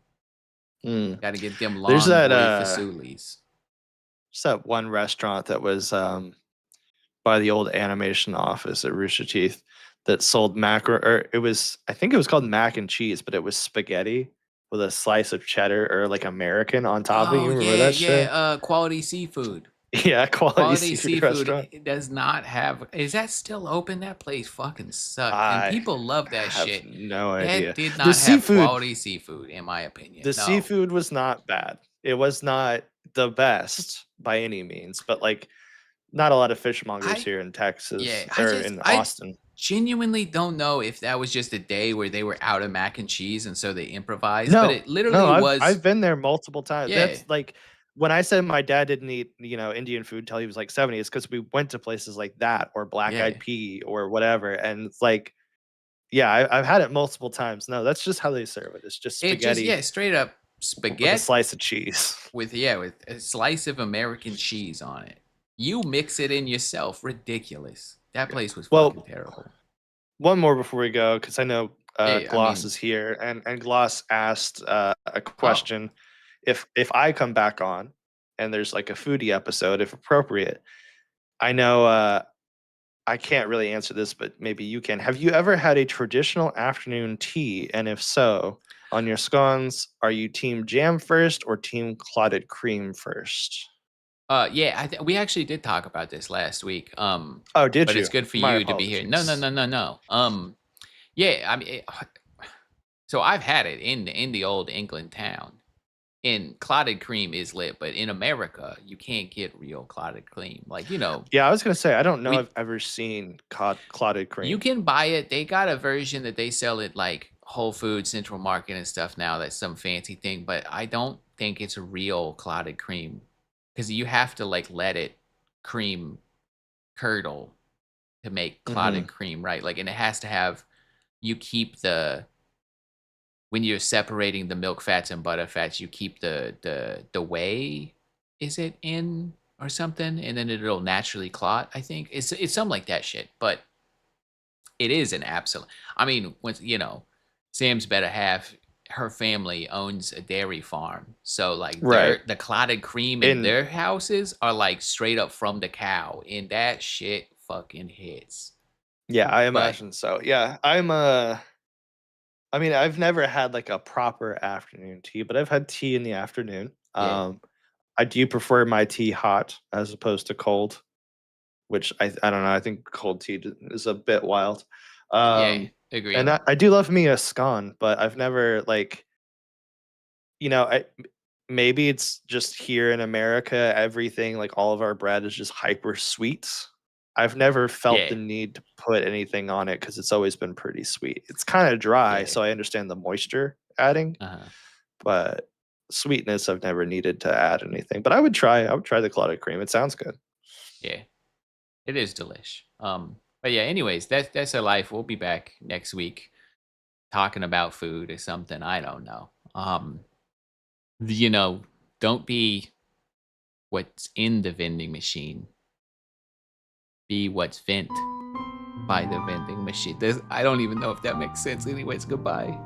Speaker 1: mm.
Speaker 2: Got to get them
Speaker 1: There's
Speaker 2: long
Speaker 1: that
Speaker 2: boy Fasulis.
Speaker 1: there's that one restaurant that was by the old animation office at Rooster Teeth that sold or it was I think it was called mac and cheese, but it was spaghetti with a slice of cheddar or like American on top of it.
Speaker 2: Oh
Speaker 1: You remember
Speaker 2: yeah,
Speaker 1: that
Speaker 2: yeah.
Speaker 1: shit?
Speaker 2: Quality seafood.
Speaker 1: Yeah, quality
Speaker 2: Quality
Speaker 1: seafood
Speaker 2: Seafood
Speaker 1: restaurant.
Speaker 2: it does not have is that still open? That place fucking sucked, and
Speaker 1: I
Speaker 2: people love that
Speaker 1: have
Speaker 2: shit.
Speaker 1: no
Speaker 2: That
Speaker 1: idea.
Speaker 2: did
Speaker 1: The
Speaker 2: not have
Speaker 1: seafood
Speaker 2: quality seafood, in my opinion.
Speaker 1: the
Speaker 2: No.
Speaker 1: seafood was not bad. It was not the best by any means, but, like, not a lot of fishmongers
Speaker 2: I
Speaker 1: here in
Speaker 2: Yeah,
Speaker 1: Texas or in
Speaker 2: I
Speaker 1: Austin.
Speaker 2: genuinely don't know if that was just a day where they were out of mac and cheese, and so they improvised, but
Speaker 1: No,
Speaker 2: it
Speaker 1: no,
Speaker 2: literally
Speaker 1: I've
Speaker 2: was
Speaker 1: been there multiple times.
Speaker 2: yeah,
Speaker 1: That's like when I said my dad didn't eat, Indian food till he was like 70, it's because we went to places like that or Black
Speaker 2: yeah.
Speaker 1: Eyed Pea or whatever, and it's like, yeah, I've had it multiple times. No, that's just how they serve it. It's just
Speaker 2: It just
Speaker 1: spaghetti
Speaker 2: straight up
Speaker 1: with a
Speaker 2: spaghetti
Speaker 1: slice of cheese.
Speaker 2: with a slice of American cheese on it. You mix it in yourself. Ridiculous. That
Speaker 1: Yeah.
Speaker 2: place was fucking
Speaker 1: Well,
Speaker 2: terrible.
Speaker 1: one more before we go, because I know
Speaker 2: Yeah, I
Speaker 1: Gloss
Speaker 2: mean,
Speaker 1: is here, and Gloss asked a
Speaker 2: oh,
Speaker 1: question: if I come back on and there's like a foodie episode, if appropriate, I know I can't really answer this, but maybe you can. Have you ever had a traditional afternoon tea? And if so, on your scones, are you team jam first or team clotted cream first?
Speaker 2: yeah, we actually did talk about this last week.
Speaker 1: Oh, did
Speaker 2: But it's
Speaker 1: you?
Speaker 2: good for
Speaker 1: My
Speaker 2: you to be here. No, no,
Speaker 1: apologies.
Speaker 2: no, no, no. Yeah, I mean, so I've had it in the old England town. And clotted cream is lit, but in America, you can't get real clotted cream. Like,
Speaker 1: Yeah, I was gonna say I don't know if
Speaker 2: we
Speaker 1: I've ever seen clotted
Speaker 2: you
Speaker 1: cream.
Speaker 2: can buy it. They got a version that they sell at like Whole Foods, Central Market and stuff now. That's some fancy thing, but I don't think it's a real clotted cream because you have to like let it cream curdle to make
Speaker 1: Hmm.
Speaker 2: clotted cream, right? Like, and it has to have you keep the when you're separating the milk fats and butter fats, you keep the whey, is it in or something, and then it'll naturally clot. I think it's something like that shit. But it is an absolute. I mean, once Sam's better half, her family owns a dairy farm, so like
Speaker 1: Right.
Speaker 2: the clotted cream in
Speaker 1: And
Speaker 2: their houses are like straight up from the cow, and that shit fucking hits.
Speaker 1: yeah, I
Speaker 2: But
Speaker 1: imagine so. Yeah, I mean, I've never had like a proper afternoon tea, but I've had tea in the afternoon.
Speaker 2: yeah,
Speaker 1: I do prefer my tea hot as opposed to cold, which I don't know. I think cold tea is a bit wild.
Speaker 2: yeah,
Speaker 1: And
Speaker 2: agreed.
Speaker 1: I do love me a scone, but I've never like maybe it's just here in America, everything like all of our bread is just hyper sweet. I've never felt the
Speaker 2: Yeah,
Speaker 1: need to put anything on it because it's always been pretty sweet. It's kind of dry,
Speaker 2: yeah.
Speaker 1: so I understand the moisture adding,
Speaker 2: Uh-huh.
Speaker 1: but sweetness I've never needed to add anything. But I would try the clotted cream. It sounds good.
Speaker 2: Yeah, it is delish. But yeah, anyways, that's our life. We'll be back next week talking about food or something. I don't know. You know, don't be what's in the vending machine. Be what's vent by the vending machine. I don't even know if that makes sense. Anyways, goodbye.